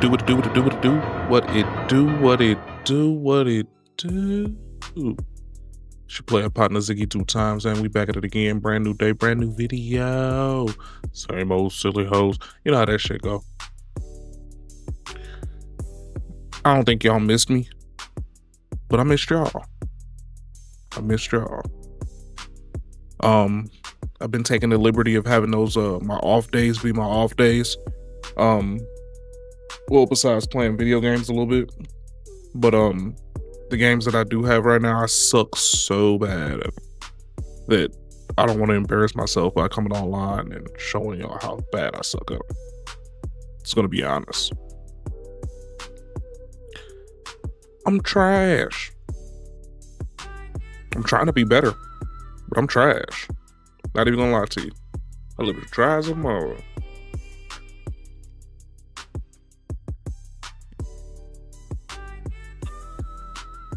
do, what it do, what it do, what it do, what it do, what it do, what it do. Should play a partner Ziggy2x, and we back at it again. Brand new day, brand new video. Same old silly hoes. You know how that shit go. I don't think y'all missed me, but I missed y'all. I've been taking the liberty of having those my off days be my off days. Well, besides playing video games a little bit, but the games that I do have right now, I suck so bad that I don't want to embarrass myself by coming online and showing y'all how bad I suck at it. It's gonna be honest. I'm trash. I'm trying to be better, but I'm trash. Not even gonna lie to you. I live as dry as a Mowry.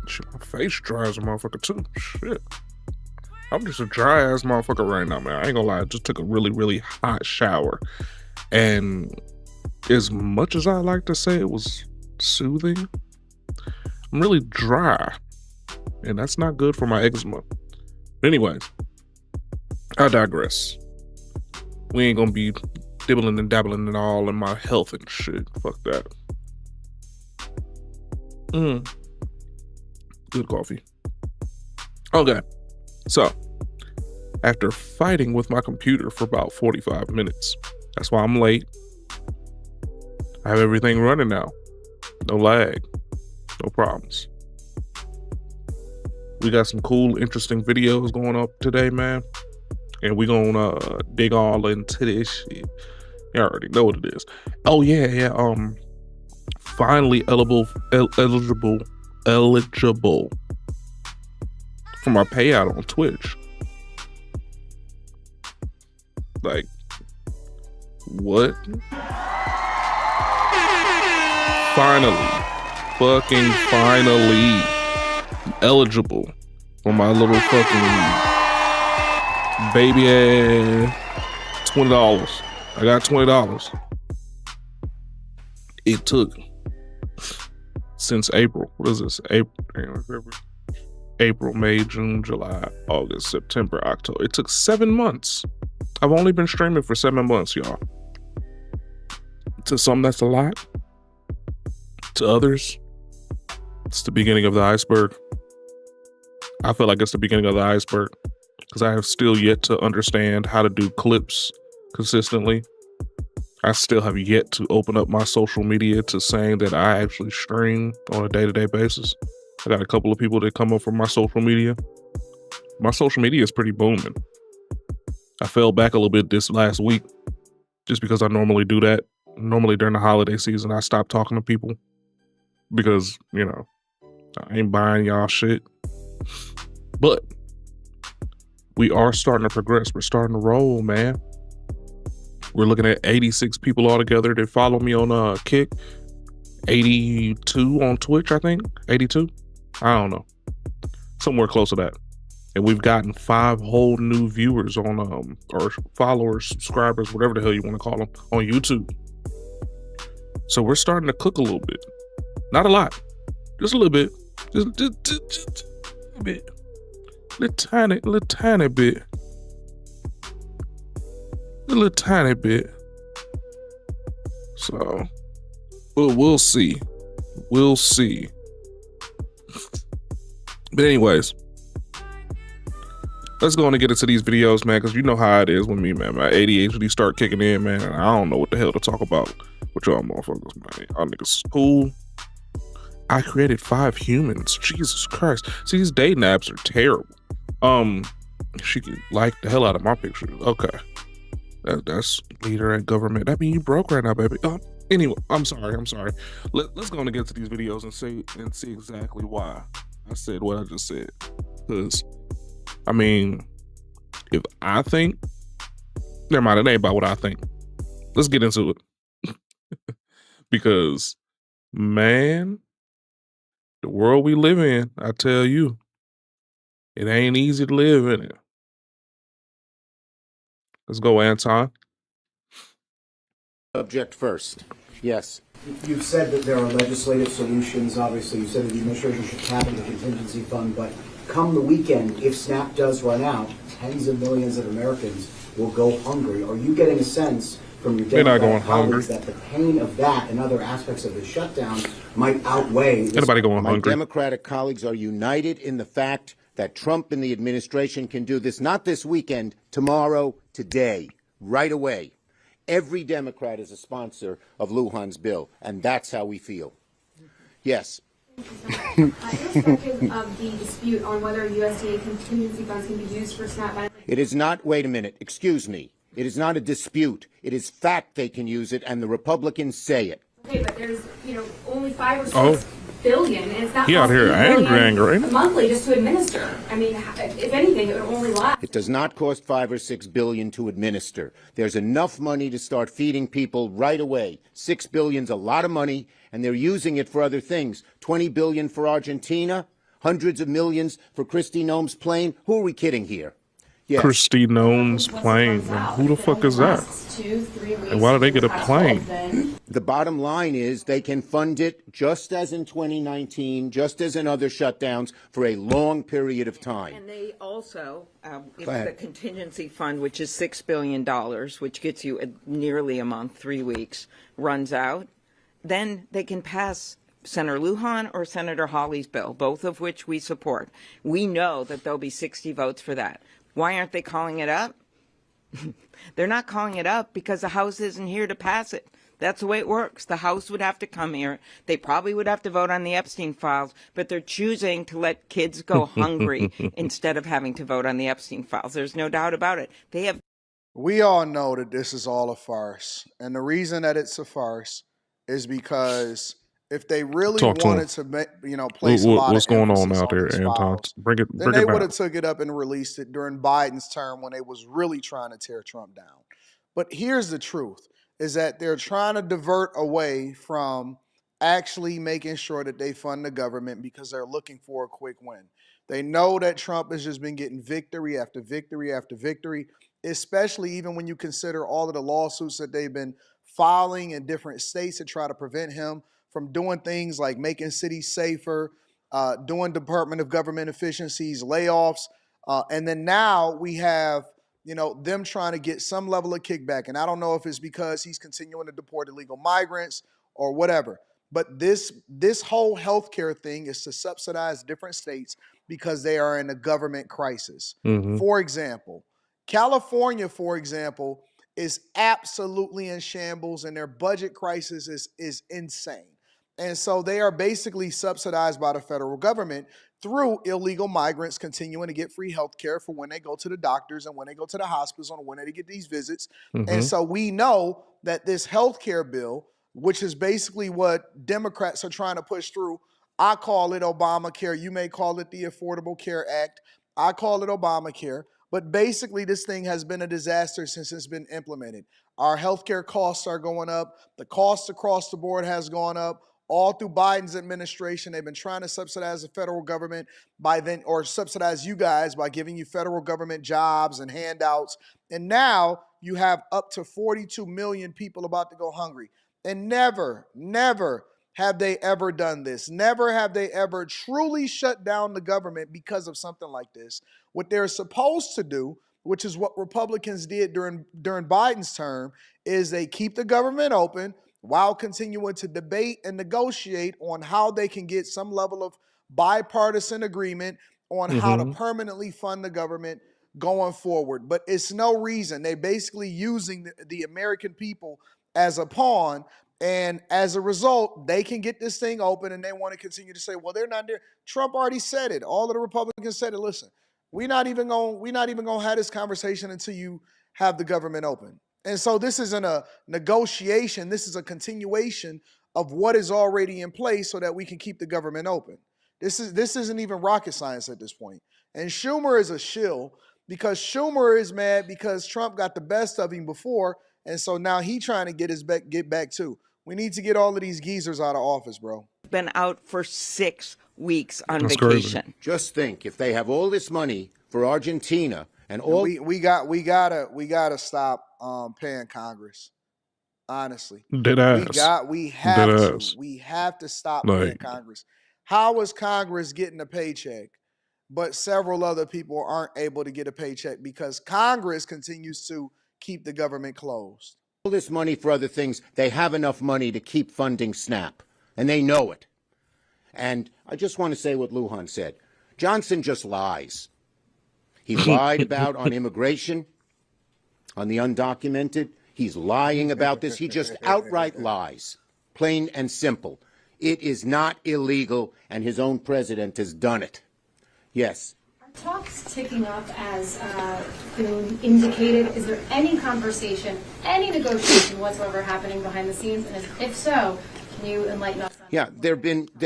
Shit, my face dry as a motherfucker too. Shit. I'm just a dry ass motherfucker right now, man. I ain't gonna lie. I just took a really, really hot shower. And as much as I like to say it was soothing, I'm really dry. And that's not good for my eczema. But anyways, I digress. We ain't gonna be dibbling and dabbling and all in my health and shit. Fuck that. Good coffee. Okay. So, after fighting with my computer for about 45 minutes, that's why I'm late. I have everything running now. No lag. No problems. We got some cool, interesting videos going up today, man. And we gonna dig all into this shit. You already know what it is. Oh yeah. Finally eligible for my payout on Twitch. Like, what? Fucking finally eligible for my little fucking baby ass $20. I got $20. It took since April. What is this? April, May, June, July, August, September, October. It took 7 months. I've only been streaming for 7 months, y'all. To some, that's a lot. To others, it's the beginning of the iceberg. I feel like it's the beginning of the iceberg because I have still yet to understand how to do clips consistently. I still have yet to open up my social media to saying that I actually stream on a day-to-day basis. I got a couple of people that come up from my social media. My social media is pretty booming. I fell back a little bit this last week just because I normally do that. Normally during the holiday season, I stop talking to people because, you know, I ain't buying y'all shit. But we are starting to progress. We're starting to roll, man. We're looking at 86 people altogether that follow me on Kick. 82 on Twitch, I think. 82? I don't know. Somewhere close to that. And we've gotten 5 whole new viewers on or followers, subscribers, whatever the hell you want to call them, on YouTube. So we're starting to cook a little bit. Not a lot. Just a little bit. Just a bit. Little tiny bit. A little tiny bit. So, we'll see. We'll see. But anyways, let's go on and get into these videos, man, because you know how it is with me, man. My ADHD start kicking in, man, and I don't know what the hell to talk about with y'all motherfuckers, man. Y'all niggas cool. I created 5 humans. Jesus Christ. See, these dating apps are terrible. She can like the hell out of my pictures. Okay. That's leader at government. That mean you broke right now, baby. Anyway, I'm sorry. Let's go on and get to these videos and see exactly why I said what I just said. Because, I mean, if I think, never mind, it ain't about what I think. Let's get into it. Because, man, the world we live in, I tell you, it ain't easy to live in it. Let's go, Anton. Object first. Yes. You've said that there are legislative solutions. Obviously, you said that the administration should tap into the contingency fund, but come the weekend, if SNAP does run out, tens of millions of Americans will go hungry. Are you getting a sense from your Democratic colleagues that the pain of that and other aspects of the shutdown might outweigh this? Anybody going hungry? My Democratic colleagues are united in the fact that Trump and the administration can do this, not this weekend, tomorrow, today, right away. Every Democrat is a sponsor of Lujan's bill, and that's how we feel. Yes. Irrespective of the dispute on whether USDA contingency funds can be used for SNAP. It is not, wait a minute, excuse me. It is not a dispute. It is fact they can use it, and the Republicans say it. Okay, but there's, only 5 or 6 billion, and it's not out here angry. monthly just to administer. I mean, if anything, it would only last. It does not cost $5 or $6 billion to administer. There's enough money to start feeding people right away. $6 billion's a lot of money, and they're using it for other things. $20 billion for Argentina, hundreds of millions for Kristi Noem's plane. Who are we kidding here? Yes. Kristi Noem's plane. Who the fuck is that? 2-3 weeks. And why do they get a plane? The bottom line is they can fund it just as in 2019, just as in other shutdowns, for a long period of time. And they also, if the contingency fund, which is $6 billion, which gets you nearly a month, 3 weeks, runs out, then they can pass Senator Lujan or Senator Hawley's bill, both of which we support. We know that there'll be 60 votes for that. Why aren't they calling it up? They're not calling it up because the House isn't here to pass it. That's the way it works. The House would have to come here. They probably would have to vote on the Epstein files, but they're choosing to let kids go hungry instead of having to vote on the Epstein files. There's no doubt about it. They have. We all know that this is all a farce. And the reason that it's a farce is because if they really wanted to place a lot what's of going on emphasis out there, these Anton? files, Bring it then they would back. have took it up and released it during Biden's term when they was really trying to tear Trump down. But here's the truth, is that they're trying to divert away from actually making sure that they fund the government because they're looking for a quick win. They know that Trump has just been getting victory after victory after victory, especially even when you consider all of the lawsuits that they've been filing in different states to try to prevent him from doing things like making cities safer, doing Department of Government efficiencies, layoffs. And then now we have, them trying to get some level of kickback. And I don't know if it's because he's continuing to deport illegal migrants or whatever. But this whole healthcare thing is to subsidize different states because they are in a government crisis. Mm-hmm. For example, California, is absolutely in shambles, and their budget crisis is insane. And so they are basically subsidized by the federal government through illegal migrants continuing to get free health care for when they go to the doctors and when they go to the hospitals and when they get these visits. Mm-hmm. And so we know that this health care bill, which is basically what Democrats are trying to push through, I call it Obamacare. You may call it the Affordable Care Act. I call it Obamacare. But basically, this thing has been a disaster since it's been implemented. Our healthcare costs are going up. The cost across the board has gone up. All through Biden's administration, they've been trying to subsidize the federal government or subsidize you guys by giving you federal government jobs and handouts. And now you have up to 42 million people about to go hungry. And never have they ever done this. Never have they ever truly shut down the government because of something like this. What they're supposed to do, which is what Republicans did during Biden's term, is they keep the government open while continuing to debate and negotiate on how they can get some level of bipartisan agreement on how to permanently fund the government going forward. But it's no reason. They're basically using the American people as a pawn. And as a result, they can get this thing open and they want to continue to say, well, they're not there. Trump already said it. All of the Republicans said it. Listen, we're not even gonna have this conversation until you have the government open. And so this isn't a negotiation. This is a continuation of what is already in place so that we can keep the government open. This isn't even rocket science at this point. And Schumer is a shill because Schumer is mad because Trump got the best of him before. And so now he's trying to get back too. We need to get all of these geezers out of office, bro. Been out for 6 weeks on That's vacation. crazy. Just think, if they have all this money for Argentina and all... We gotta stop paying Congress. Honestly, Dead ass. we Dead have ass. to stop paying Like, Congress. How is Congress getting a paycheck, but several other people aren't able to get a paycheck because Congress continues to keep the government closed? All this money for other things, they have enough money to keep funding SNAP, and they know it. And I just want to say what Lujan said. Johnson just lies. He lied about on immigration, on the undocumented. He's lying about this. He just outright lies, plain and simple. It is not illegal, and his own president has done it. Yes. Are talks ticking up as Thune indicated? Is there any conversation, any negotiation whatsoever happening behind the scenes? And if so, can you enlighten us on Yeah, there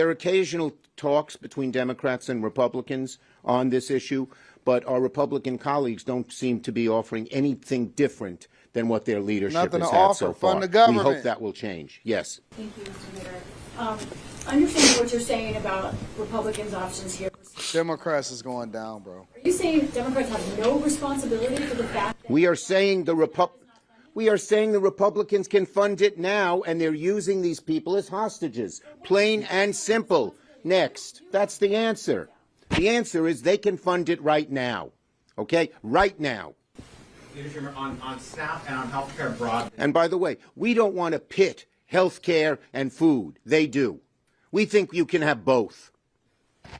are occasional talks between Democrats and Republicans on this issue, but our Republican colleagues don't seem to be offering anything different than what their leadership Nothing has to had offer. so far. Fund the We government. hope that will change. Yes. Thank you, Mr. Leader. Understanding what you're saying about Republicans' options here. Democrats is going down, bro. Are you saying Democrats have no responsibility for the fact that We are saying the Republicans can fund it now, and they're using these people as hostages. Plain and simple. Next. That's the answer. The answer is they can fund it right now. Okay? Right now. On SNAP and on healthcare broadly. And by the way, we don't want to pit healthcare and food. They do. We think you can have both.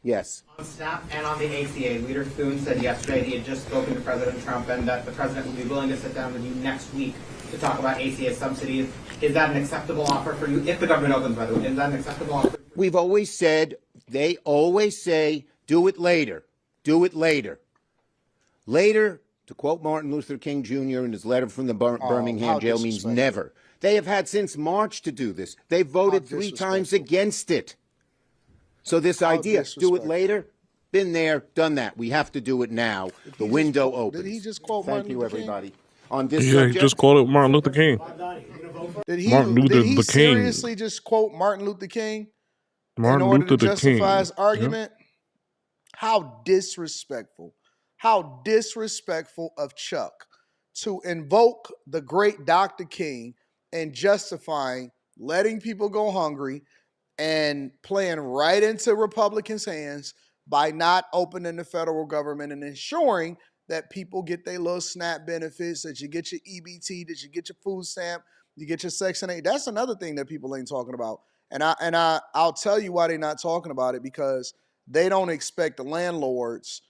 Yes. On SNAP and on the ACA, Leader Thune said yesterday he had just spoken to President Trump and that the president would be willing to sit down with you next week to talk about ACA subsidies. Is that an acceptable offer for you? If the government opens, by the way, is that an acceptable offer? We've always said, they always say, do it later. Do it later. Later, to quote Martin Luther King Jr. in his letter from the Birmingham jail, means never. They have had since March to do this. They voted 3 times against it. So this idea, do it later, been there, done that. We have to do it now. The window opens. Did he just quote Thank Martin you, Luther everybody. On this yeah, subject, he just quoted Martin Luther King. Did he, Martin Luther did he the King. seriously just quote Martin Luther King Martin in order Luther to the King. justify his argument? How disrespectful. How disrespectful of Chuck to invoke the great Dr. King and justifying letting people go hungry and playing right into Republicans' hands by not opening the federal government and ensuring that people get their little SNAP benefits, that you get your EBT, that you get your food stamp, you get your Section 8. That's another thing that people ain't talking about. And I'll tell you why they're not talking about it, because they don't expect the landlords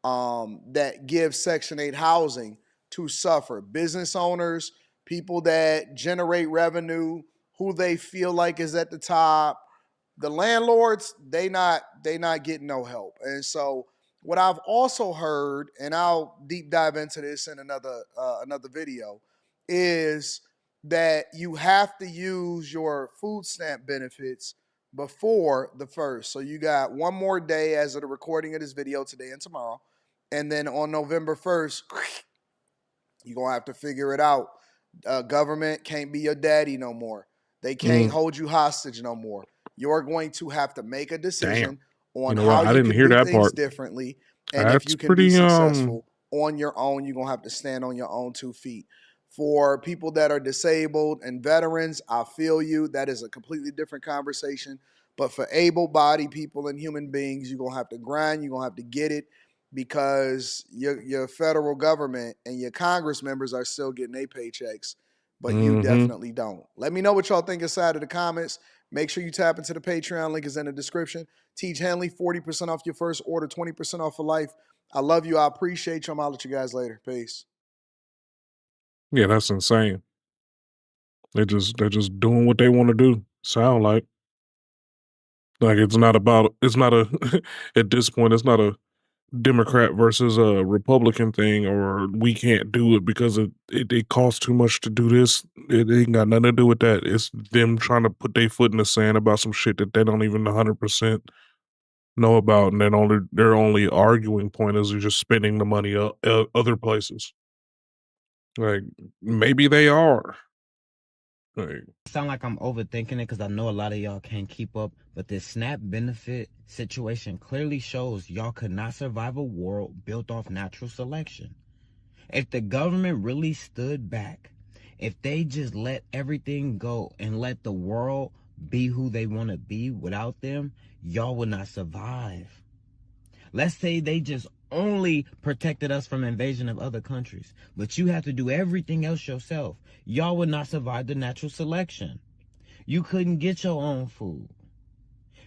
that give Section 8 housing to suffer. Business owners, people that generate revenue, who they feel like is at the top. The landlords, they not getting no help. And so what I've also heard, and I'll deep dive into this in another video, is that you have to use your food stamp benefits before the 1st. So you got one more day as of the recording of this video, today and tomorrow. And then on November 1st, you're going to have to figure it out. Government can't be your daddy no more. They can't hold you hostage no more. You're going to have to make a decision on how you can do things differently. And if you can be successful on your own, you're going to have to stand on your own 2 feet. For people that are disabled and veterans, I feel you. That is a completely different conversation. But for able-bodied people and human beings, you're going to have to grind. You're going to have to get it, because your federal government and your Congress members are still getting their paychecks, but you definitely don't. Let me know what y'all think inside of the comments. Make sure you tap into the Patreon. Link is in the description. Teach Henley, 40% off your first order, 20% off for life. I love you. I appreciate you. I'm out at you guys later. Peace. Yeah, that's insane. They're just doing what they want to do. Sound like it's not a at this point, it's not a Democrat versus a Republican thing, or we can't do it because it costs too much to do this. It ain't got nothing to do with that. It's them trying to put their foot in the sand about some shit that they don't even 100% know about, and then their only arguing point is just spending the money other places. Like, maybe they are. Like, sound like I'm overthinking it, because I know a lot of y'all can't keep up, but this SNAP benefit situation clearly shows y'all could not survive a world built off natural selection. If the government really stood back If they just let everything go and let the world be who they want to be without them, y'all would not survive. Let's say they just only protected us from invasion of other countries, but you have to do everything else yourself. Y'all would not survive the natural selection. You couldn't get your own food.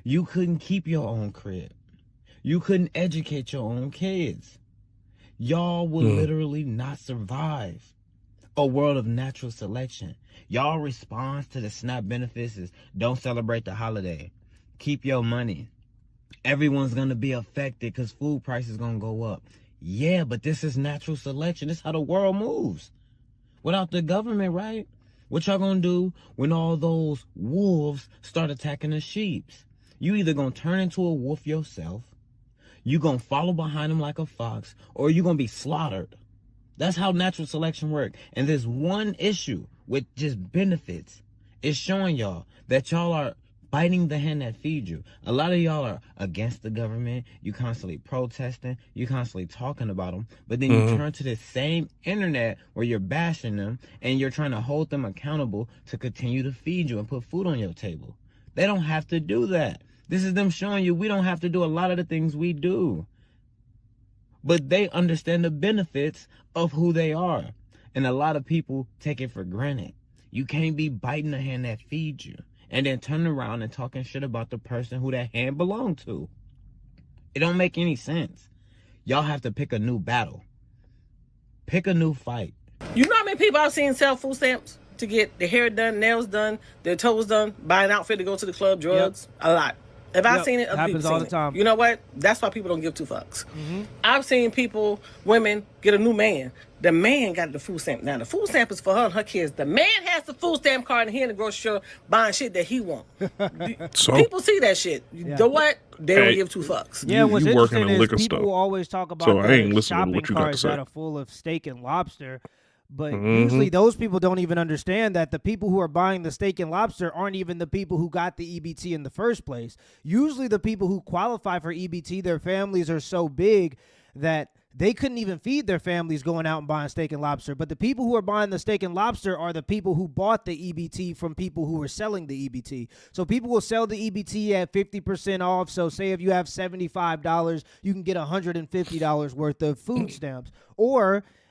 You couldn't keep your own crib. You couldn't educate your own kids. Y'all would literally not survive a world of natural selection. Y'all response to the SNAP benefits is don't celebrate the holiday. Keep your money. Everyone's going to be affected because food prices going to go up. Yeah, but this is natural selection. This is how the world moves. Without the government, right? What y'all going to do when all those wolves start attacking the sheeps? You either going to turn into a wolf yourself, you going to follow behind them like a fox, or you going to be slaughtered. That's how natural selection works. And this one issue with just benefits is showing y'all that y'all are biting the hand that feeds you. A lot of y'all are against the government. You constantly protesting. You constantly talking about them. But then you turn to the same internet where you're bashing them and you're trying to hold them accountable to continue to feed you and put food on your table. They don't have to do that. This is them showing you we don't have to do a lot of the things we do. But they understand the benefits of who they are. And a lot of people take it for granted. You can't be biting the hand that feeds you and then turning around and talking shit about the person who that hand belonged to. It don't make any sense. Y'all have to pick a new battle. Pick a new fight. You know how many people I've seen sell food stamps to get their hair done, nails done, their toes done, buy an outfit to go to the club, drugs? Yep. A lot. If I've seen it, other people all seen the time. It. You know what? That's why people don't give two fucks. I've seen people, women, get a new man. The man got the food stamp. Now, the food stamp is for her and her kids. The man has the food stamp card and he in the grocery store buying shit that he want. So, people see that shit. You know what? They don't give two fucks. Yeah, what's you working interesting in is liquor people stuff. always talk about So I ain't the listening to shopping what you got to carts say. that are full of steak and lobster. But usually those people don't even understand that the people who are buying the steak and lobster aren't even the people who got the EBT in the first place. Usually the people who qualify for EBT, their families are so big that they couldn't even feed their families going out and buying steak and lobster. But the people who are buying the steak and lobster are the people who bought the EBT from people who were selling the EBT. So people will sell the EBT at 50% off. So say if you have $75, you can get $150 worth of food stamps.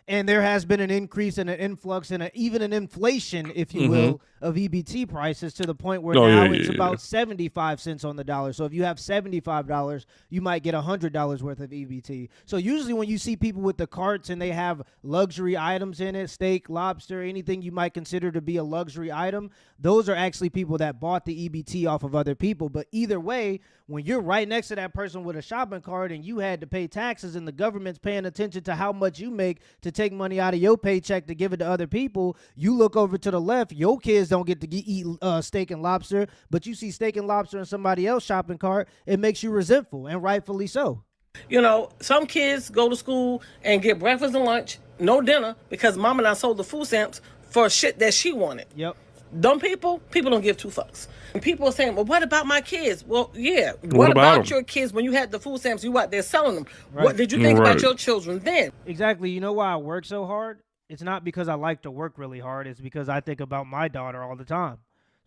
And there has been an increase and an influx and even an inflation, if you will, of EBT prices to the point where now it's about 75 cents on the dollar. So if you have $75, you might get $100 worth of EBT. So usually when you see people with the carts and they have luxury items in it, steak, lobster, anything you might consider to be a luxury item, those are actually people that bought the EBT off of other people. But either way, when you're right next to that person with a shopping cart and you had to pay taxes and the government's paying attention to how much you make to take money out of your paycheck to give it to other people, you look over to the left, your kids don't get to eat steak and lobster, but you see steak and lobster in somebody else's shopping cart, it makes you resentful, and rightfully so. You know, some kids go to school and get breakfast and lunch, no dinner, because mama not sold the food stamps for shit that she wanted. Yep. Dumb people don't give two fucks. And people are saying, well, what about my kids? Well, yeah. What about your kids when you had the food stamps, you out there selling them? Right. What did you think about your children then? Exactly. You know why I work so hard? It's not because I like to work really hard. It's because I think about my daughter all the time.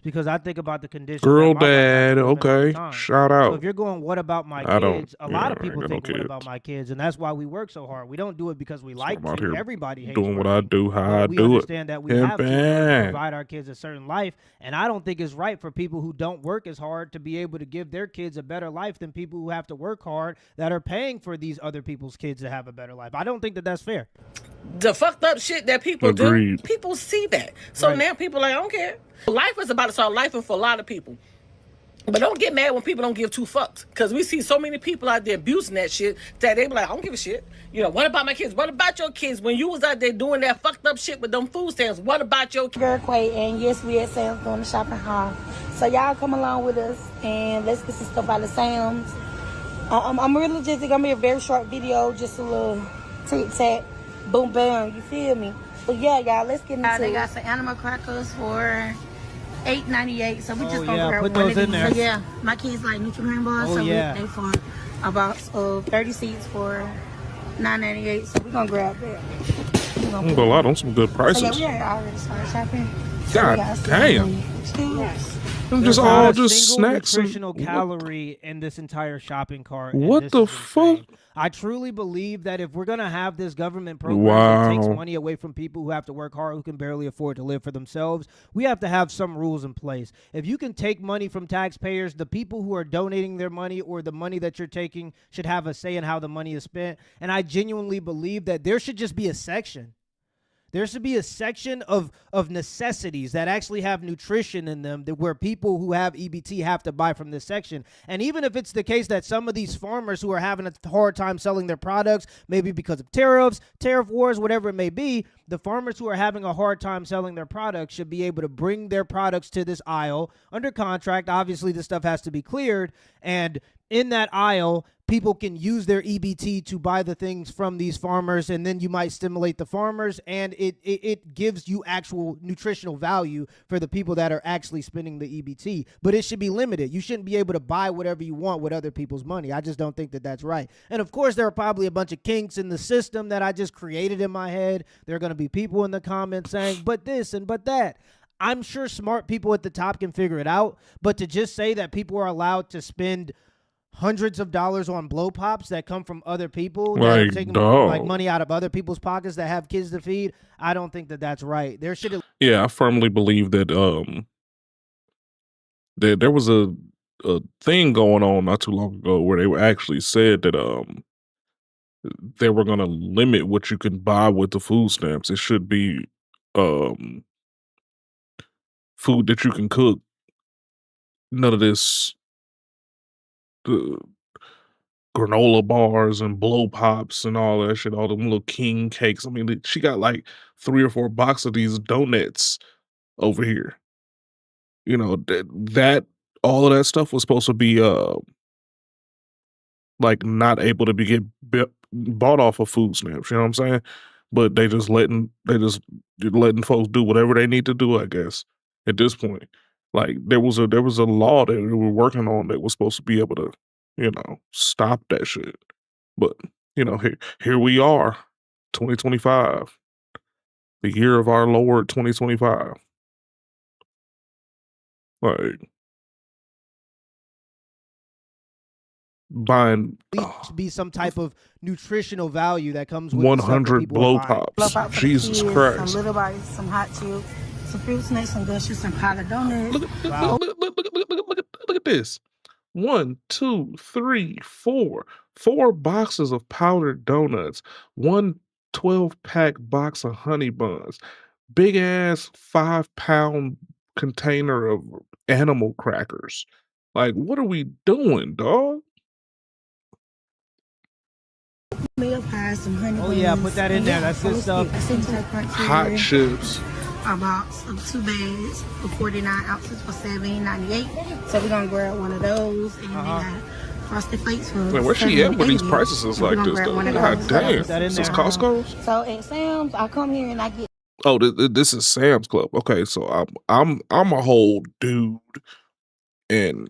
Because I think about the conditions. Girl dad, okay. Shout out. So if you're going, what about my kids? A lot of people think, what about my kids? And that's why we work so hard. We don't do it because we like to. Everybody hates doing what I do, how I do it. We understand that we have to provide our kids a certain life. And I don't think it's right for people who don't work as hard to be able to give their kids a better life than people who have to work hard that are paying for these other people's kids to have a better life. I don't think that that's fair. The fucked up shit that people do, people see that. So now people are like, I don't care. Life is about to start life for a lot of people. But don't get mad when people don't give two fucks. Because we see so many people out there abusing that shit that they be like, I don't give a shit. You know, what about my kids? What about your kids? When you was out there doing that fucked up shit with them food stamps, what about your kids? Girl Quay, and yes, we at Sam's doing the shopping haul. So y'all come along with us and let's get some stuff out of Sam's. I'm really just gonna be a very short video, just a little tic-tac, boom, bam, you feel me? But yeah, y'all, let's get into it. They got some animal crackers for $8.98, so we just gonna grab one of these. So yeah, my kids like Nutrigrain bars, so they for about 30 seeds for $9.98, so we're gonna grab that. we gonna I'm gonna lie, on some good So prices. yeah, we already started shopping. God damn. Them There's just not all a just single snacks nutritional and calorie in this entire shopping cart. And what this the is fuck? insane. I truly believe that if we're gonna have this government program that takes money away from people who have to work hard, who can barely afford to live for themselves, we have to have some rules in place. If you can take money from taxpayers, the people who are donating their money or the money that you're taking should have a say in how the money is spent. And I genuinely believe that there should just be a section. There should be a section of necessities that actually have nutrition in them where people who have EBT have to buy from this section. And even if it's the case that some of these farmers who are having a hard time selling their products, maybe because of tariffs, tariff wars, whatever it may be, the farmers who are having a hard time selling their products should be able to bring their products to this aisle under contract. Obviously, this stuff has to be cleared. And in that aisle, people can use their EBT to buy the things from these farmers, and then you might stimulate the farmers, and it gives you actual nutritional value for the people that are actually spending the EBT. But it should be limited. You shouldn't be able to buy whatever you want with other people's money. I just don't think that that's right. And of course, there are probably a bunch of kinks in the system that I just created in my head. There are going to be people in the comments saying, but this and but that. I'm sure smart people at the top can figure it out, but to just say that people are allowed to spend hundreds of dollars on blow pops that come from other people that are taking like money out of other people's pockets that have kids to feed, I don't think that that's right. There should. Yeah, I firmly believe that that there was a thing going on not too long ago where they actually said that they were going to limit what you can buy with the food stamps. It should be food that you can cook. None of this granola bars and blow pops and all that shit, all them little king cakes. I mean, she got like 3 or 4 boxes of these donuts over here. You know, that all of that stuff was supposed to be like not able to be bought off of food stamps, you know what I'm saying? But they just letting folks do whatever they need to do, I guess, at this point. Like there was a law that we were working on that was supposed to be able to, you know, stop that shit. But, you know, here we are, 2025. The year of our Lord 2025. Like buying be some type of nutritional value that comes with 100 blow pops. Jesus Christ. Some little bites, some hot chips, some fruit snacks, some gushes, some powdered donuts. Look at this. 1, 2, 3, 4. 4 boxes of powdered donuts. 1 12-pack box of honey buns. Big ass 5-pound container of animal crackers. Like, what are we doing, dog? Meal pies, some honey buns. Oh yeah, put that in there. That's good stuff. Hot chips. A box of 2 bags of 49 ounces for $7.98. So we're gonna grab one of those, and then Frosted Flakes for Wait, where's she at with these prices is like this though? God damn. This is Costco's? So at Sam's, I come here and I get. Oh, this is Sam's Club. Okay, so I'm a whole dude, and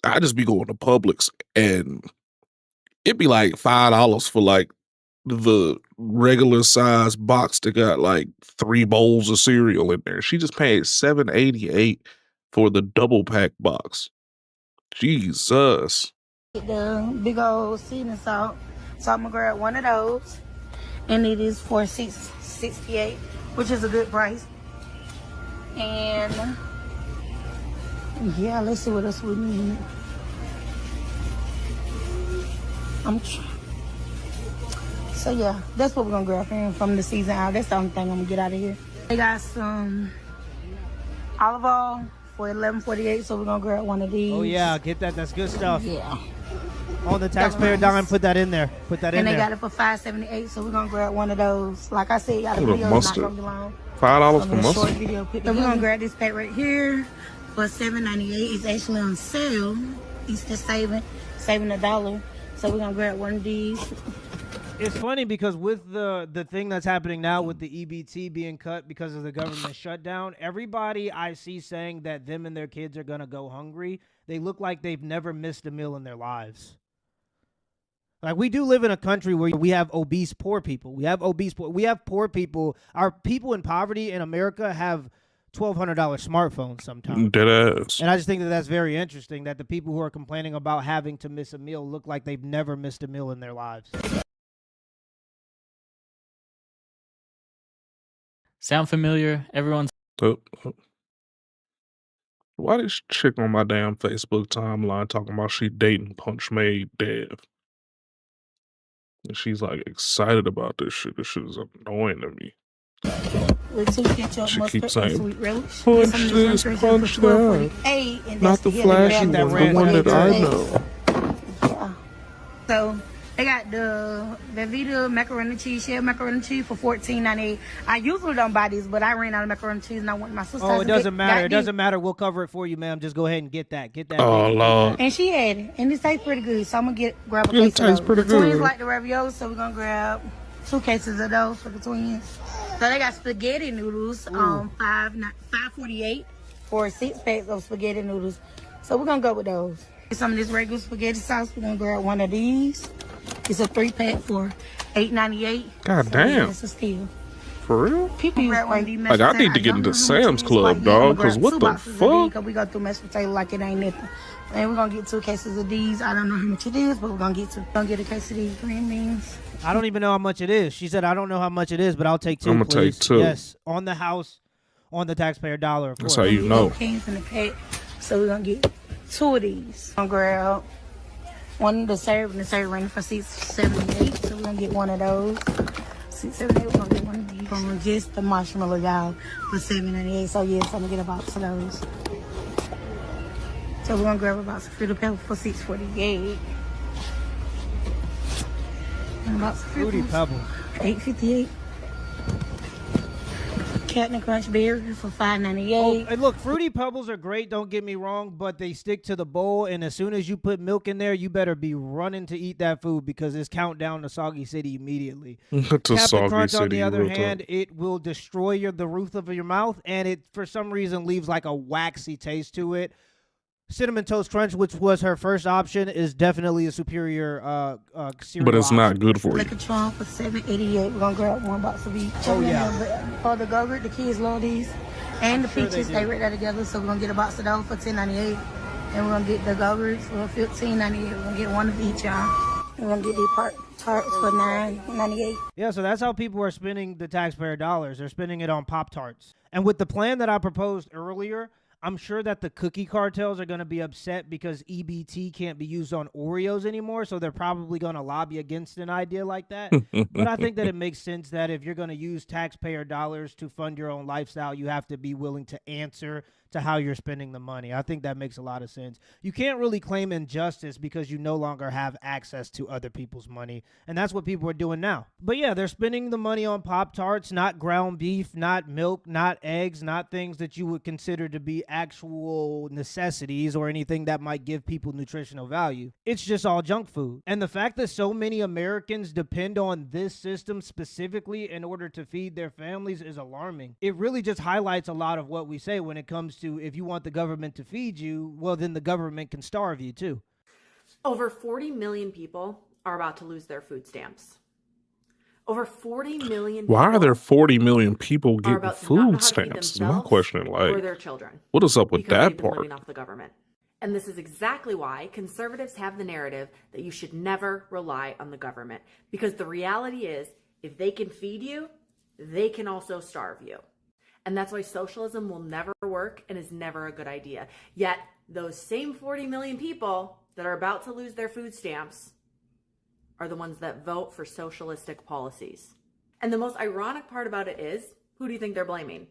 I just be going to Publix, and it'd be like $5 for like the regular size box that got like 3 bowls of cereal in there. She just paid $7.88 for the double pack box. Jesus. The big old seasoning salt. So I'm gonna grab one of those, and it is for $6.68, which is a good price. And yeah, let's see what else we need. So yeah, that's what we're gonna grab from the season out. That's the only thing I'm gonna get out of here. They got some olive oil for $11.48, so we're gonna grab one of these. Oh yeah, get that. That's good stuff. Yeah. On the taxpayer dime, put that in there. Put that in there. And they got it for $5.78, so we're gonna grab one of those. Like I said, y'all, the video's not gonna be long. $5 for mustard. Short video so we're gonna grab this pack right here for $7.98. It's actually on sale. It's just saving $1. So we're gonna grab one of these. It's funny because with the thing that's happening now with the EBT being cut because of the government shutdown, everybody I see saying that them and their kids are going to go hungry, they look like they've never missed a meal in their lives. Like, we do live in a country where we have obese poor people. We have poor people. Our people in poverty in America have $1,200 smartphones sometimes. Dead ass. And I just think that that's very interesting, that the people who are complaining about having to miss a meal look like they've never missed a meal in their lives. Sound familiar? Everyone's... Why this chick on my damn Facebook timeline talking about she dating Punch Made Dev? And she's like excited about this shit. This shit is annoying to me. She keeps saying, punch this, punch that. Not the flashy one, the one that I know. Yeah. So they got the Velveeta macaroni and cheese, shell macaroni and cheese for $14.98. I usually don't buy these, but I ran out of macaroni and cheese and I went to my sister's. Oh, it doesn't matter. It doesn't matter. We'll cover it for you, ma'am. Just go ahead and get that. Get that. Oh, Lord. And she had it. And it tastes pretty good. So I'm going to grab a It case tastes of those. pretty The twins good. like the ravioli, so we're going to grab 2 cases of those for the twins. So they got spaghetti noodles, $5.48 for 6 packs of spaghetti noodles. So we're gonna go with those. Some of this regular spaghetti sauce, we're gonna grab one of these. It's a 3-pack for $8.98. God so damn. It's a steal. For real? People grab one of these Like, I need to get into Sam's Club, dog, because what the fuck? Because we go through mashed potato like it ain't nothing. And we're gonna get 2 cases of these. I don't know how much it is, but we're gonna get 2. We're gonna get a case of these green beans. I don't even know how much it is. She said, I don't know how much it is, but I'll take 2, I'm gonna please. take 2. Yes, on the house, on the taxpayer dollar, of That's course. how you know. Cans in the pack. So we're gonna get 2 of these. I'm gonna grab one to serve, and the serve running for $6.78. So we're gonna get one of those. $6.78. We're gonna get one of these. We're gonna just the marshmallow y'all for $7.98. So yes, I'm gonna get a box of those. So we're gonna grab a box of Fruity Pebbles for $6.48. And a box of Fruity Pebbles. $8.58. Captain Crunch Berry for $5.98. Oh, and look, Fruity Pebbles are great, don't get me wrong, but they stick to the bowl, and as soon as you put milk in there, you better be running to eat that food because it's countdown to Soggy City immediately. Captain Crunch, on the other hand, it will destroy the roof of your mouth, and it, for some reason, leaves like a waxy taste to it. Cinnamon Toast Crunch, which was her first option, is definitely a superior cereal But it's not option. good for you. Liquor Charm for $7.88. We're gonna grab one box of each. Oh, yeah. For the Go-Gurt, the kids love these. And the peaches, they right there together. So we're gonna get a box of those for $10.98. And we're gonna get the Go-Gurts for $15.98. We're gonna get one of each, y'all. We're gonna get these tarts for $9.98. Yeah, so that's how people are spending the taxpayer dollars. They're spending it on Pop-Tarts. And with the plan that I proposed earlier, I'm sure that the cookie cartels are going to be upset because EBT can't be used on Oreos anymore, so they're probably going to lobby against an idea like that. But I think that it makes sense that if you're going to use taxpayer dollars to fund your own lifestyle, you have to be willing to answer to how you're spending the money. I think that makes a lot of sense. You can't really claim injustice because you no longer have access to other people's money, and that's what people are doing now. But yeah, they're spending the money on Pop-Tarts, not ground beef, not milk, not eggs, not things that you would consider to be actual necessities or anything that might give people nutritional value. It's just all junk food. And the fact that so many Americans depend on this system specifically in order to feed their families is alarming. It really just highlights a lot of what we say when it comes to if you want the government to feed you, well, then the government can starve you too. Over 40 million people are about to lose their food stamps. Over 40 million people. Why are there 40 million people are getting about to not know food how to feed stamps? Is my themselves question. or Like, their children. what is up with Because that they've been part? living off the government. And this is exactly why conservatives have the narrative that you should never rely on the government. Because the reality is, if they can feed you, they can also starve you. And that's why socialism will never work and is never a good idea. Yet, those same 40 million people that are about to lose their food stamps are the ones that vote for socialistic policies. And the most ironic part about it is, who do you think they're blaming?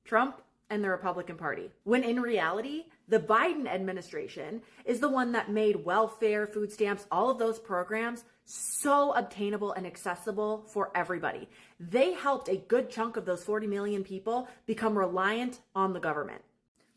Trump and the Republican Party. When in reality, the Biden administration is the one that made welfare, food stamps, all of those programs so obtainable and accessible for everybody. They helped a good chunk of those 40 million people become reliant on the government.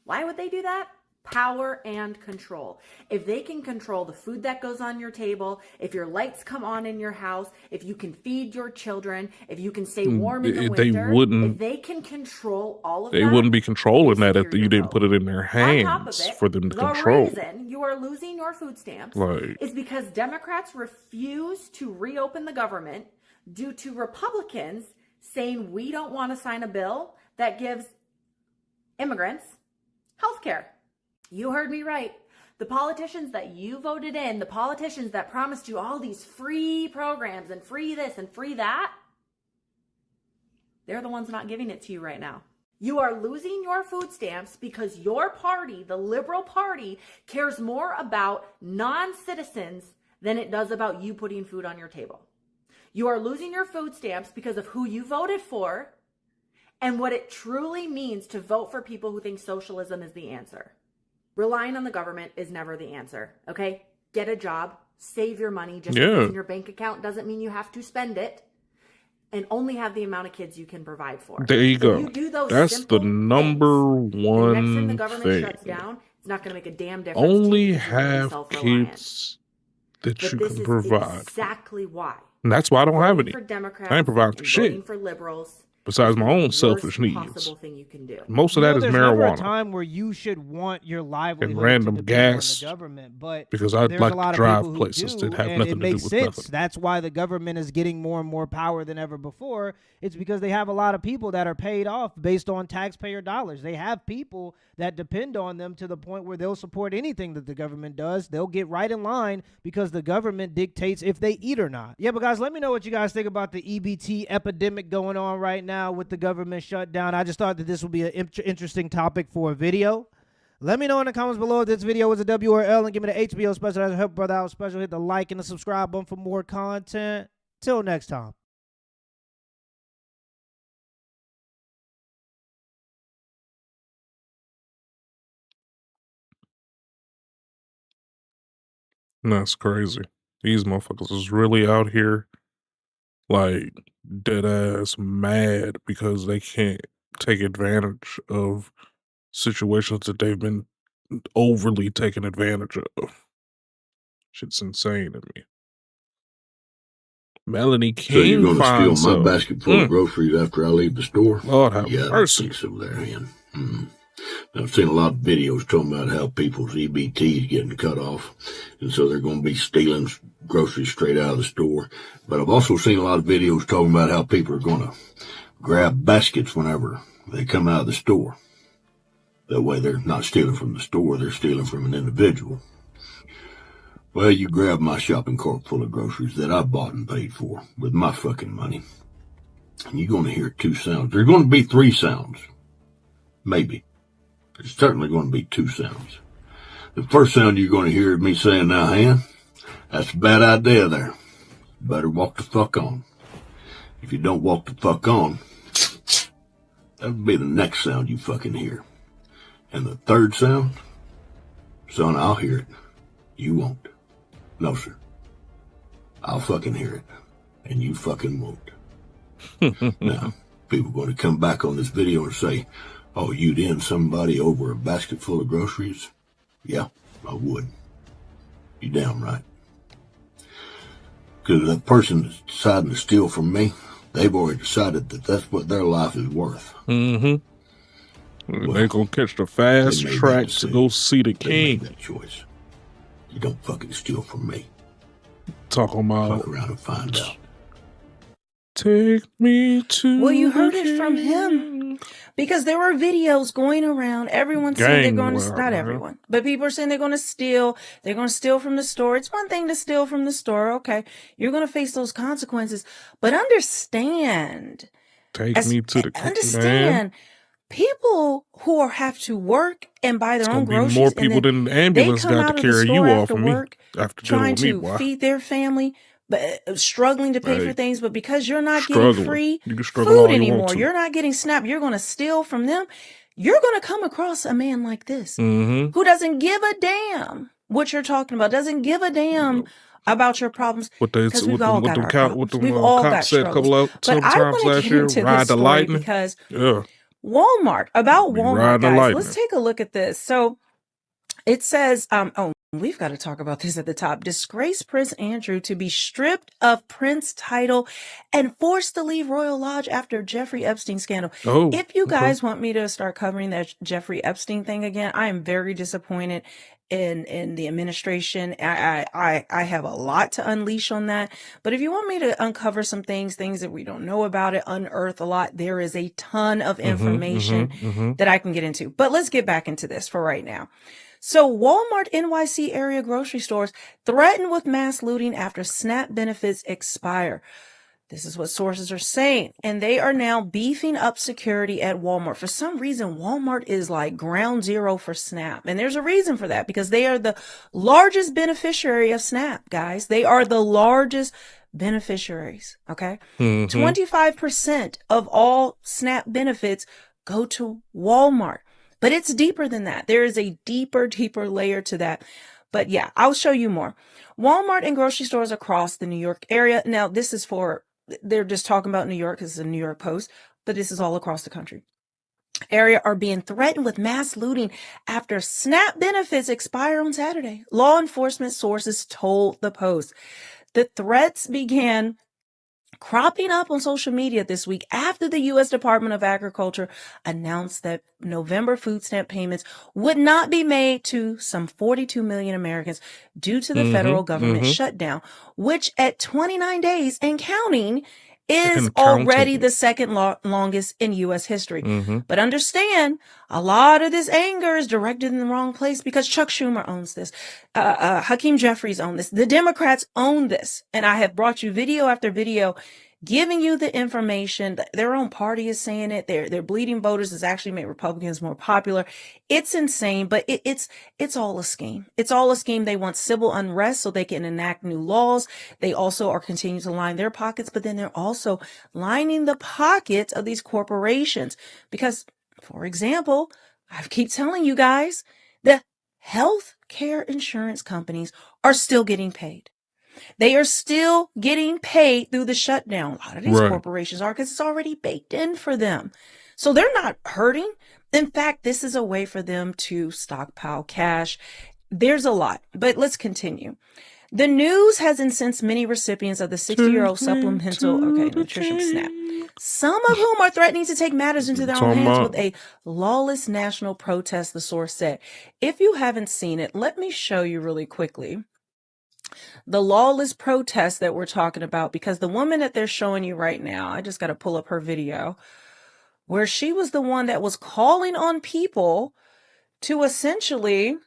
Why would they do that? Power and control. If they can control the food that goes on your table, if your lights come on in your house, if you can feed your children, if you can stay warm in the winter, if they can control all of that, they wouldn't be controlling that if you didn't put it in their hands on top of it, for them to the control. reason you are losing your food stamps Like, is because Democrats refuse to reopen the government due to Republicans saying we don't want to sign a bill that gives immigrants health care. You heard me right. The politicians that you voted in, the politicians that promised you all these free programs and free this and free that, they're the ones not giving it to you right now. You are losing your food stamps because your party, the Liberal Party, cares more about non-citizens than it does about you putting food on your table. You are losing your food stamps because of who you voted for and what it truly means to vote for people who think socialism is the answer. Relying on the government is never the answer, okay? Get a job, save your money. Just because it's in your bank account doesn't mean you have to spend it, and only have the amount of kids you can provide for. There you go. You do those That's the number one next time the government thing. shuts down, it's not going to make a damn difference. Only have kids that you can provide. Exactly why. And that's why I don't have any. For Democrats, I ain't providing for and shit. voting for liberals. Besides my own selfish needs. Thing you can do. Most of that is there's never a marijuana. time where you should want your livelihood And random to depend on gas. the government, but Because I'd there's like a lot to of drive people who places do, that have and nothing it to do makes with sense. nothing. That's why the government is getting more and more power than ever before. It's because they have a lot of people that are paid off based on taxpayer dollars. They have people that depend on them to the point where they'll support anything that the government does. They'll get right in line because the government dictates if they eat or not. Yeah, but guys, let me know what you guys think about the EBT epidemic going on right now with the government shutdown. I just thought that this would be an interesting topic for a video. Let me know in the comments below if this video was a W or L, and give me the HBO special as a help brother out special. Hit the like and the subscribe button for more content. Till next time. That's crazy. These motherfuckers is really out here, like, dead ass mad because they can't take advantage of situations that they've been overly taken advantage of. Shit's insane to me. Melanie King. So you're going to steal my basket full of groceries after I leave the store? Lord have mercy. I think so there, Ian. I've seen a lot of videos talking about how people's EBT is getting cut off, and so they're going to be stealing groceries straight out of the store. But I've also seen a lot of videos talking about how people are going to grab baskets whenever they come out of the store. That way they're not stealing from the store, they're stealing from an individual. Well, you grab my shopping cart full of groceries that I bought and paid for with my fucking money, and you're going to hear two sounds. There's going to be three sounds. Maybe. There's certainly going to be two sounds. The first sound you're going to hear is me saying, now, Han, that's a bad idea there. Better walk the fuck on. If you don't walk the fuck on, that'll be the next sound you fucking hear. And the third sound, son, I'll hear it. You won't. No, sir. I'll fucking hear it. And you fucking won't. Now, people are going to come back on this video and say, oh, you'd end somebody over a basket full of groceries? Yeah, I would. You damn right. Because that person that's deciding to steal from me, they've already decided that that's what their life is worth. Well, they're going to catch the fast track to go see the king. That choice. You don't fucking steal from me. Talking about. Fuck around and find out. Take me to. Well, you heard it from him. Because there were videos going around. Everyone said they're going to, not everyone, but people are saying they're going to steal. They're going to steal from the store. It's one thing to steal from the store. Okay. You're going to face those consequences, but understand. Take me to the king. Understand. People who have to work and buy their own groceries. More people than the ambulance got to carry you off of me after trying to feed their family. But struggling to pay for things, but because you're not getting free food anymore, you're not getting SNAP, you're going to steal from them. You're going to come across a man like this who doesn't give a damn what you're talking about, doesn't give a damn about your problems. Because we've all got our problems. We've all got struggles. But I want to get into this story because Walmart, about Walmart, guys, let's take a look at this. So It says, oh, we've got to talk about this at the top. Disgraced Prince Andrew to be stripped of Prince title and forced to leave Royal Lodge after Jeffrey Epstein scandal. Oh, If you guys want me to start covering that Jeffrey Epstein thing again, I am very disappointed in the administration. I have a lot to unleash on that. But if you want me to uncover some things that we don't know about it, unearth a lot, there is a ton of information that I can get into. But let's get back into this for right now. So Walmart NYC area grocery stores threatened with mass looting after SNAP benefits expire. This is what sources are saying. And they are now beefing up security at Walmart. For some reason, Walmart is like ground zero for SNAP. And there's a reason for that, because they are the largest beneficiary of SNAP, guys. They are the largest beneficiaries. Okay. 25% of all SNAP benefits go to Walmart. But it's deeper than that. There is a deeper layer to that. But yeah, I'll show you more. Walmart and grocery stores across the New York area. Now, this is they're just talking about New York because it's a New York Post, but this is all across the country. Area are being threatened with mass looting after SNAP benefits expire on Saturday. Law enforcement sources told the Post. The threats began cropping up on social media this week after the U.S. Department of Agriculture announced that November food stamp payments would not be made to some 42 million Americans due to the federal government shutdown, which at 29 days and counting is already the second longest in U.S. history. But understand, a lot of this anger is directed in the wrong place because Chuck Schumer owns this. Hakeem Jeffries owns this. The Democrats own this. And I have brought you video after video giving you the information. Their own party is saying it. Their bleeding voters has actually made Republicans more popular. It's insane, but it's all a scheme. It's all a scheme. They want civil unrest so they can enact new laws. They also are continuing to line their pockets, but then they're also lining the pockets of these corporations. Because, for example, I keep telling you guys, the health care insurance companies are still getting paid. They are still getting paid through the shutdown. A lot of these corporations are, because it's already baked in for them. So they're not hurting. In fact, this is a way for them to stockpile cash. There's a lot, but let's continue. The news has incensed many recipients of the 60-year-old supplemental nutrition SNAP, some of whom are threatening to take matters into their own hands with a lawless national protest, the source said. If you haven't seen it, let me show you really quickly the lawless protest that we're talking about, because the woman that they're showing you right now, I just got to pull up her video, where she was the one that was calling on people to essentially,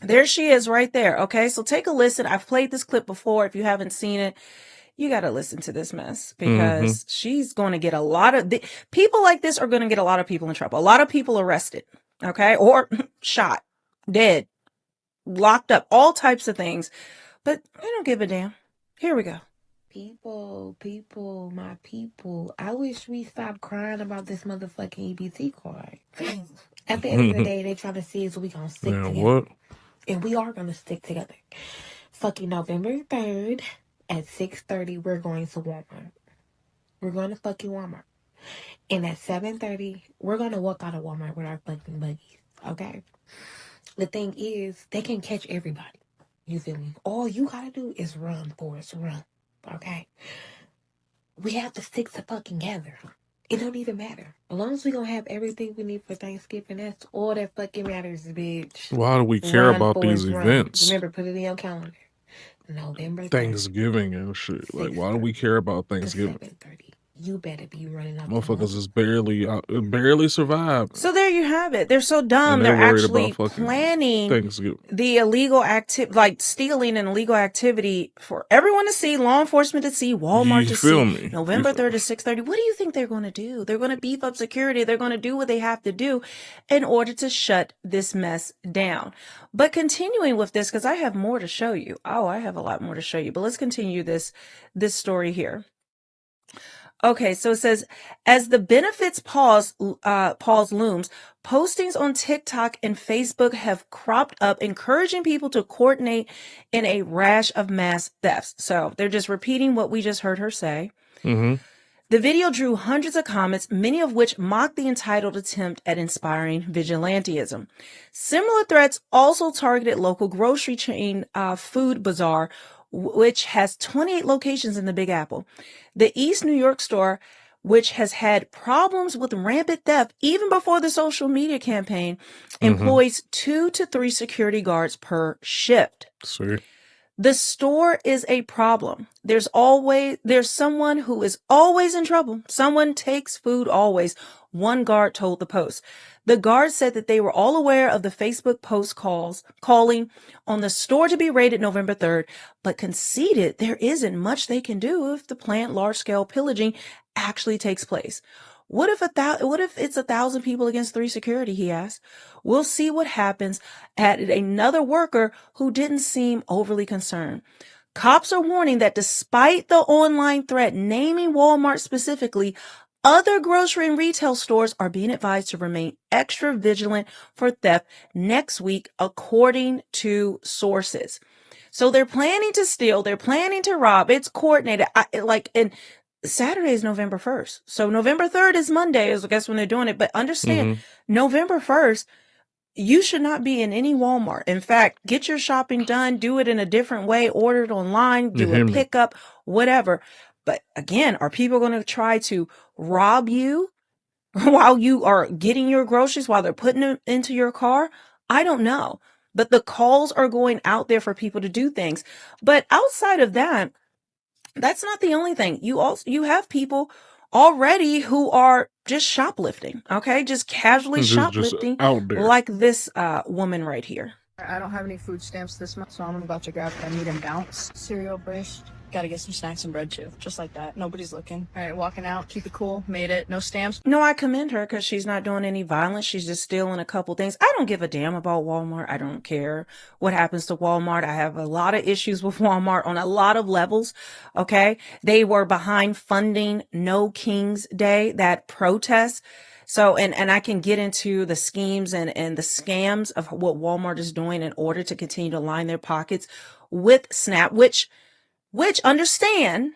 there she is right there. Okay, so take a listen. I've played this clip before. If you haven't seen it, you got to listen to this mess, because she's going to get a lot of people like this are going to get a lot of people in trouble, a lot of people arrested, okay, or shot, dead, locked up, all types of things. But I don't give a damn. Here we go. People, my people, I wish we stopped crying about this motherfucking EBT card. At the end of the day, they try to see is we gonna stick together. What? And we are gonna stick together. Fucking November 3rd at 6:30, we're going to Walmart. We're going to fucking Walmart. And at 7:30, we're gonna walk out of Walmart with our fucking buggies. Okay? The thing is, they can catch everybody. You feel me? All you gotta do is run, Forrest, run. Okay? We have to stick to fucking together. It don't even matter. As long as we gonna have everything we need for Thanksgiving, that's all that fucking matters, bitch. Why do we care about these events? Remember, put it in your calendar. November 3rd. Thanksgiving and shit. Like, why do we care about Thanksgiving? 7:30. You better be running up. Motherfuckers is barely survived. So there you have it. They're so dumb. They're actually planning the illegal activity, like stealing and illegal activity for everyone to see, law enforcement to see, Walmart to see. November 3rd to 6:30. What do you think they're going to do? They're going to beef up security. They're going to do what they have to do in order to shut this mess down. But continuing with this, because I have more to show you. Oh, I have a lot more to show you. But let's continue this story here. Okay, so it says, as the benefits pause looms, postings on TikTok and Facebook have cropped up, encouraging people to coordinate in a rash of mass thefts. So they're just repeating what we just heard her say. The video drew hundreds of comments, many of which mocked the entitled attempt at inspiring vigilantism. Similar threats also targeted local grocery chain Food Bazaar, which has 28 locations in the Big Apple. The East New York store, which has had problems with rampant theft even before the social media campaign, employs 2 to 3 security guards per shift. See? The store is a problem. There's someone who is always in trouble. Someone takes food always, one guard told the Post. The guard said that they were all aware of the Facebook post calling on the store to be raided November 3rd, but conceded there isn't much they can do if the planned large-scale pillaging actually takes place. What if it's 1,000 people against 3 security, he asked. We'll see what happens, added another worker who didn't seem overly concerned. Cops are warning that despite the online threat naming Walmart specifically, other grocery and retail stores are being advised to remain extra vigilant for theft next week, according to sources. So they're planning to steal, they're planning to rob, it's coordinated. Saturday is November 1st. So November 3rd is Monday, I guess when they're doing it. But understand, November 1st, you should not be in any Walmart. In fact, get your shopping done, do it in a different way, order it online, do a pickup, whatever. But again, are people going to try to rob you while you are getting your groceries, while they're putting them into your car? I don't know. But the calls are going out there for people to do things. But outside of that, that's not the only thing. You have people already who are just shoplifting, okay? Just casually shoplifting, like this woman right here. I don't have any food stamps this month, so I'm about to grab a meat and bounce. Cereal brace. Gotta get some snacks and bread too. Just like that. Nobody's looking. All right, walking out. Keep it cool. Made it. No stamps. No, I commend her because she's not doing any violence. She's just stealing a couple things. I don't give a damn about Walmart. I don't care what happens to Walmart. I have a lot of issues with Walmart on a lot of levels. Okay. They were behind funding No King's Day, that protest. So, and I can get into the schemes and the scams of what Walmart is doing in order to continue to line their pockets with SNAP, which understand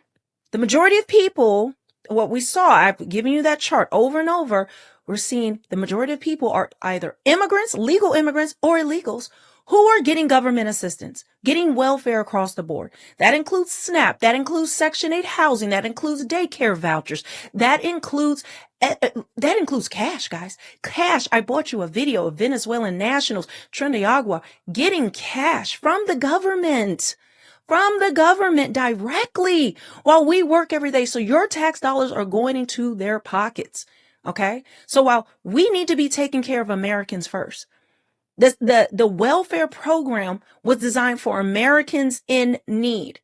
the majority of people, what we saw, I've given you that chart over and over. We're seeing the majority of people are either immigrants, legal immigrants, or illegals who are getting government assistance, getting welfare across the board. That includes SNAP. That includes Section 8 housing. That includes daycare vouchers. That includes cash, guys. Cash. I bought you a video of Venezuelan nationals, Trinidad, getting cash from the government. From the government directly while we work every day. So your tax dollars are going into their pockets. Okay. So while we need to be taking care of Americans first, the welfare program was designed for Americans in need.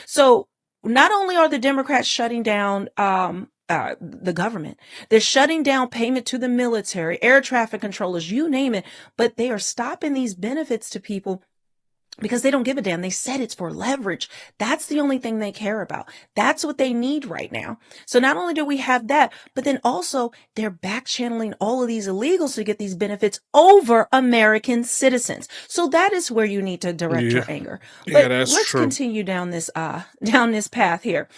So not only are the Democrats shutting down, the government, they're shutting down payment to the military, air traffic controllers, you name it, but they are stopping these benefits to people because they don't give a damn. They said it's for leverage. That's the only thing they care about. That's what they need right now. So not only do we have that, but then also they're back channeling all of these illegals to get these benefits over American citizens. So that is where you need to direct your anger. But let's continue down this path here.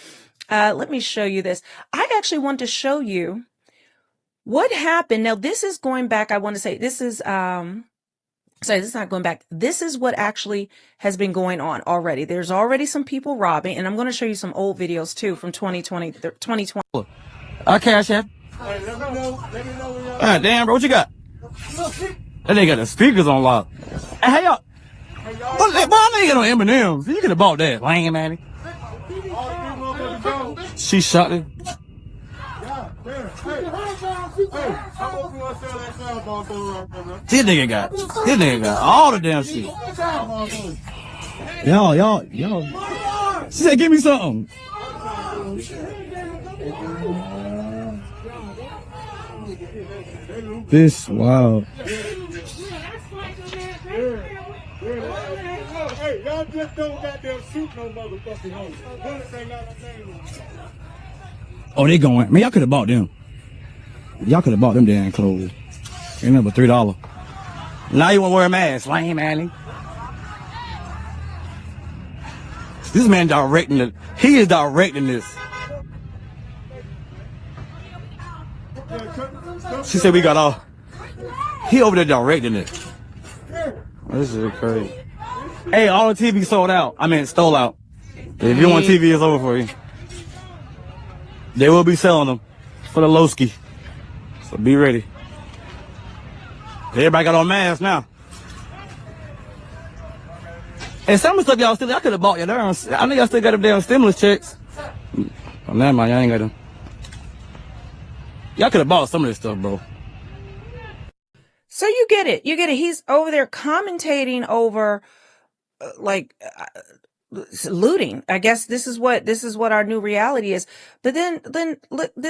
Let me show you this. I actually want to show you what happened. Now, this is going back. I want to say this is, sorry, this is not going back. This is what actually has been going on already. There's already some people robbing, and I'm going to show you some old videos too from 2020. Cash App. Damn, bro, what you got? That nigga got the speakers on lock. Hey, y'all. Why I nigga on M&M's? You could have bought that. Lame, man. She shot it. This nigga got all the damn shit. Y'all. She said, give me something. This, wow. Hey, y'all just don't goddamn shoot no motherfucking hoes. Oh, they going. Man, y'all could have bought them. Y'all could have bought them damn clothes. They number $3. Now you want to wear a mask, lame man. This man directing it. He is directing this. She said we got off. He over there directing it. This is crazy. Hey, all the TV sold out. I mean, stole out. If you want TV, it's over for you. They will be selling them for the Lowski. So be ready. Everybody got on masks now. And some of the stuff y'all still, I could have bought you there. I know y'all still got them damn stimulus checks. Oh, never mind, y'all ain't got them. Y'all could have bought some of this stuff, bro. So you get it. You get it. He's over there commentating over, looting. I guess this is what our new reality is. But then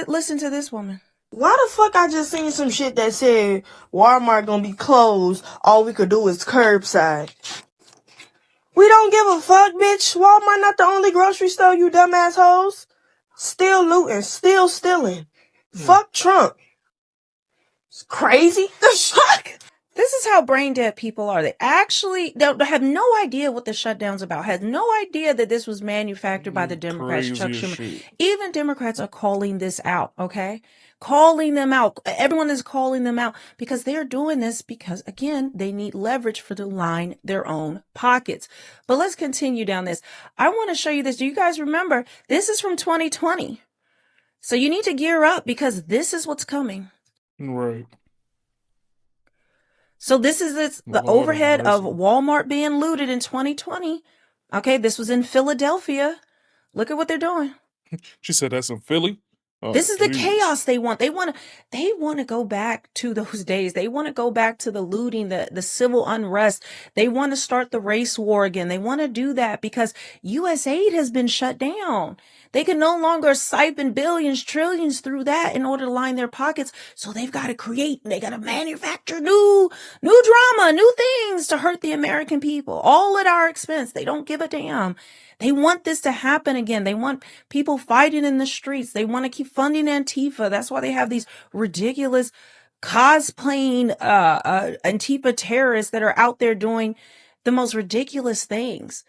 listen to this woman. Why the fuck I just seen some shit that said Walmart gonna be closed, all we could do is curbside? We don't give a fuck, bitch. Walmart not the only grocery store, you dumbass hoes. Still looting, still stealing. Fuck Trump. It's crazy. The fuck? This is how brain dead people are. They have no idea what the shutdown's about, have no idea that this was manufactured by the Democrats, Chuck Schumer. Even Democrats are calling this out, okay? Calling them out. Everyone is calling them out because they're doing this because, again, they need leverage to line their own pockets. But let's continue down this. I want to show you this. Do you guys remember? This is from 2020. So you need to gear up because this is what's coming. Right. So this is the overhead of Walmart being looted in 2020. Okay, this was in Philadelphia. Look at what they're doing. She said that's in Philly. Oh, this is the chaos they want. They want to go back to those days. They want to go back to the looting, the civil unrest. They want to start the race war again. They want to do that because U.S. aid has been shut down. They can no longer siphon billions, trillions through that in order to line their pockets. So they've got to they got to manufacture new drama, new things to hurt the American people, all at our expense. They don't give a damn. They want this to happen again. They want people fighting in the streets. They want to keep funding Antifa. That's why they have these ridiculous cosplaying Antifa terrorists that are out there doing the most ridiculous things.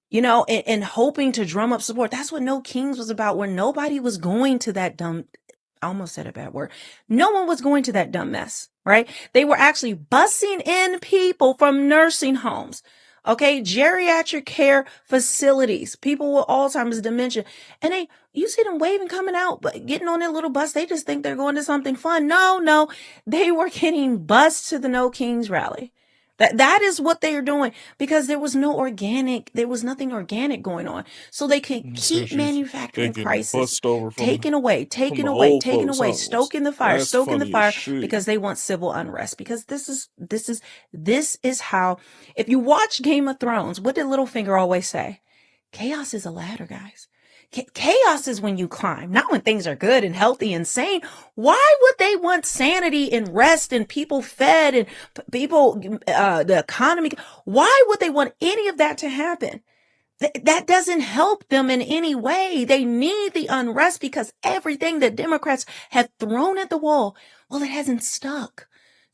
You know, and hoping to drum up support. That's what No Kings was about, where nobody was going to that dumb, I almost said a bad word. No one was going to that dumb mess, right? They were actually busing in people from nursing homes, okay? Geriatric care facilities, people with Alzheimer's, dementia. And you see them waving, coming out, but getting on their little bus. They just think they're going to something fun. No, they were getting bused to the No Kings rally. That is what they are doing because there was nothing organic going on. So they can keep manufacturing prices, taking away, stoking the fire because they want civil unrest. Because this is how, if you watch Game of Thrones, what did Littlefinger always say? Chaos is a ladder, guys. Chaos is when you climb, not when things are good and healthy and sane. Why would they want sanity and rest and people fed and people, the economy? Why would they want any of that to happen? That doesn't help them in any way. They need the unrest because everything that Democrats have thrown at the wall, well, it hasn't stuck.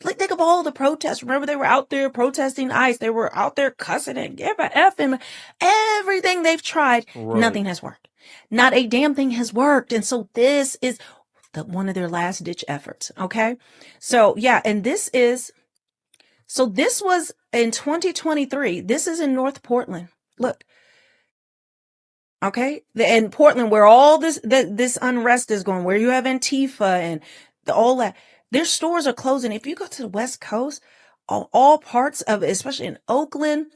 Like, think of all the protests. Remember, they were out there protesting ICE. They were out there cussing and give a F and everything they've tried. Right. Nothing has worked. Not a damn thing has worked. And so this is one of their last ditch efforts. Okay. So yeah. And this was in 2023. This is in North Portland. Look. Okay. In Portland, where all this unrest is going, where you have Antifa and all that. Their stores are closing. If you go to the West Coast, all parts of it, especially in Oakland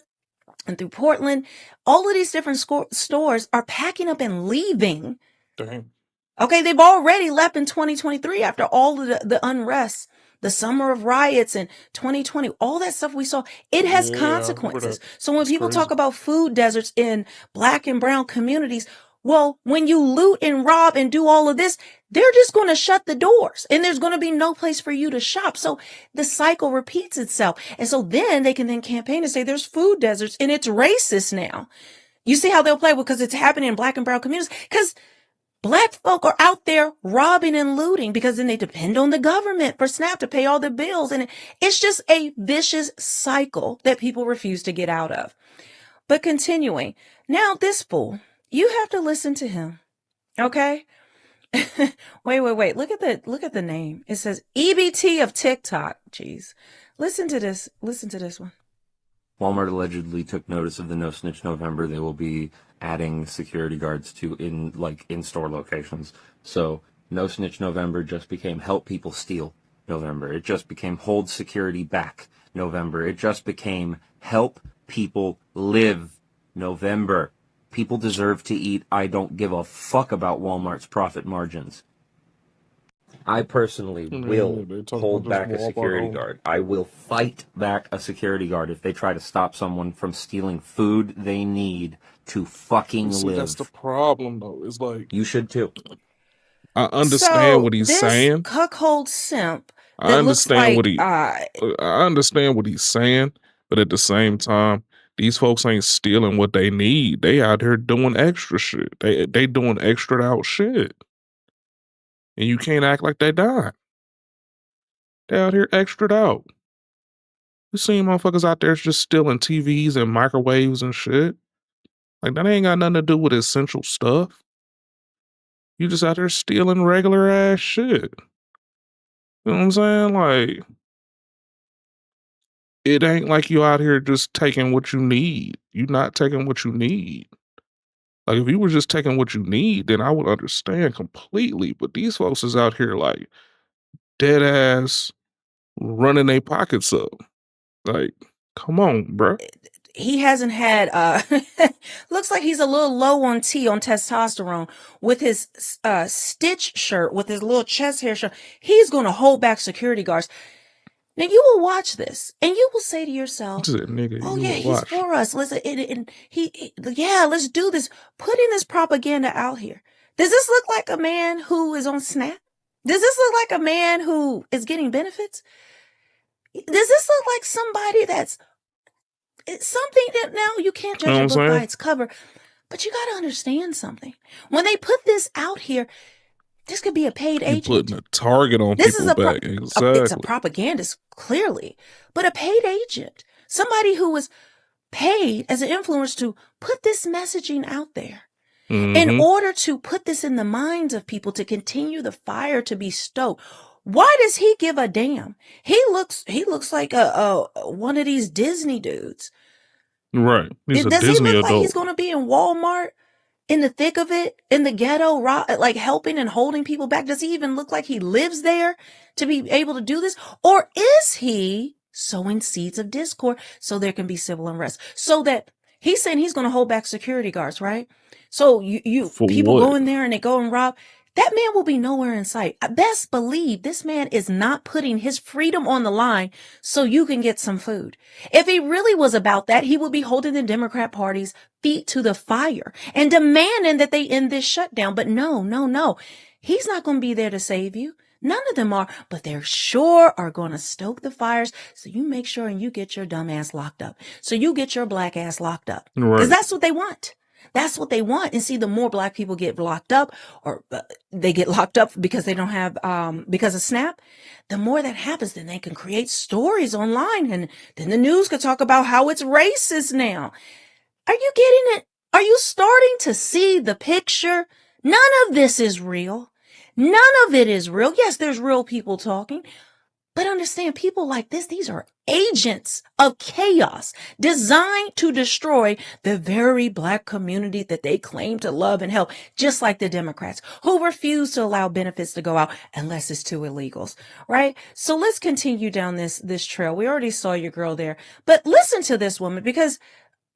and through Portland, all of these different stores are packing up and leaving. Dang. Okay, they've already left in 2023 after all of the unrest, the summer of riots in 2020, all that stuff we saw, it has consequences. So when people talk about food deserts in Black and brown communities, well, when you loot and rob and do all of this, they're just going to shut the doors and there's going to be no place for you to shop. So the cycle repeats itself. And so then they can campaign and say there's food deserts and it's racist now. You see how they'll play because it's happening in Black and brown communities because Black folk are out there robbing and looting because then they depend on the government for SNAP to pay all the bills. And it's just a vicious cycle that people refuse to get out of. But continuing, now this fool, you have to listen to him. Okay. Wait. Look at the name. It says EBT of TikTok. Jeez. Listen to this one. Walmart allegedly took notice of the No Snitch November. They will be adding security guards to in-store locations. So No Snitch November just became Help People Steal November. It just became Hold Security Back November. It just became Help People Live November. People deserve to eat. I don't give a fuck about Walmart's profit margins. I personally will hold back a security guard. I will fight back a security guard if they try to stop someone from stealing food they need to fucking live. That's the problem, though. It's like you should too. I understand what he's saying. Cuckold simp. I understand what he's saying, but at the same time, these folks ain't stealing what they need. They out here doing extra shit. They doing extra out shit. And you can't act like they died. They out here extra out. You seen motherfuckers out there just stealing TVs and microwaves and shit. Like, that ain't got nothing to do with essential stuff. You just out there stealing regular ass shit. You know what I'm saying? Like, it ain't like you out here just taking what you need. You're not taking what you need. Like, if you were just taking what you need, then I would understand completely. But these folks is out here like dead ass running their pockets up. Like, come on, bro. He hasn't had looks like he's a little low on testosterone with his Stitch shirt, with his little chest hair shirt. He's going to hold back security guards. Now you will watch this and you will say to yourself, nigga, "Oh yeah, he's for us. Listen, let's do this." Putting this propaganda out here. Does this look like a man who is on Snap? Does this look like a man who is getting benefits? Does this look like somebody that's something that now you can't judge a book by its cover? But you got to understand something. When they put this out here, this could be a paid agent. You're putting a target on people back. Exactly. It's a propagandist, clearly. But a paid agent. Somebody who was paid as an influencer to put this messaging out there. Mm-hmm. In order to put this in the minds of people, to continue the fire to be stoked. Why does he give a damn? He looks like a one of these Disney dudes. Right. Does he look like he's going to be in Walmart? In the thick of it, in the ghetto, like helping and holding people back? Does he even look like he lives there to be able to do this? Or is he sowing seeds of discord so there can be civil unrest? So that he's saying he's going to hold back security guards, right? So people go in there and they go and rob. That man will be nowhere in sight. I best believe this man is not putting his freedom on the line so you can get some food. If he really was about that, he would be holding the Democrat Party's feet to the fire and demanding that they end this shutdown. But no. He's not going to be there to save you. None of them are, but they sure are going to stoke the fires. So you make sure and you get your dumb ass locked up. So you get your black ass locked up. Because that's what they want. That's what they want. And see, the more black people get locked up, or they get locked up because they don't have, because of Snap, the more that happens, then they can create stories online. And then the news could talk about how it's racist now. Are you getting it? Are you starting to see the picture? None of this is real. None of it is real. Yes, there's real people talking. But understand, people like this, these are agents of chaos designed to destroy the very black community that they claim to love and help, just like the Democrats who refuse to allow benefits to go out unless it's to illegals, right? So let's continue down this trail. We already saw your girl there, but listen to this woman, because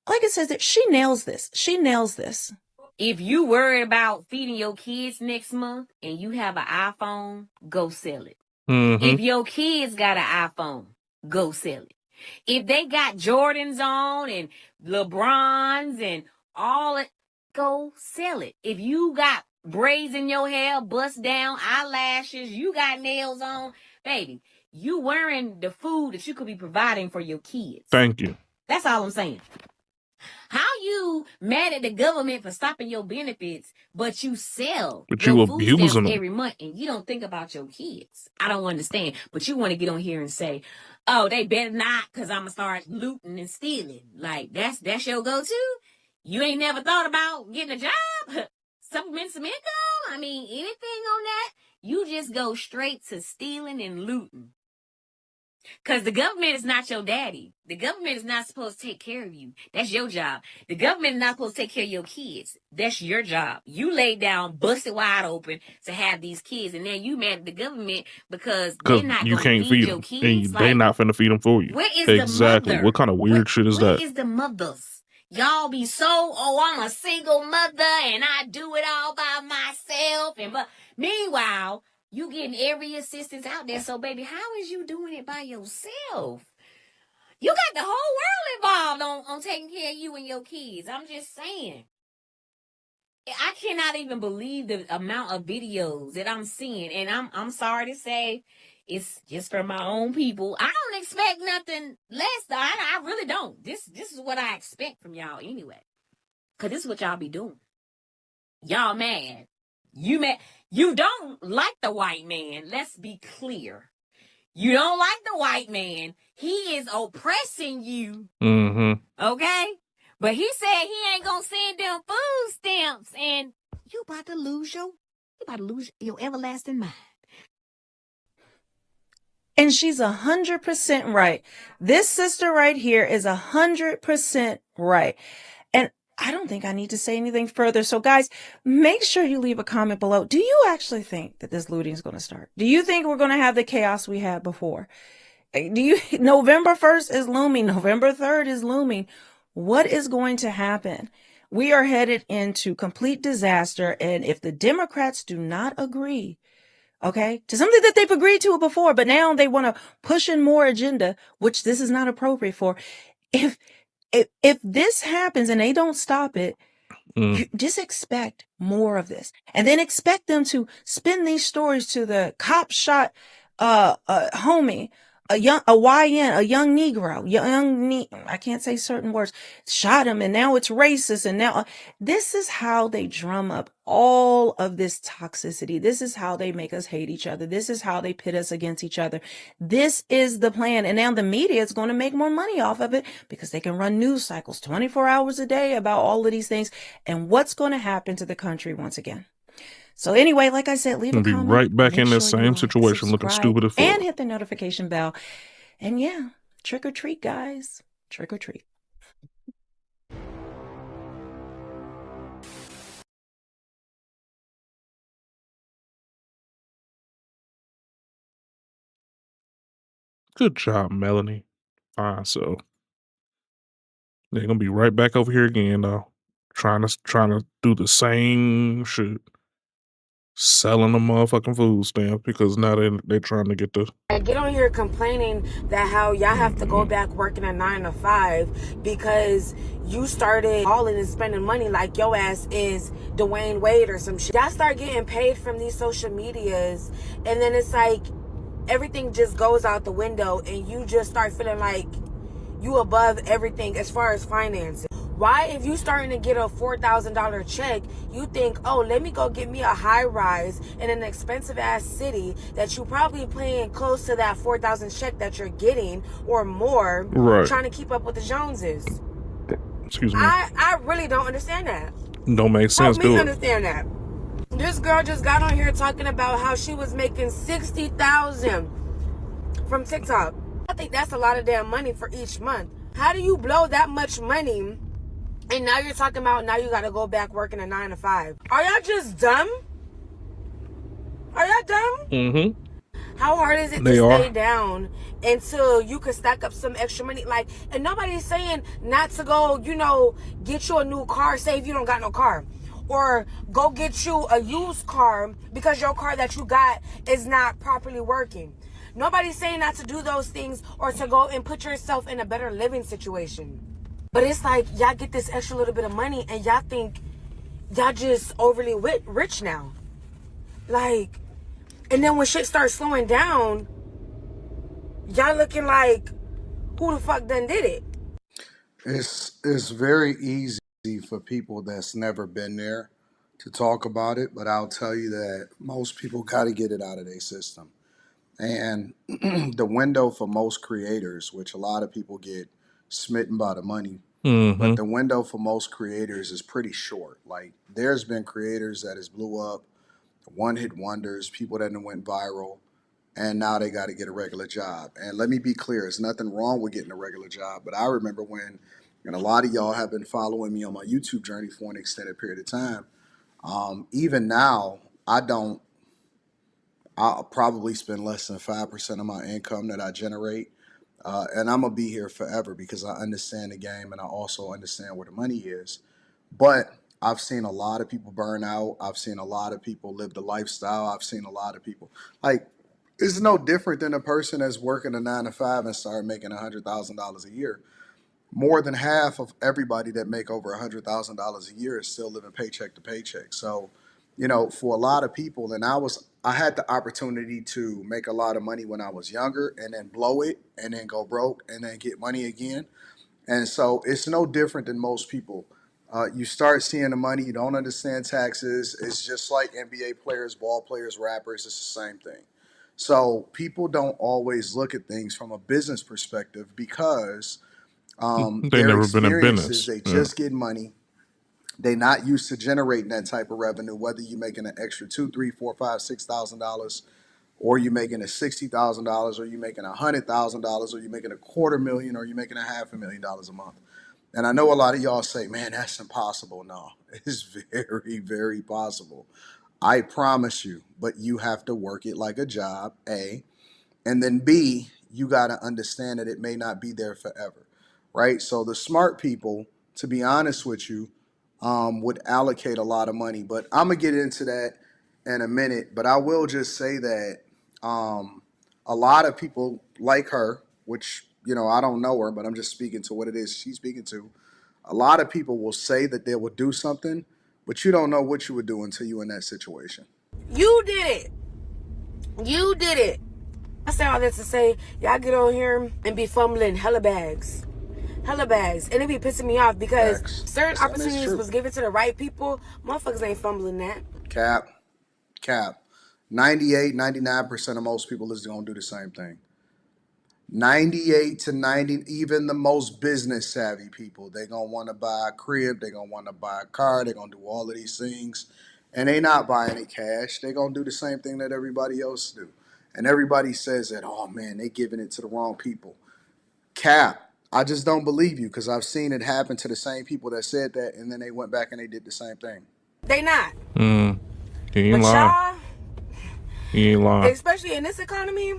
like it says that she nails this. She nails this. If you worried about feeding your kids next month and you have an iPhone, go sell it. Mm-hmm. If your kids got an iPhone, go sell it. If they got Jordans on and LeBrons and all it, go sell it. If you got braids in your hair, bust down, eyelashes, you got nails on, baby, you wearing the food that you could be providing for your kids. Thank you. That's all I'm saying. How you mad at the government for stopping your benefits, but you sell your food stamps every month and you don't think about your kids? I don't understand. But you want to get on here and say, oh, they better not, because I'm going to start looting and stealing. Like, that's your go-to? You ain't never thought about getting a job? Supplement some income? I mean, anything on that, you just go straight to stealing and looting. Because the government is not your daddy. The government is not supposed to take care of you. That's your job. The government is not supposed to take care of your kids. That's your job. You laid down, busted wide open to have these kids, and then you mad at the government because they're not you going to can't feed feed your them, kids. and they not finna feed them for you. Where is Exactly. the mother? What kind of weird shit is Where that? is the mothers? Y'all be so, oh, I'm a single mother and I do it all by myself. But meanwhile, you getting every assistance out there. So, baby, how is you doing it by yourself? You got the whole world involved on taking care of you and your kids. I'm just saying. I cannot even believe the amount of videos that I'm seeing. And I'm sorry to say, it's just for my own people. I don't expect nothing less. I really don't. This is what I expect from y'all anyway. Because this is what y'all be doing. Y'all mad. You mad. You don't like the white man. Let's be clear. You don't like the white man. He is oppressing you. Okay? But he said he ain't gonna send them food stamps. And you about to lose your everlasting mind. And she's 100% right. This sister right here is 100% right. And I don't think I need to say anything further. So guys, make sure you leave a comment below. Do you actually think that this looting is going to start? Do you think we're going to have the chaos we had before? November 1st is looming. November 3rd is looming. What is going to happen? We are headed into complete disaster. And if the Democrats do not agree, okay, to something that they've agreed to before, but now they want to push in more agenda, which this is not appropriate for. If this happens and they don't stop it, you just expect more of this, and then expect them to spin these stories to the cop shot homie, a young Negro, I can't say certain words, shot him, and now it's racist, and now this is how they drum up all of this toxicity. This is how they make us hate each other. This is how they pit us against each other. This is the plan, and now the media is going to make more money off of it because they can run news cycles 24 hours a day about all of these things and what's going to happen to the country once again. So anyway, like I said, leave a comment. Be right back in the same situation looking stupid as fuck. And hit the notification bell. And yeah, trick or treat, guys. Trick or treat. Good job, Melanie. So they're gonna be right back over here again, though. Trying to do the same shit. Selling the motherfucking food stamps because now they're trying to get the... Get on here complaining that how y'all have to go back working at 9 to 5 because you started hauling and spending money like your ass is Dwayne Wade or some shit. Y'all start getting paid from these social medias, and then it's like everything just goes out the window and you just start feeling like you above everything as far as finances. Why, if you starting to get a $4,000 check, you think, oh, let me go get me a high rise in an expensive ass city that you probably paying close to that $4,000 check that you're getting or more, right, trying to keep up with the Joneses. Excuse me. I really don't understand that. Don't make sense. Help me understand that. This girl just got on here talking about how she was making $60,000 from TikTok. I think that's a lot of damn money for each month. How do you blow that much money? And now you're talking about now you got to go back working a 9 to 5. Are y'all just dumb? Are y'all dumb? How hard is it to stay down until you can stack up some extra money? Like, and nobody's saying not to go, get you a new car, say if you don't got no car. Or go get you a used car because your car that you got is not properly working. Nobody's saying not to do those things or to go and put yourself in a better living situation. But it's like y'all get this extra little bit of money and y'all think y'all just overly rich now. Like, and then when shit starts slowing down, y'all looking like, who the fuck done did it? It's very easy for people that's never been there to talk about it, but I'll tell you that most people got to get it out of their system. And the window for most creators, which a lot of people get smitten by the money, but the window for most creators is pretty short. Like, there's been creators that has blew up one-hit wonders, people that went viral, and now they got to get a regular job. And let me be clear, there's nothing wrong with getting a regular job, but I remember when, and a lot of y'all have been following me on my YouTube journey for an extended period of time. Even now, I'll probably spend less than 5% of my income that I generate. And I'm going to be here forever because I understand the game and I also understand where the money is. But I've seen a lot of people burn out. I've seen a lot of people live the lifestyle. I've seen a lot of people, like, it's no different than a person that's working a 9 to 5 and start making $100,000 a year. More than half of everybody that make over $100,000 a year is still living paycheck to paycheck. So, you know, for a lot of people, and I had the opportunity to make a lot of money when I was younger and then blow it and then go broke and then get money again. And so it's no different than most people. You start seeing the money, you don't understand taxes. It's just like NBA players, ball players, rappers. It's the same thing. So people don't always look at things from a business perspective because They their never been in experiences, business. they just get money. They're not used to generating that type of revenue, whether you're making an extra $2, $3, $4, $5, $6,000, or you're making a $60,000, or you're making $100,000, or you're making $250,000, or you're making $500,000 a month. And I know a lot of y'all say, man, that's impossible. No, it's very, very possible. I promise you, but you have to work it like a job, A. And then B, you got to understand that it may not be there forever, right? So the smart people, to be honest with you, would allocate a lot of money. But I'm going to get into that in a minute. But I will just say that a lot of people like her, which, you know, I don't know her, but I'm just speaking to what it is she's speaking to. A lot of people will say that they will do something, but you don't know what you would do until you're in that situation. You did it. You did it. I say all this to say, y'all get on here and be fumbling hella bags. Hella bags. And it be pissing me off because certain opportunities was given to the right people. Motherfuckers ain't fumbling that. Cap. 98, 99% of most people is going to do the same thing. 98 to 90, even the most business savvy people, they're going to want to buy a crib, they're going to want to buy a car, they're going to do all of these things, and they not buying it cash. They're going to do the same thing that everybody else do. And everybody says that, oh man, they giving it to the wrong people. Cap. I just don't believe you because I've seen it happen to the same people that said that, and then they went back and they did the same thing. They not. He ain't lying. He ain't lying. Especially in this economy.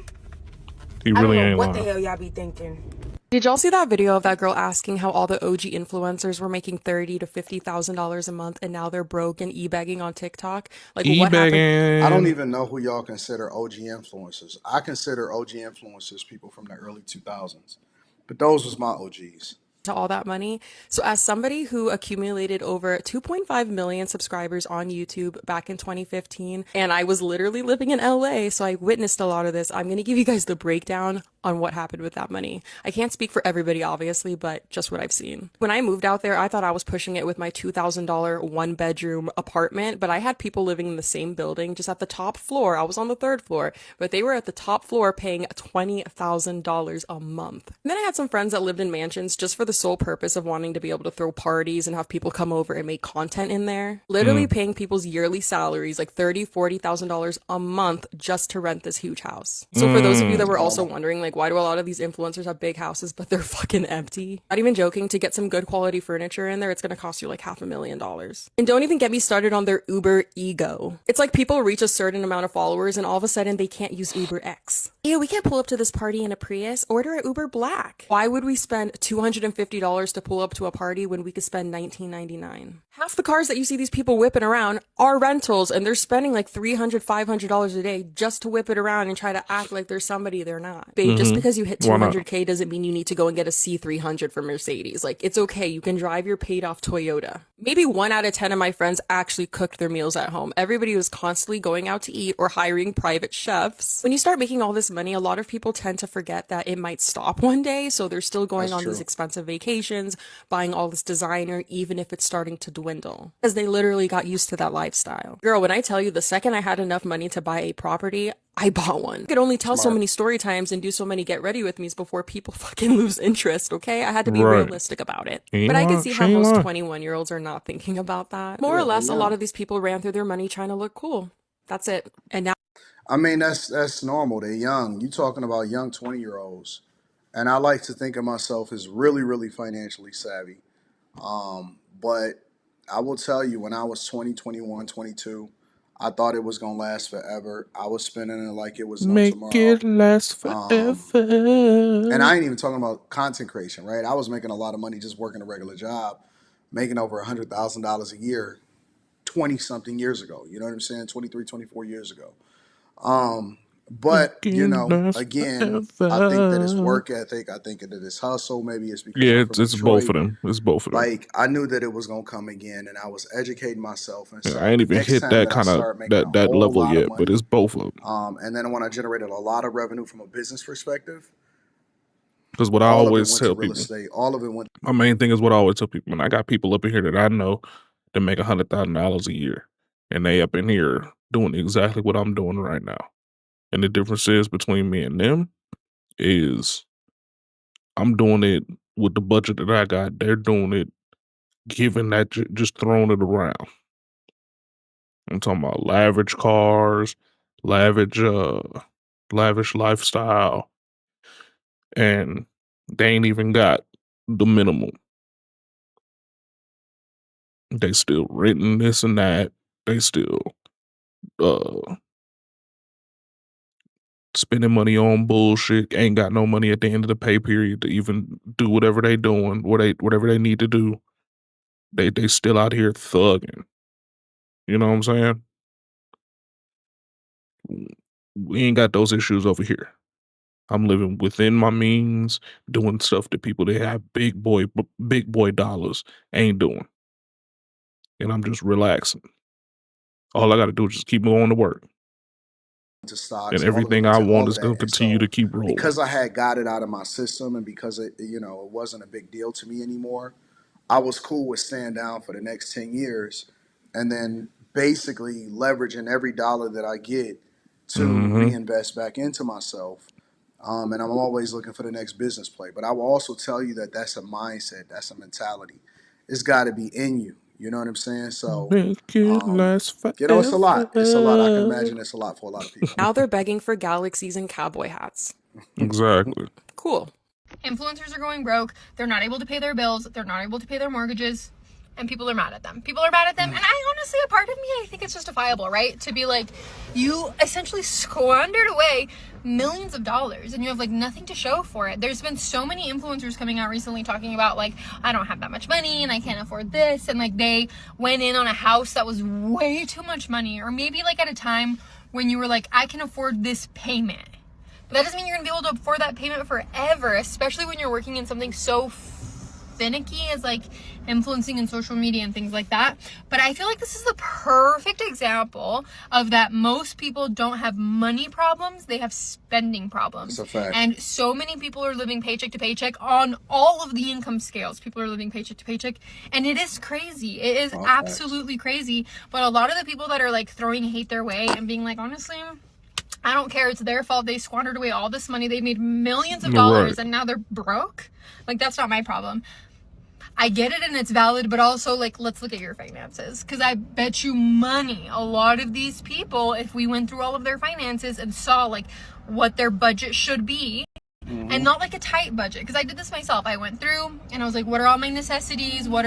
He really ain't lying. What the hell y'all be thinking? Did y'all see that video of that girl asking how all the OG influencers were making $30,000 to $50,000 a month and now they're broke and e-bagging on TikTok? Like, what happened? I don't even know who y'all consider OG influencers. I consider OG influencers people from the early 2000s, but those was my OGs. To all that money. So as somebody who accumulated over 2.5 million subscribers on YouTube back in 2015, and I was literally living in LA, so I witnessed a lot of this, I'm going to give you guys the breakdown on what happened with that money. I can't speak for everybody, obviously, but just what I've seen. When I moved out there, I thought I was pushing it with my $2,000 one-bedroom apartment, but I had people living in the same building, just at the top floor. I was on the 3rd floor, but they were at the top floor paying $20,000 a month. And then I had some friends that lived in mansions just for the sole purpose of wanting to be able to throw parties and have people come over and make content in there. Literally paying people's yearly salaries, like $30,000, $40,000 a month just to rent this huge house. So for those of you that were also wondering, like, why do a lot of these influencers have big houses but they're fucking empty? Not even joking, to get some good quality furniture in there, it's gonna cost you like $500,000. And don't even get me started on their Uber ego. It's like people reach a certain amount of followers and all of a sudden they can't use Uber X. Ew, we can't pull up to this party in a Prius. Order an Uber Black. Why would we spend $250 to pull up to a party when we could spend $19.99? Half the cars that you see these people whipping around are rentals, and they're spending like $300, $500 a day just to whip it around and try to act like they're somebody they're not. Babe, just because you hit 200K doesn't mean you need to go and get a C300 from Mercedes. Like, it's okay. You can drive your paid off Toyota. Maybe 1 out of 10 of my friends actually cooked their meals at home. Everybody was constantly going out to eat or hiring private chefs. When you start making all this money, a lot of people tend to forget that it might stop one day. So they're still going on these expensive vacations, buying all this designer, even if it's starting to dwindle, because they literally got used to that lifestyle. Girl, when I tell you, the second I had enough money to buy a property, I bought one. I could only tell so many story times and do so many get ready with me's before people fucking lose interest, okay? I had to be realistic about it. But I can see how most 21-year-olds are not thinking about that. More or less, a lot of these people ran through their money trying to look cool. That's it. And now, I mean, that's normal. They're young. You talking about young 20-year-olds, and I like to think of myself as really, really financially savvy. But I will tell you, when I was 20, 21, 22, I thought it was gonna last forever. I was spending it like it was no Make tomorrow. it last forever. And I ain't even talking about content creation, right? I was making a lot of money just working a regular job, making over $100,000 a year 20 something years ago. You know what I'm saying? 23, 24 years ago. But you know, again, I think that it's work ethic. I think that it's hustle. Maybe it's because Yeah, I'm from it's Detroit. both of them. It's both of them. Like, I knew that it was gonna come again, and I was educating myself. And Yeah, so I ain't the even next hit time that that I kind of start making that a whole level lot yet, of but money, it's both of them. and then when I generated a lot of revenue from a business perspective, Because what I all of it always went to tell real people, estate. All of it went. my main thing is what I always tell people. And I got people up in here that I know that make $100,000 a year, and they up in here doing exactly what I'm doing right now. And the difference is between me and them is I'm doing it with the budget that I got. They're doing it, giving that just throwing it around. I'm talking about lavish cars, lavish lifestyle, and they ain't even got the minimum. They still renting this and that. They still spending money on bullshit. Ain't got no money at the end of the pay period to even do whatever they doing, whatever they need to do. They still out here thugging. You know what I'm saying? We ain't got those issues over here. I'm living within my means, doing stuff that people that have big boy dollars ain't doing. And I'm just relaxing. All I got to do is just keep going to work. To stocks, And everything I want is going to continue to keep rolling. Because I had got it out of my system, and because it wasn't a big deal to me anymore, I was cool with staying down for the next 10 years and then basically leveraging every dollar that I get to reinvest back into myself. And I'm always looking for the next business play. But I will also tell you that that's a mindset, that's a mentality. It's got to be in you. You know what I'm saying? So, make it last forever. it's a lot. It's a lot. I can imagine it's a lot for a lot of people. now they're begging for galaxies and cowboy hats. Exactly. Cool. Influencers are going broke. They're not able to pay their bills. They're not able to pay their mortgages. And people are mad at them. People are mad at them. And I honestly, a part of me, I think it's justifiable, right? To be like, you essentially squandered away millions of dollars and you have like nothing to show for it. There's been so many influencers coming out recently talking about like, I don't have that much money and I can't afford this. And like they went in on a house that was way too much money. Or maybe like at a time when you were like, I can afford this payment. But that doesn't mean you're gonna be able to afford that payment forever, especially when you're working in something so finicky as like influencing in social media and things like that. But I feel like this is the perfect example of that most people don't have money problems, they have spending problems. That's a fact. And so many people are living paycheck to paycheck on all of the income scales. People are living paycheck to paycheck, and it is crazy. It is absolutely crazy. But a lot of the people that are like throwing hate their way and being like, honestly, I don't care, it's their fault, they squandered away all this money, they made millions of dollars, and now they're broke. Like, that's not my problem. I get it and it's valid, but also like, let's look at your finances, because I bet you money a lot of these people, if we went through all of their finances and saw like what their budget should be, and not like a tight budget, because I did this myself. I went through and I was like, what are all my necessities, what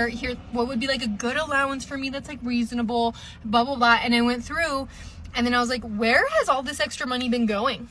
would be like a good allowance for me that's like reasonable, blah blah blah. And I went through and then I was like, where has all this extra money been going?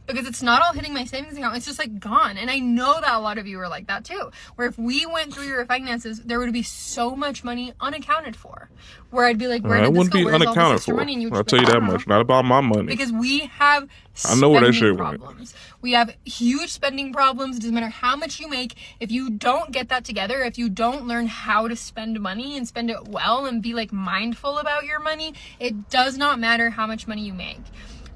Because it's not all hitting my savings account. It's just like gone. And I know that a lot of you are like that too. Where if we went through your finances, there would be so much money unaccounted for. Where I'd be like, where did this go? Where's all this extra money? And you would I'll tell you that much. Not about my money. Because we have spending problems. We have huge spending problems. It doesn't matter how much you make. If you don't get that together, if you don't learn how to spend money and spend it well and be like mindful about your money, it does not matter how much money you make.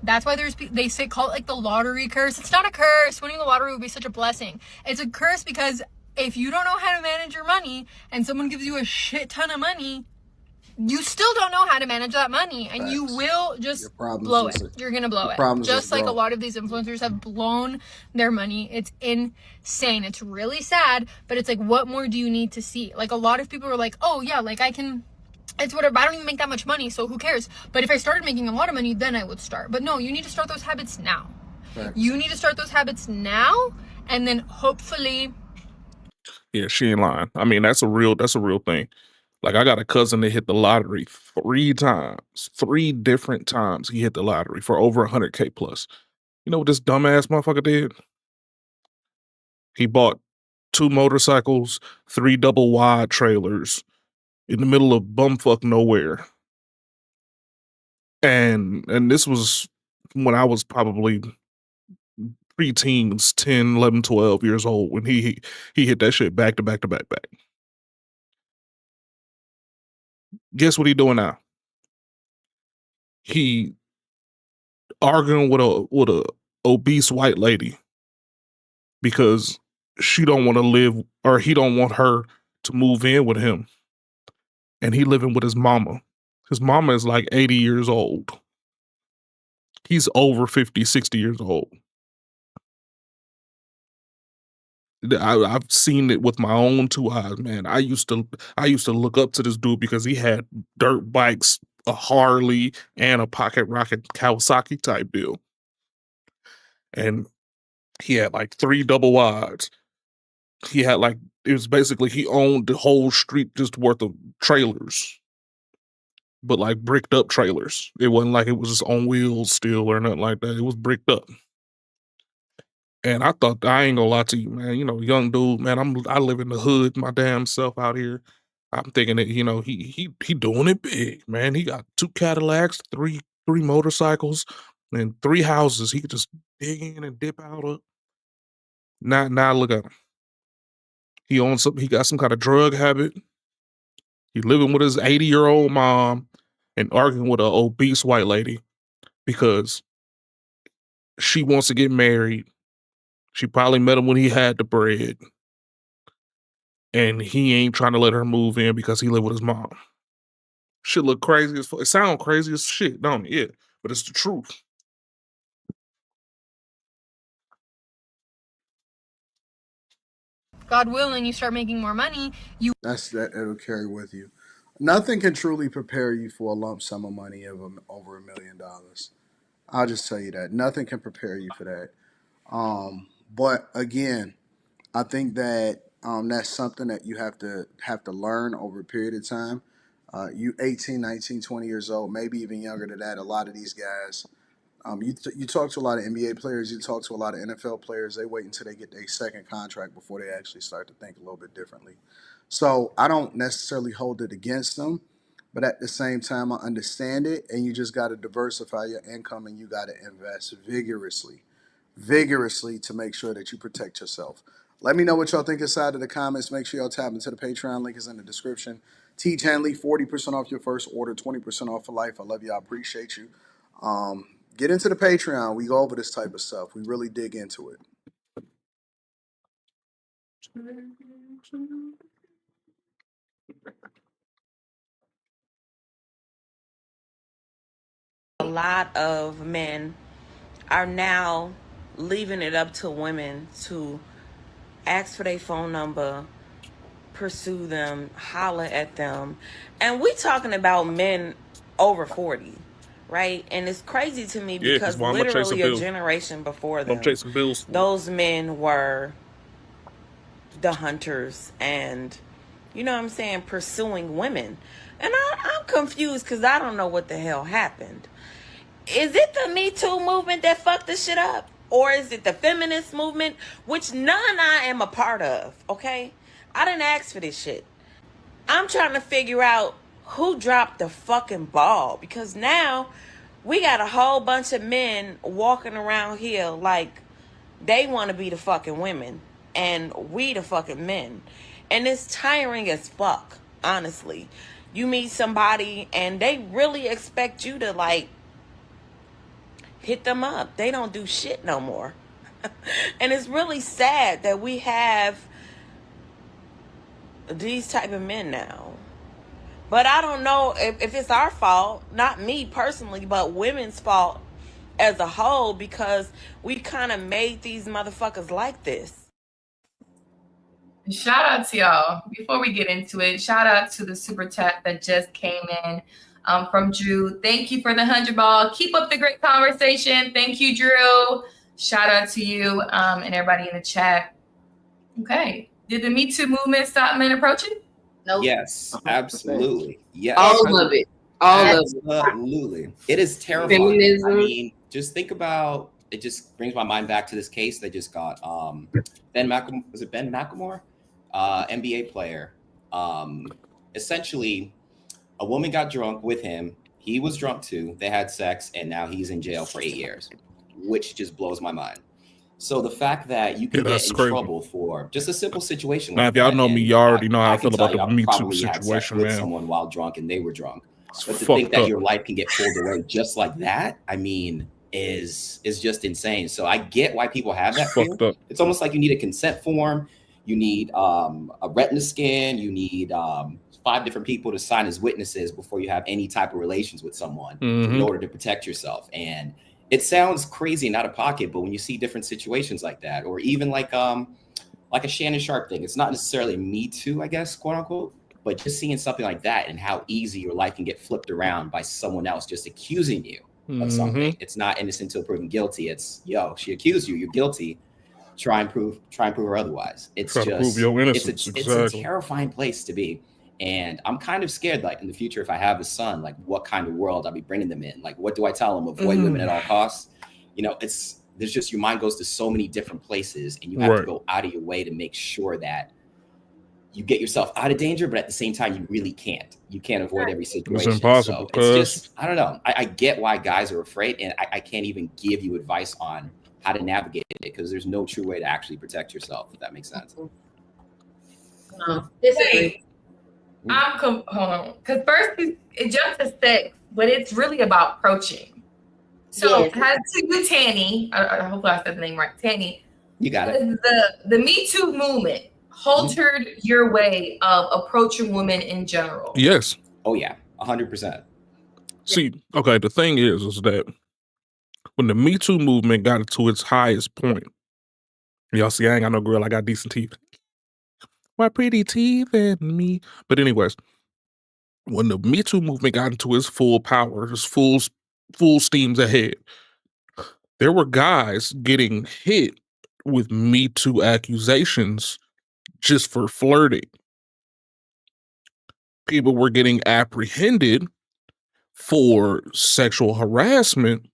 That's why they say, call it like the lottery curse. It's not a curse. Winning the lottery would be such a blessing. It's a curse because if you don't know how to manage your money and someone gives you a shit ton of money, you still don't know how to manage that money, and you will just blow it. You're going to blow it. Just like a lot of these influencers have blown their money. It's insane. It's really sad, but it's like, what more do you need to see? Like, a lot of people are like, oh yeah, like I can It's whatever. I don't even make that much money, so who cares? But if I started making a lot of money, then I would start. But no, you need to start those habits now. Right. You need to start those habits now, and then hopefully. Yeah, she ain't lying. I mean, that's a real thing. Like, I got a cousin that hit the lottery 3 times. 3 different times he hit the lottery for over 100K plus. You know what this dumbass motherfucker did? He bought 2 motorcycles, 3 double wide trailers in the middle of bumfuck nowhere. And this was when I was probably preteens, 10, 11, 12 years old, when he hit that shit back to back to back back. Guess what he doing now? He arguing with a obese white lady because she don't want to live, or he don't want her to move in with him. And he living with his mama. His mama is like 80 years old. He's over 50, 60 years old. I've seen it with my own 2 eyes, man. I used to look up to this dude because he had dirt bikes, a Harley, and a pocket rocket Kawasaki type deal. And he had like 3 double wides. He had like, it was basically, he owned the whole street just worth of trailers. But like bricked up trailers. It wasn't like it was just on wheels still or nothing like that. It was bricked up. And I thought, I ain't gonna lie to you, man. You know, young dude, man. I live in the hood, my damn self out here. I'm thinking that, you know, he doing it big, man. He got 2 Cadillacs, three motorcycles, and 3 houses. He could just dig in and dip out of. Now look at him. He got some kind of drug habit. He living with his 80-year-old mom and arguing with an obese white lady because she wants to get married. She probably met him when he had the bread. And he ain't trying to let her move in because he live with his mom. Shit look crazy as fuck. It sound crazy as shit, don't it? Yeah, but it's the truth. God willing, you start making more money, it'll carry with you. Nothing can truly prepare you for a lump sum of money of over $1 million. I'll just tell you that. Nothing can prepare you for that. But again, I think that that's something that you have to learn over a period of time. You 18, 19, 20 years old, maybe even younger than that. A lot of these guys, you talk to a lot of NBA players, you talk to a lot of NFL players, they wait until they get their second contract before they actually start to think a little bit differently. So I don't necessarily hold it against them, but at the same time, I understand it, and you just got to diversify your income and you got to invest vigorously to make sure that you protect yourself. Let me know what y'all think inside of the comments. Make sure y'all tap into the Patreon. Link is in the description. Teach Hanley, 40% off your first order, 20% off for life. I love you. I appreciate you. Get into the Patreon. We go over this type of stuff. We really dig into it. A lot of men are now leaving it up to women to ask for their phone number, pursue them, holler at them. And we talking about men over 40, right? And it's crazy to me because literally a generation before them, those men were the hunters and, you know what I'm saying, pursuing women. And I'm confused because I don't know what the hell happened. Is it the Me Too movement that fucked this shit up? Or is it the feminist movement, which none I am a part of, okay? I didn't ask for this shit. I'm trying to figure out who dropped the fucking ball, because now we got a whole bunch of men walking around here like they want to be the fucking women and we the fucking men. And it's tiring as fuck, honestly. You meet somebody and they really expect you to like hit them up. They don't do shit no more. And it's really sad that we have these type of men now. But I don't know if it's our fault, not me personally, but women's fault as a whole, because we kind of made these motherfuckers like this. Shout out to y'all. Before we get into it, shout out to the super chat that just came in from Drew. Thank you for the 100 ball. Keep up the great conversation. Thank you, Drew. Shout out to you and everybody in the chat. Okay. Did the Me Too movement stop men approaching? No. Yes, absolutely. Yes. All of it. All of it. Absolutely. It is terrifying. Feminism. I mean, just think about it. Just brings my mind back to this case they just got. Ben McLemore, NBA player. Essentially, a woman got drunk with him. He was drunk too. They had sex, and now he's in jail for 8 years, which just blows my mind. So the fact that you can get in trouble for just a simple situation. Now, like if y'all that, know me, and y'all already know how I can feel about tell the y'all Me Too probably had sex situation, with man. someone while drunk and they were drunk. But to fucked think that up. your life can get pulled away just like that, I mean, is just insane. So I get why people have that fear. fucked up. It's almost like you need a consent form, you need a retina scan, you need 5 different people to sign as witnesses before you have any type of relations with someone in order to protect yourself. And it sounds crazy and out of pocket, but when you see different situations like that, or even like a Shannon Sharp thing, it's not necessarily Me Too, I guess, quote unquote, but just seeing something like that and how easy your life can get flipped around by someone else just accusing you of something. It's not innocent until proven guilty. It's, yo, she accused you, you're guilty. Try and prove her otherwise. It's Try to prove your innocence. It's a terrifying place to be. And I'm kind of scared, like in the future, if I have a son, like what kind of world I'll be bringing them in. Like, what do I tell them? Avoid women at all costs. You know, there's just, your mind goes to so many different places, and you have to go out of your way to make sure that you get yourself out of danger, but at the same time, you really can't. You can't avoid every situation. It's impossible. So it's just, I don't know. I get why guys are afraid, and I can't even give you advice on how to navigate it, because there's no true way to actually protect yourself, if that makes sense. No, disagree. Hold on, because first it jumps to sex, but it's really about approaching. So, to you, Tanny, I hope I said the name right, Tanny. You got it. The Me Too movement altered your way of approaching women in general. Yes. Oh yeah, 100%. See, okay, the thing is that when the Me Too movement got to its highest point, y'all see, I ain't got no girl, I got decent teeth. My pretty teeth and me. But anyways, when the Me Too movement got into its full power, its full steams ahead, there were guys getting hit with Me Too accusations just for flirting. People were getting apprehended for sexual harassment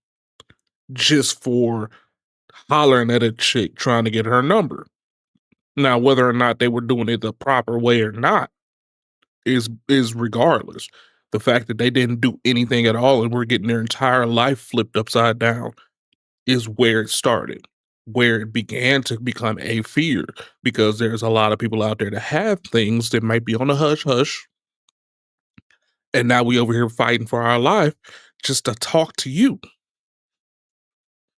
just for hollering at a chick trying to get her number. Now, whether or not they were doing it the proper way or not is regardless. The fact that they didn't do anything at all and were getting their entire life flipped upside down is where it started, where it began to become a fear, because there's a lot of people out there that have things that might be on a hush-hush, and now we over here fighting for our life just to talk to you.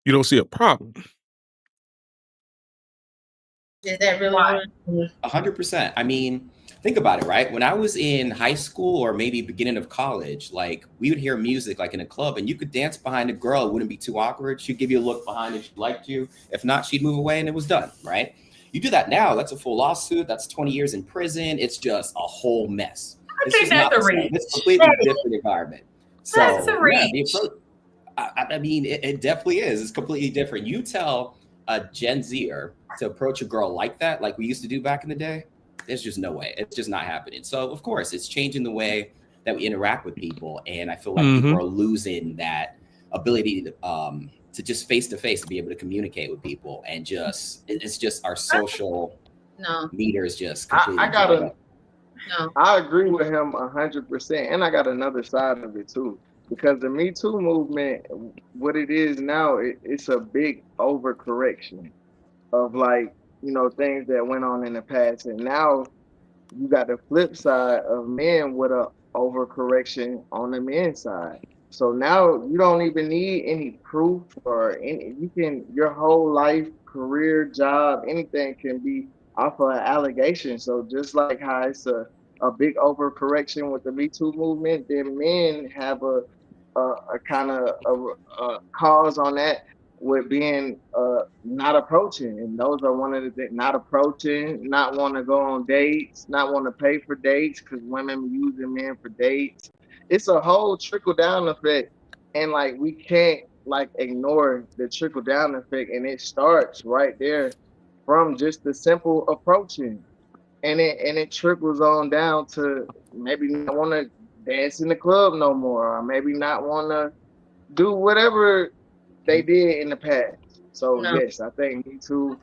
You don't see a problem. Is that really 100%. I mean, think about it, right? When I was in high school or maybe beginning of college, like we would hear music like in a club and you could dance behind a girl. It wouldn't be too awkward. She'd give you a look behind if she liked you. If not, she'd move away and it was done, right? You do that now, that's a full lawsuit. That's 20 years in prison. It's just a whole mess. It's just not the same. It's a completely different environment. So That's a reach. Yeah, the approach, I mean, it definitely is. It's completely different. You tell a Gen Zer to approach a girl like that, like we used to do back in the day, there's just no way. It's just not happening. So of course, it's changing the way that we interact with people, and I feel like people are losing that ability to just face to face to be able to communicate with people, and just it's just our social meters just completely. I agree with him 100%, and I got another side of it too. Because the Me Too movement, what it is now, it's a big overcorrection of, like, you know, things that went on in the past. And now you got the flip side of men with a overcorrection on the men's side. So now you don't even need any proof or any, your whole life, career, job, anything can be off of an allegation. So just like how it's a big overcorrection with the Me Too movement, then men have a kind of a cause on that with being not approaching, and those are one of the things. Not approaching, not want to go on dates, not want to pay for dates because women using men for dates. It's a whole trickle down effect, and like we can't like ignore the trickle down effect, and it starts right there from just the simple approaching, and it trickles on down to maybe not want to dance in the club no more, or maybe not want to do whatever they did in the past. So yes, I think Me Too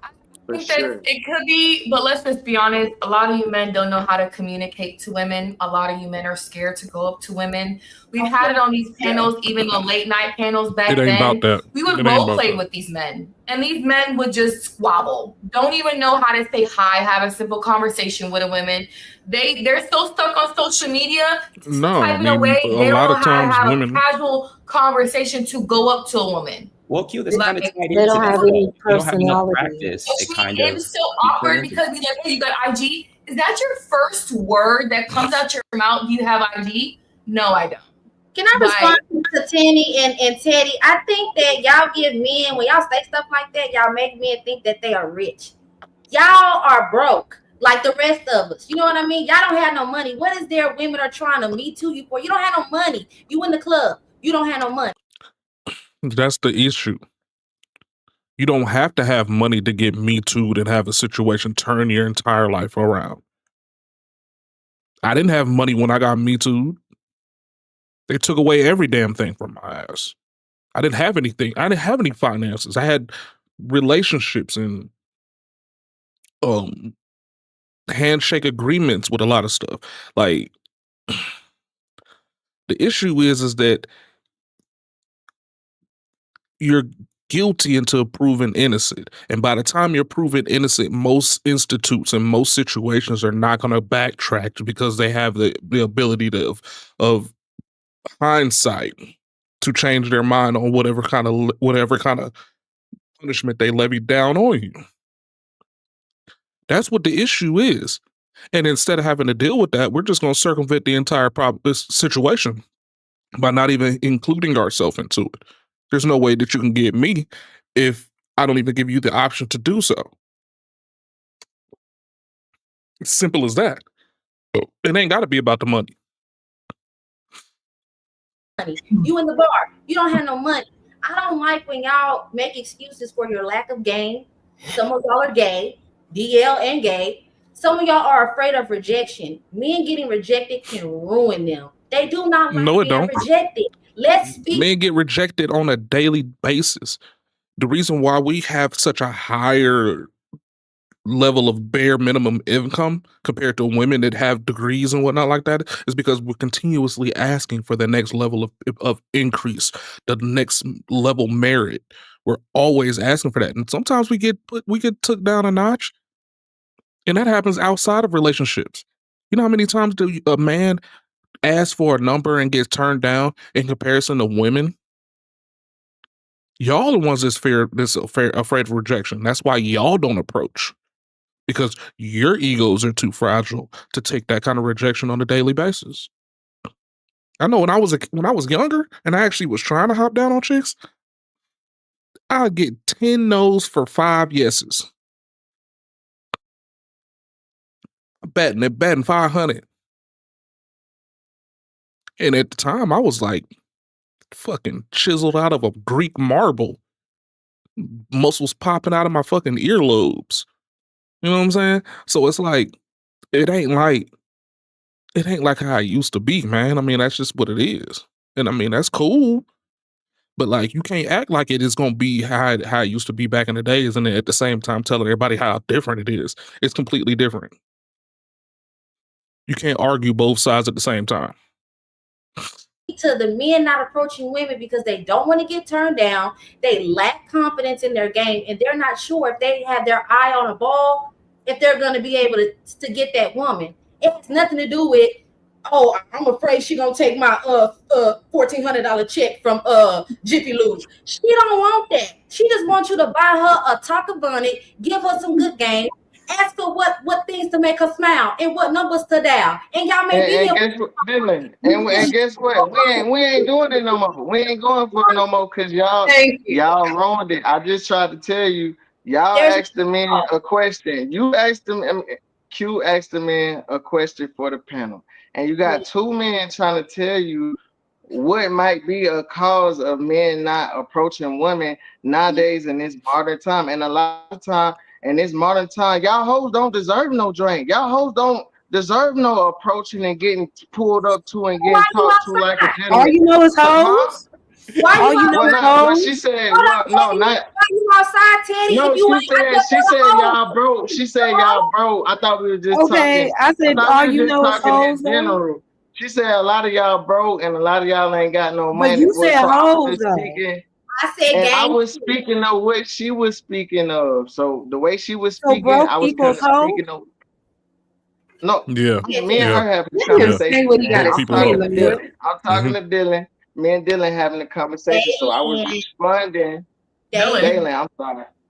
for I think that sure. it could be, but let's just be honest. A lot of you men don't know how to communicate to women. A lot of you men are scared to go up to women. We've had it on these panels, even on late night panels back It ain't about then. that. We would It ain't role about play that. with these men, and these men would just squabble. Don't even know how to say hi, have a simple conversation with a woman. They're so stuck on social media, No, I typing mean, away. a They don't lot know of how to times have a women. casual conversation to go up to a woman. Well, Q, that's kind of Like, tied They into don't that. have any You don't have enough personality. practice. It kind it of was so awkward because we like, hey, you got IG? Is that your first word that comes out your mouth? Do you have IG? No, I don't. Can I respond to Tanny and Teddy? I think that y'all give men, when y'all say stuff like that, y'all make men think that they are rich. Y'all are broke like the rest of us. You know what I mean? Y'all don't have no money. What is there women are trying to Me Too you for? You don't have no money. You in the club. You don't have no money. That's the issue. You don't have to have money to get Me Too'd and have a situation turn your entire life around. I didn't have money when I got Me Too'd. They took away every damn thing from my ass. I didn't have anything. I didn't have any finances. I had relationships and handshake agreements with a lot of stuff. Like, the issue is that you're guilty until proven innocent. And by the time you're proven innocent, most institutes and most situations are not going to backtrack because they have the ability of hindsight to change their mind on whatever kind of punishment they levy down on you. That's what the issue is. And instead of having to deal with that, we're just going to circumvent the entire situation by not even including ourselves into it. There's no way that you can get me if I don't even give you the option to do so. It's simple as that. It ain't got to be about the money. You in the bar. You don't have no money. I don't like when y'all make excuses for your lack of game. Some of y'all are gay, DL and gay. Some of y'all are afraid of rejection. Men getting rejected can ruin them. They do not like No, it being don't. rejected. Let's speak. Men get rejected on a daily basis. The reason why we have such a higher level of bare minimum income compared to women that have degrees and whatnot like that is because we're continuously asking for the next level of increase, the next level merit. We're always asking for that. And sometimes we get took down a notch. And that happens outside of relationships. You know how many times do a man ask for a number and gets turned down in comparison to women? Y'all the ones that's afraid of rejection. That's why y'all don't approach. Because your egos are too fragile to take that kind of rejection on a daily basis. I know when I was younger and I actually was trying to hop down on chicks, I'd get 10 no's for 5 yeses. Betting 500. And at the time, I was like fucking chiseled out of a Greek marble. Muscles popping out of my fucking earlobes. You know what I'm saying? So it's like, it ain't like how I used to be, man. I mean, that's just what it is. And I mean, that's cool. But like, you can't act like it is going to be how it used to be back in the days and then at the same time telling everybody how different it is. It's completely different. You can't argue both sides at the same time. To the men not approaching women because they don't want to get turned down. They lack confidence in their game, and they're not sure if they have their eye on a ball, if they're going to be able to get that woman. It has nothing to do with, oh, I'm afraid she's going to take my $1,400 check from Jiffy Lube. She don't want that. She just wants you to buy her a taco bonnet, give her some good game, ask her what things to make her smile and what numbers to dial. And y'all may be And here. guess what, Dylan? And guess what? We ain't doing it no more. We ain't going for it no more because y'all ruined it. I just tried to tell you. Y'all asked the man a question. You asked them. Q asked the man a question for the panel, and you got two men trying to tell you what might be a cause of men not approaching women nowadays in this modern time. And a lot of time in this modern time, y'all hoes don't deserve no drink. Y'all hoes don't deserve no approaching and getting pulled up to and getting talked to like a gentleman. All you know is hoes. All you know is hoes. What she said? Well, no, not. Why you outside, Teddy? No, she said y'all broke. She said y'all broke. I thought we were just talking. I said all you know is hoes. In general. She said a lot of y'all broke and a lot of y'all ain't got no money. But you said hoes. I said and I was speaking of what she was speaking of. So the way she was speaking, I was kind of speaking of. No, yeah, me and her having a conversation. I'm talking to Dylan. Me and Dylan having a conversation. So I was responding. Dylan,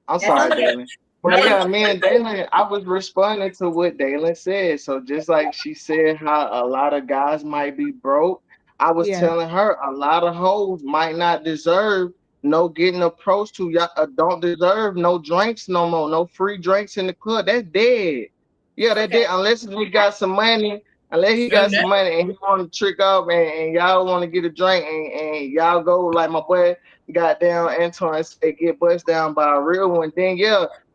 I'm sorry, Dylan. But yeah, me and Dylan, I was responding to what Dylan said. So just like she said how a lot of guys might be broke, I was telling her a lot of hoes might not deserve no getting approached to. Y'all don't deserve no drinks no more, no free drinks in the club. That's dead. Yeah, that dead. Unless he got some money, and he want to trick up and y'all want to get a drink and y'all go like my boy goddamn Antoine said, get bust down by a real one. Then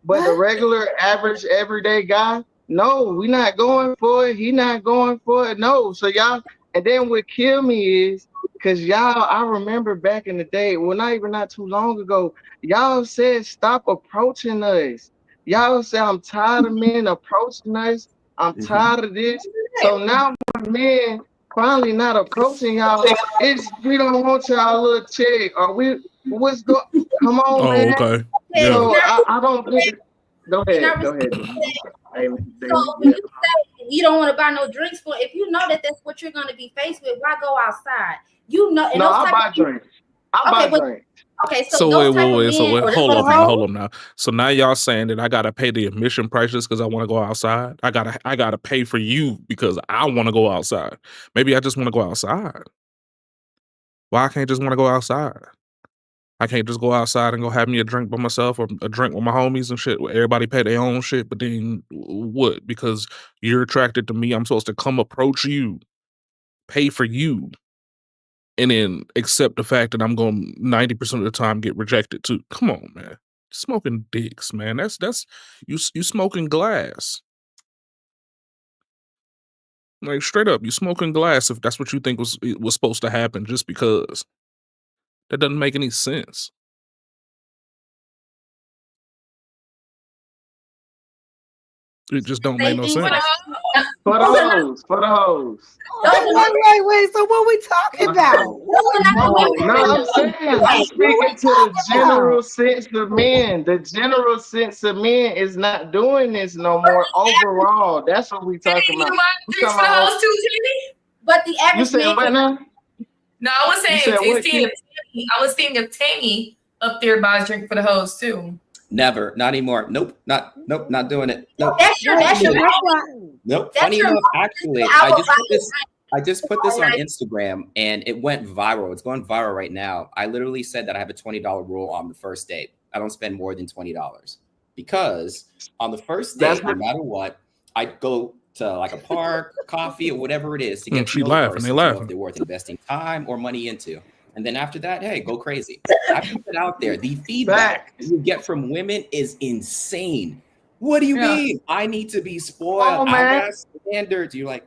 but the regular average everyday guy, no, we not going for it. He not going for it. No. So y'all, and then what kill me is because y'all, I remember back in the day, well, not too long ago, y'all said stop approaching us. Y'all said I'm tired of men approaching us. I'm tired of this. So now when men finally not approaching y'all, we don't want y'all little check or what's going. Come on, man. Okay. Yeah. So I don't think. Go ahead. So when you say you don't want to buy no drinks for, if you know that that's what you're going to be faced with, why go outside? You know. And I buy drinks. I buy drinks. Okay, so wait, hold up now. So now y'all saying that I gotta pay the admission prices because I want to go outside. I gotta pay for you because I want to go outside. Maybe I just want to go outside. Why I can't just want to go outside? I can't just go outside and go have me a drink by myself or a drink with my homies and shit. Where everybody pay their own shit, but then what? Because you're attracted to me, I'm supposed to come approach you, pay for you, and then accept the fact that I'm going 90% of the time get rejected too. Come on, man. Smoking dicks, man. That's you smoking glass. Like straight up, you smoking glass if that's what you think was supposed to happen just because. That doesn't make any sense. It just don't make no sense. For the hoes. Wait. So what we talking about? No, I'm saying I'm speaking to the general sense of men. The general sense of men is not doing this no more overall. That's what we talking about. But the average you said man. What now? No, I was saying I was seeing if Tammy up there buys drink for the hoes too. Never, not anymore. Nope, not doing it. Nope. That's your Nope. Funny enough, actually, I just put this on Instagram and it went viral. It's going viral right now. I literally said that I have a $20 rule on the first date. I don't spend more than $20 because on the first date, no matter what, I go to like a park, coffee, or whatever it is to get to know the person, to know if they're worth investing time or money into. And then after that, hey, go crazy. I put it out there. The feedback you get from women is insane. What do you mean? I need to be spoiled. I got standards. You're like,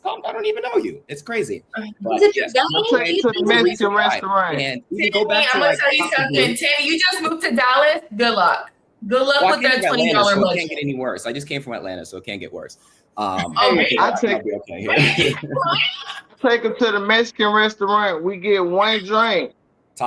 I don't even know you. It's crazy. But yes, take to the Mexican restaurant. And you go back to I'm gonna tell you something. Tammy, you just moved to Dallas. Good luck. Good luck with that $20 so budget. It can't get any worse. I just came from Atlanta, so it can't get worse. I take them to the Mexican restaurant. We get one drink.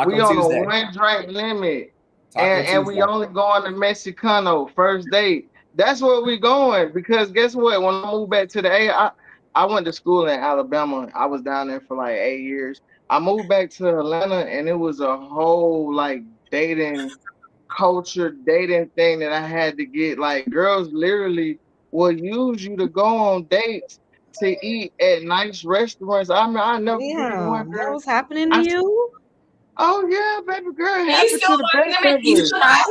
We on a one drink limit. And we only go on the Mexicano first date. That's where we going. Because guess what? When I moved back to the A, I went to school in Alabama. I was down there for like 8 years. I moved back to Atlanta and it was a whole like dating culture dating thing that I had to get. Like girls literally will use you to go on dates to eat at nice restaurants. I mean, I never forget one Damn, that girl. was happening to you? Oh yeah, baby girl, it You happened still to the learning best them of in East us. Side?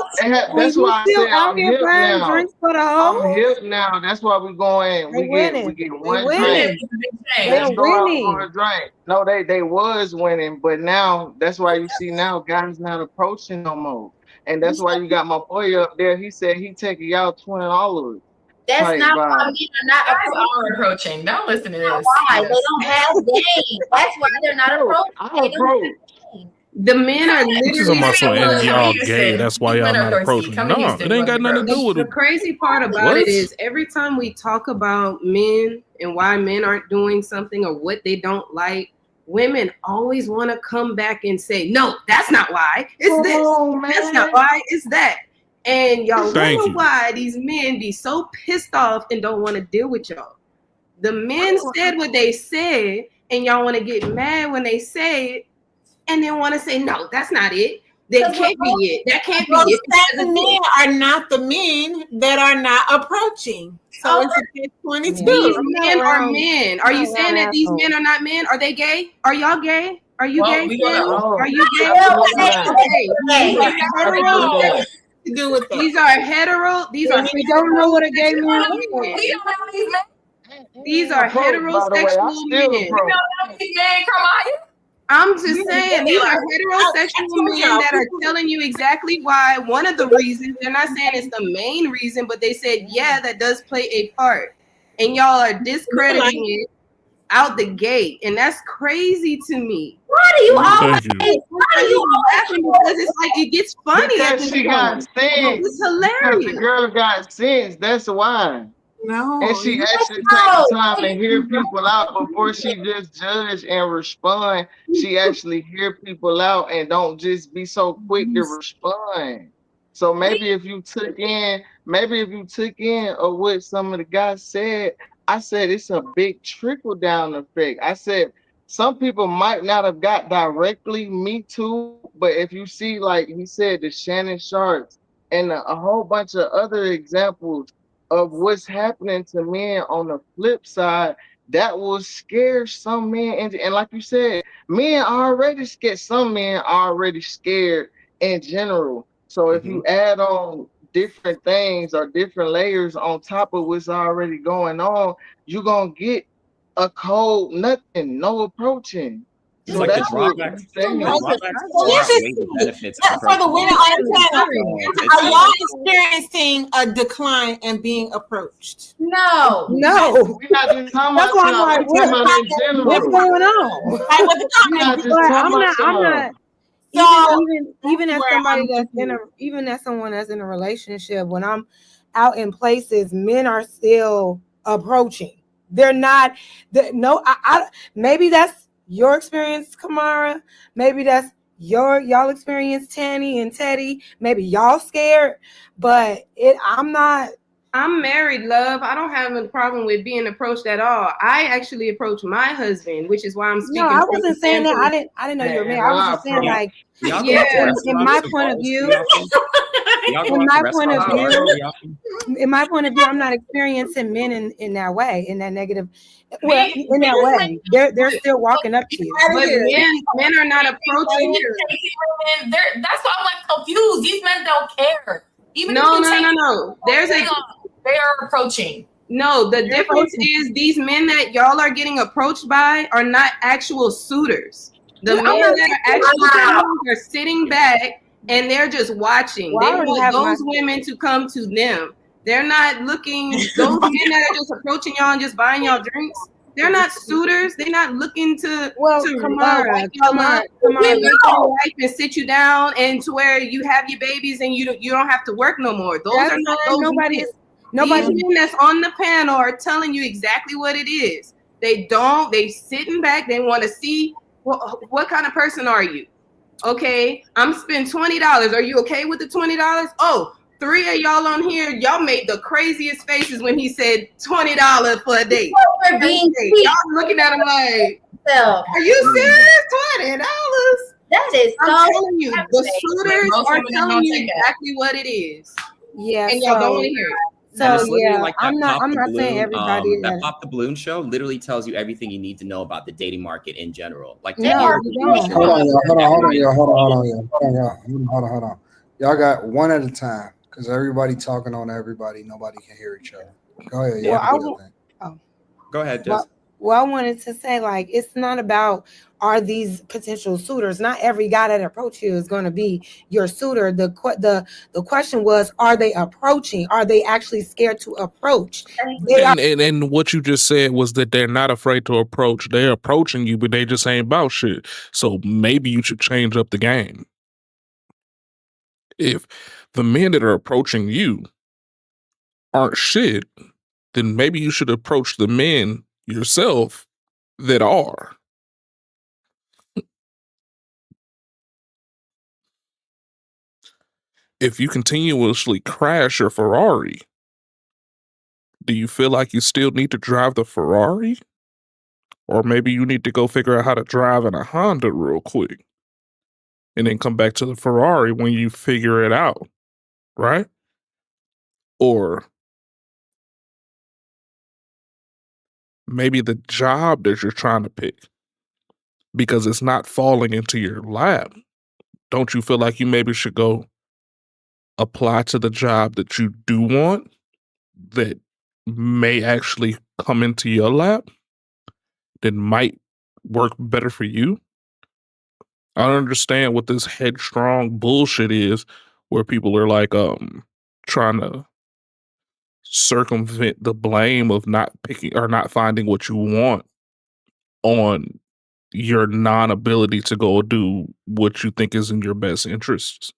Well, That's you why I still say out I'm here hip buying now. drinks for the I'm hoes? hip now. That's why we going. They We winning. get They one Women drink. winning. is a big They're Let's change. go out for winning. a drink. No, they was winning, but now that's why you see now guys not approaching no more. And that's why you got my boy up there. He said he taking y'all $20 That's type not why vibe. men are not Guys approaching. are approaching. Don't listen to this. Why? They Yes. don't have game. That's why they're not approaching. I They don't have approach. game. The men are This is literally about some Come and y'all to gay. Houston. That's why These y'all men are not thirsty. approaching. Come to No, Houston, it ain't got boys and nothing to do girls. with the it. crazy part about What? it is every time we talk about men and why men aren't doing something or what they don't like, women always want to come back and say, no, that's not why. It's this. Oh That's not man. why. It's that. And y'all Thank wonder you. why these men be so pissed off and don't want to deal with y'all. The men said what they said, and y'all want to get mad when they say it, and then want to say, no, that's not it. That can't be it. That can't be Those it. same men are not the men that are not approaching. So it's a catch-22. These I'm not men are around. men. I'm Are you not saying around that these assholes. men are not men? Are they gay? Are y'all gay? Are you Well, gay, we don't Fanny? know. No, Are you gay? absolutely not. These are hetero. Absolutely not. To do with that. These are hetero. These are We don't know what a gay man We is. don't know these men. These are Approach, by the way. I heterosexual still men. We approach. don't know these men, Carmine. I'm just saying these are I heterosexual told men y'all, that are people- telling you exactly why. One of the reasons, they're not saying it's the main reason, but they said, yeah, that does play a part. And y'all are discrediting it out the gate. And that's crazy to me. Why do you always? Thank you. Why do you Laughing always? because it's like it gets funny at Because this she got point. sense. It's Because the hilarious. girl got sense. That's why. No. And she actually take the time to hear people out before she just judge and respond. She actually hear people out and don't just be so quick to respond. So maybe if you took in of what some of the guys said, I said it's a big trickle down effect. I said some people might not have got directly me too, but if you see, like he said, the Shannon Sharps and a whole bunch of other examples of what's happening to men on the flip side, that will scare some men. And like you said, men already scared. Some men are already scared in general. So if you add on different things or different layers on top of what's already going on, you're going to get a cold nothing, no approaching. It's So like the that's what drawbacks. I'm saying. The drawbacks Well, let's just outweigh the see. benefits of For the women approaching. on the panel, It's are y'all experiencing a decline in being approached? No. No. We're not just talking That's about why I'm y'all. like, We're talking about in general. what's going on? Like with the We're not just But talking about I'm y'all. not. So Even as where somebody I'm that's even as someone that's in a relationship, when I'm out in places, men are still approaching. They're not. I maybe that's your experience, Kamara. Maybe that's y'all experience, Tanny and Teddy. Maybe y'all scared, but I'm not. I'm married, love. I don't have a problem with being approached at all. I actually approach my husband, which is why I'm speaking. No, I from wasn't the saying that. standpoint- I didn't know you were married. I was just saying like, Y'all yeah, go to in my restaurants and point of bars view. too often? Y'all go In out my to point of restaurants and bars view, pretty often? in my point of view, I'm not experiencing men in that way, in that negative. Well, in that way, they're still walking up to you. But men are not approaching you. That's why I'm like confused. These men don't care. Even No. There's they are approaching. No, the difference is these men that y'all are getting approached by are not actual suitors. The men that are actual suitors are sitting back and they're just watching. Well, I They already want have those my- women to come to them. They're not looking, those men that are just approaching y'all and just buying y'all drinks, they're not suitors. They're not looking to Kamara, wipe y'all up, make your wife and sit you down and to where you have your babies and you don't have to work no more. Those That's are not fine. those Nobody men. is- nobody- These men that's on the panel are telling you exactly what it is. They sitting back, they want to see what kind of person are you? Okay, I'm spending $20. Are you okay with the $20? Oh, 3 of y'all on here, y'all made the craziest faces when he said $20 for a date. Y'all looking at him like, are you serious? $20? That is I'm so telling you, the shooters are telling you exactly what it is. Yeah, and y'all don't want to hear it. So And it's literally yeah, like that I'm not saying balloon. everybody That Pop the Balloon show literally tells you everything you need to know about the dating market in general. Like No, you don't. Hold on, y'all. Hold on, y'all. Y'all got one at a time because everybody talking on everybody. Nobody can hear each other. Go ahead. Well, Go ahead, Jess. Well, I wanted to say, like, it's not about are these potential suitors. Not every guy that approach you is going to be your suitor. The question was, are they approaching? Are they actually scared to approach? And what you just said was that they're not afraid to approach. They're approaching you, but they just ain't about shit. So maybe you should change up the game. If the men that are approaching you aren't shit, then maybe you should approach the men yourself that are. If you continuously crash your Ferrari, do you feel like you still need to drive the Ferrari? Or maybe you need to go figure out how to drive in a Honda real quick and then come back to the Ferrari when you figure it out, right? Or maybe the job that you're trying to pick, because it's not falling into your lap. Don't you feel like you maybe should go apply to the job that you do want that may actually come into your lap, that might work better for you? I don't understand what this headstrong bullshit is where people are like trying to circumvent the blame of not picking or not finding what you want on your non-ability to go do what you think is in your best interests.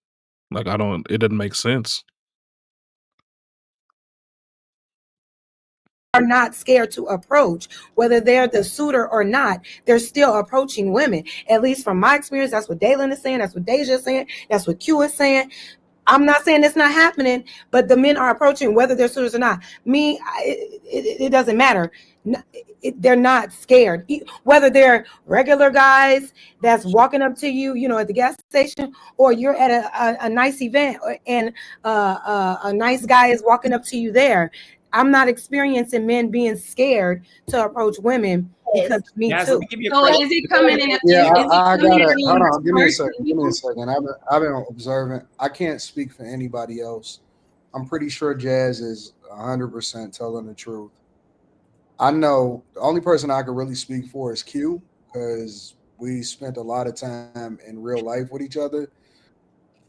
Like, it doesn't make sense. Are not scared to approach, whether they're the suitor or not. They're still approaching women. At least from my experience, that's what Daylin is saying. That's what Deja is saying. That's what Q is saying. I'm not saying it's not happening, but the men are approaching, whether they're suitors or not. It doesn't matter. They're not scared. Whether they're regular guys that's walking up to you, at the gas station, or you're at a nice event and a nice guy is walking up to you there. I'm not experiencing men being scared to approach women because of me too. So is he coming in? I got it. Hold on. Give me a second. I've been observing. I can't speak for anybody else. I'm pretty sure Jazz is 100% telling the truth. I know the only person I could really speak for is Q, because we spent a lot of time in real life with each other.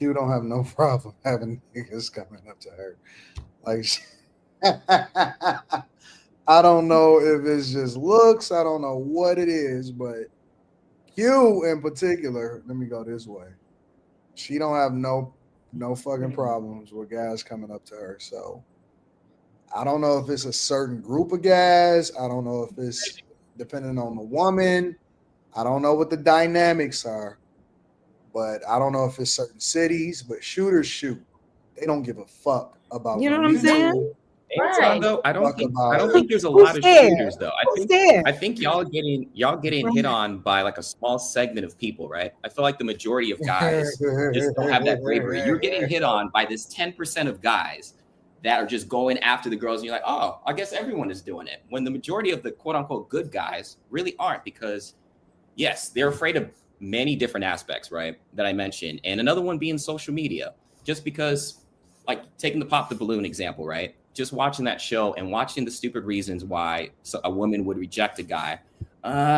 Q don't have no problem having niggas coming up to her. Like, I don't know if it's just looks. I don't know what it is, but Q in particular, let me go this way. She don't have no fucking problems with guys coming up to her. So I don't know if it's a certain group of guys. I don't know if it's depending on the woman. I don't know what the dynamics are, but I don't know if it's certain cities, but shooters shoot. They don't give a fuck about what I'm saying. Though, I don't think there's a lot of shooters though. I think y'all getting hit on by like a small segment of people, right? I feel like the majority of guys just don't have that bravery. You're getting hit on by this 10% of guys that are just going after the girls, and you're like, oh, I guess everyone is doing it. When the majority of the quote unquote good guys really aren't, because yes, they're afraid of many different aspects, right? That I mentioned. And another one being social media. Just because, like taking the Pop the Balloon example, right? Just watching that show and watching the stupid reasons why a woman would reject a guy.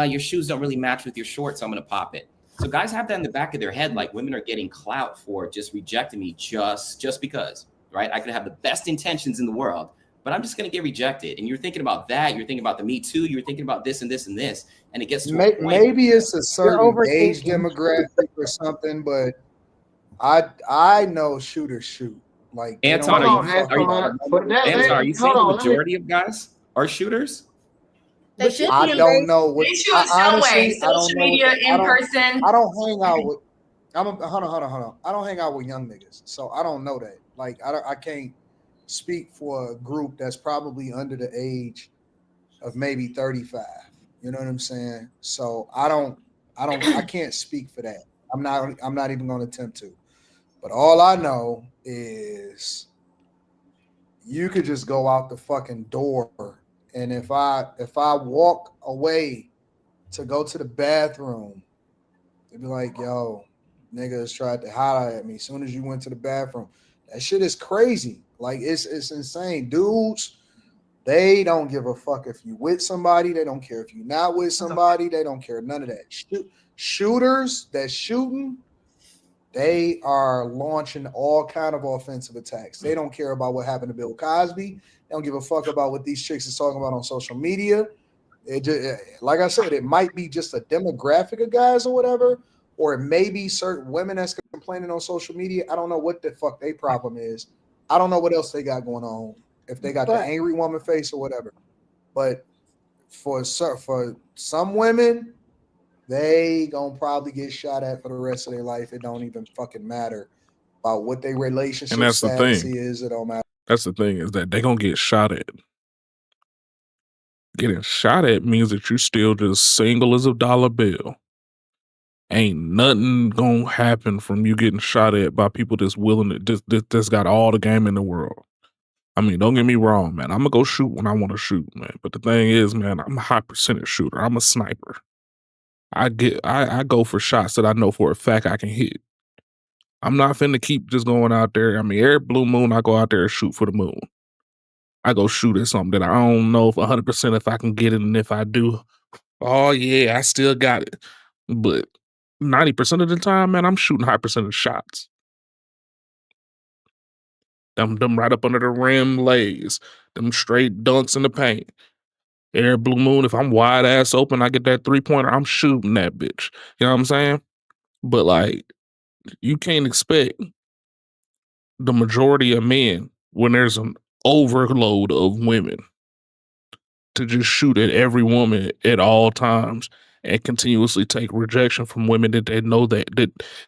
Your shoes don't really match with your shorts, so I'm going to pop it. So guys have that in the back of their head, like women are getting clout for just rejecting me just because, right? I could have the best intentions in the world, but I'm just going to get rejected. And you're thinking about that. You're thinking about the Me Too. You're thinking about this and this and this. And it gets to a point. Maybe it's a certain age demographic or something, but I know shooters shoot. Like, Anton, are you saying the majority of guys are shooters? I don't know what. They shoot some way. Social media, in person. I don't hang out with. Hold on. I don't hang out with young niggas, so I don't know that. Like, I can't speak for a group that's probably under the age of maybe 35. You know what I'm saying? So I can't speak for that. I'm not even going to attempt to. But all I know is you could just go out the fucking door, and if I walk away to go to the bathroom, they'd be like, "Yo, niggas tried to holler at me as soon as you went to the bathroom." That shit is crazy. Like it's insane. Dudes, they don't give a fuck if you with somebody. They don't care if you're not with somebody. They don't care none of that. Shooters that shooting, they are launching all kind of offensive attacks. They don't care about what happened to Bill Cosby. They don't give a fuck about what these chicks is talking about on social media. It just, like I said, it might be just a demographic of guys or whatever, or it may be certain women that's complaining on social media. I don't know what the fuck their problem is. I don't know what else they got going on. If they got the angry woman face or whatever. But for some women, they gonna probably get shot at for the rest of their life. It don't even fucking matter about what their relationship status is. It don't matter. That's the thing, is that they gonna get shot at. Getting shot at means that you still just single as a dollar bill. Ain't nothing gonna happen from you getting shot at by people that's willing to that's got all the game in the world. I mean, don't get me wrong, man. I'm gonna go shoot when I want to shoot, man. But the thing is, man, I'm a high percentage shooter. I'm a sniper. I go for shots that I know for a fact I can hit. I'm not finna keep just going out there. I mean, every blue moon, I go out there and shoot for the moon. I go shoot at something that I don't know if 100% if I can get it, and if I do, oh yeah, I still got it. But 90% of the time, man, I'm shooting high percentage shots. Them right up under the rim lays. Them straight dunks in the paint. Every blue moon, if I'm wide ass open, I get that 3-pointer, I'm shooting that bitch. You know what I'm saying? But like, you can't expect the majority of men, when there's an overload of women, to just shoot at every woman at all times and continuously take rejection from women that they know that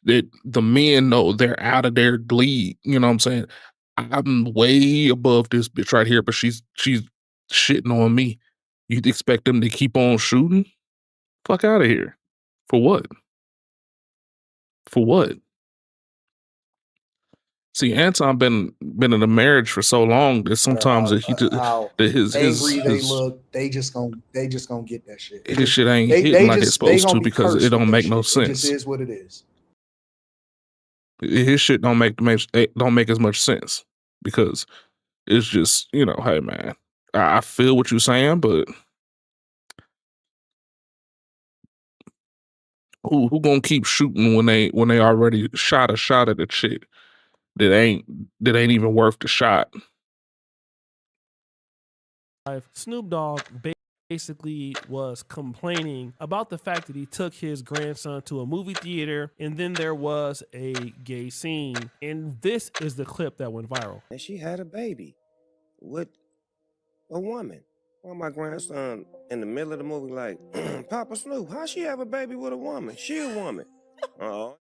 the men know they're out of their league. You know what I'm saying? I'm way above this bitch right here, but she's shitting on me. You'd expect them to keep on shooting? Fuck out of here. For what? For what? See, Anton been in a marriage for so long that sometimes that he just his they look, they just gonna get that shit. His shit ain't hitting like it's supposed to because it don't make no sense. It just is what it is. His shit don't make as much sense because it's just, you know, hey man, I feel what you're saying, but who gonna keep shooting when they already shot a shot at a chick that ain't even worth the shot? Snoop Dogg basically was complaining about the fact that he took his grandson to a movie theater and then there was a gay scene. And this is the clip that went viral. And she had a baby with a woman. Well, my grandson in the middle of the movie like, Papa Snoop, how she have a baby with a woman? She a woman. Oh,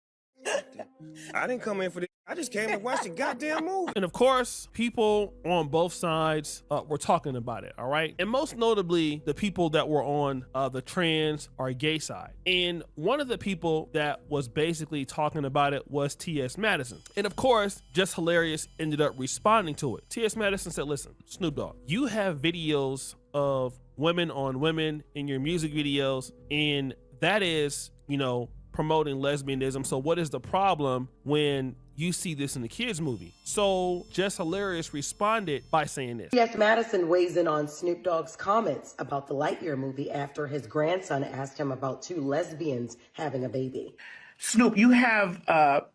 I didn't come in for this. I just came to watch the goddamn movie. And of course, people on both sides were talking about it, all right? And most notably, the people that were on the trans or gay side. And one of the people that was basically talking about it was T.S. Madison. And of course, Just Hilarious ended up responding to it. T.S. Madison said, listen, Snoop Dogg, you have videos of women on women in your music videos, and that is, you know, promoting lesbianism. So what is the problem when you see this in the kids movie? So Just Hilarious responded by saying this. T.S. Madison weighs in on Snoop Dogg's comments about the Lightyear movie after his grandson asked him about two lesbians having a baby. Snoop, you have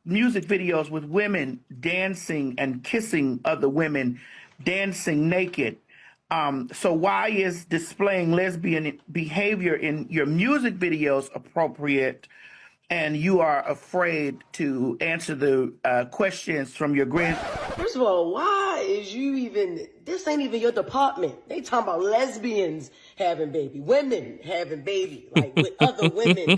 music videos with women dancing and kissing other women, dancing naked. So why is displaying lesbian behavior in your music videos appropriate, and you are afraid to answer the questions from your First of all, why is you even, this ain't even your department. They talking about lesbians having baby, women having baby, like with other women.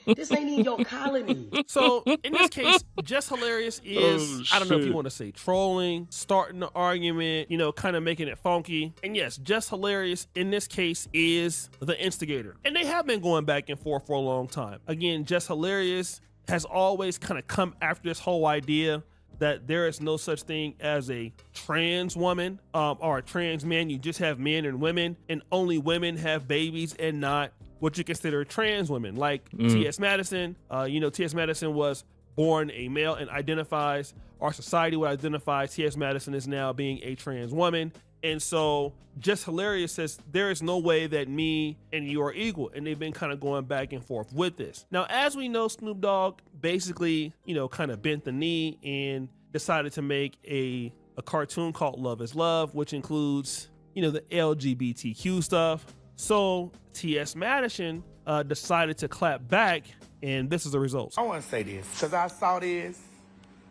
This ain't even your colony. So in this case, Just Hilarious is, I don't know if you want to say trolling, starting the argument, you know, kind of making it funky. And yes, Just Hilarious in this case is the instigator. And they have been going back and forth for a long time. Again, Just Hilarious has always kind of come after this whole idea that there is no such thing as a trans woman or a trans man. You just have men and women, and only women have babies and not what you consider trans women. Like T.S. Madison, T.S. Madison was born a male and identifies, our society would identify T.S. Madison as now being a trans woman. And so Just Hilarious says there is no way that me and you are equal. And they've been kind of going back and forth with this. Now, as we know, Snoop Dogg basically, kind of bent the knee and decided to make a cartoon called Love is Love, which includes, the LGBTQ stuff. So T.S. Madison decided to clap back, and this is the results. I want to say this because I saw this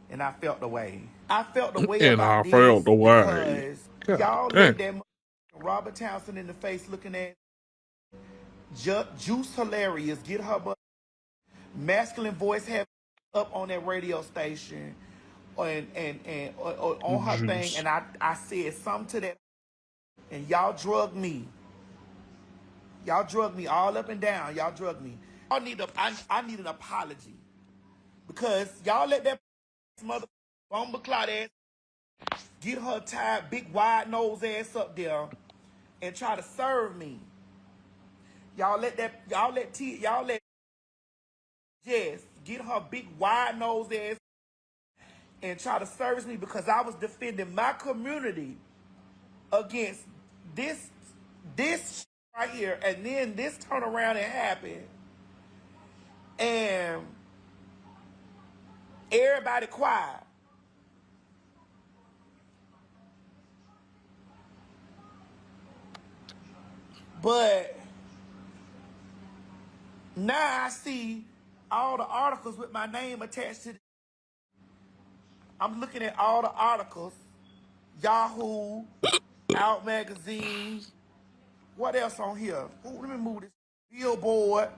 and I felt the way. I felt the way And about I felt the way. because God y'all damn. looked at Robert Townsend in the face looking at Juice Hilarious, get her masculine voice have up on that radio station and on her thing, and I said something to that, and y'all drugged me. Y'all drugged me all up and down. Y'all drugged me. I need an apology because y'all let that mother bumble clout ass get her tired, big wide nose ass up there and try to serve me. Y'all let Jess get her big wide nose ass and try to service me because I was defending my community against this right here, and then this turn around and happened, and everybody quiet. But now I see all the articles with my name attached to it. I'm looking at all the articles, Yahoo, Out Magazine. What else on here? Ooh, let me move this. Billboard.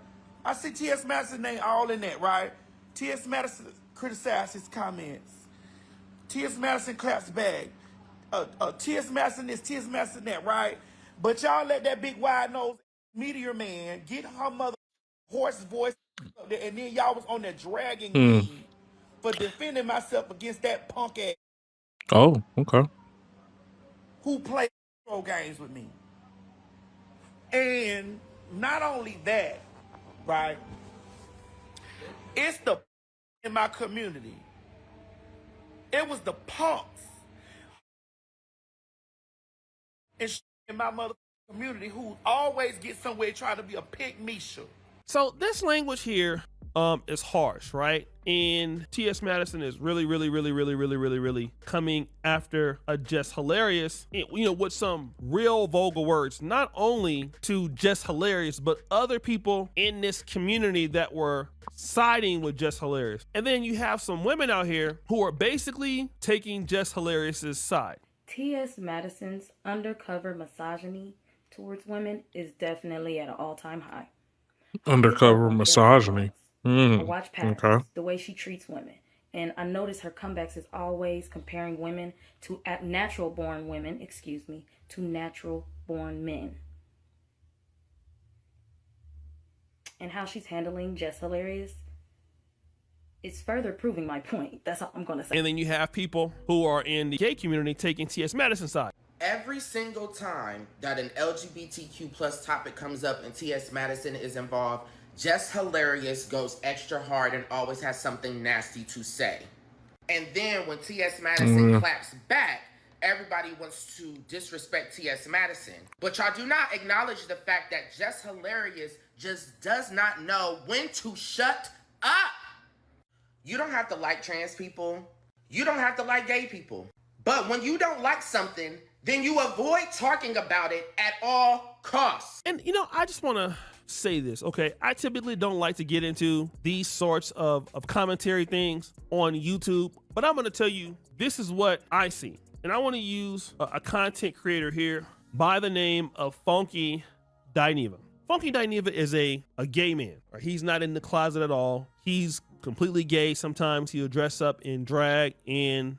I see T.S. Madison's name all in that, right? T.S. Madison criticized his comments. T.S. Madison claps back. T.S. Madison this, T.S. Madison that, right? But y'all let that big wide nose meteor man get her mother hoarse voice up there, and then y'all was on there dragging me for defending myself against that punk ass Oh, okay. who played control games with me. And not only that, right? It's the in my community. It was the punks in my mother community who always get somewhere trying to be a pig Misha. So this language here is harsh, right? And T.S. Madison is really coming after a Just Hilarious, with some real vulgar words, not only to Just Hilarious, but other people in this community that were siding with Just Hilarious. And then you have some women out here who are basically taking Just Hilarious's side. T.S. Madison's undercover misogyny towards women is definitely at an all-time high. Undercover misogyny. I watch patterns, the way she treats women. And I notice her comebacks is always comparing women to natural-born women, to natural-born men. And how she's handling Jess Hilarious is further proving my point. That's all I'm going to say. And then you have people who are in the gay community taking T.S. Madison's side. Every single time that an LGBTQ plus topic comes up and T.S. Madison is involved, Just Hilarious goes extra hard and always has something nasty to say. And then when T.S. Madison claps back, everybody wants to disrespect T.S. Madison. But y'all do not acknowledge the fact that Just Hilarious just does not know when to shut up. You don't have to like trans people. You don't have to like gay people. But when you don't like something, then you avoid talking about it at all costs. And, I just want to say this, okay? I typically don't like to get into these sorts of commentary things on YouTube, but I'm going to tell you, this is what I see. And I want to use a content creator here by the name of Funky Dineva. Funky Dineva is a gay man. Right? He's not in the closet at all. He's completely gay. Sometimes he'll dress up in drag. And,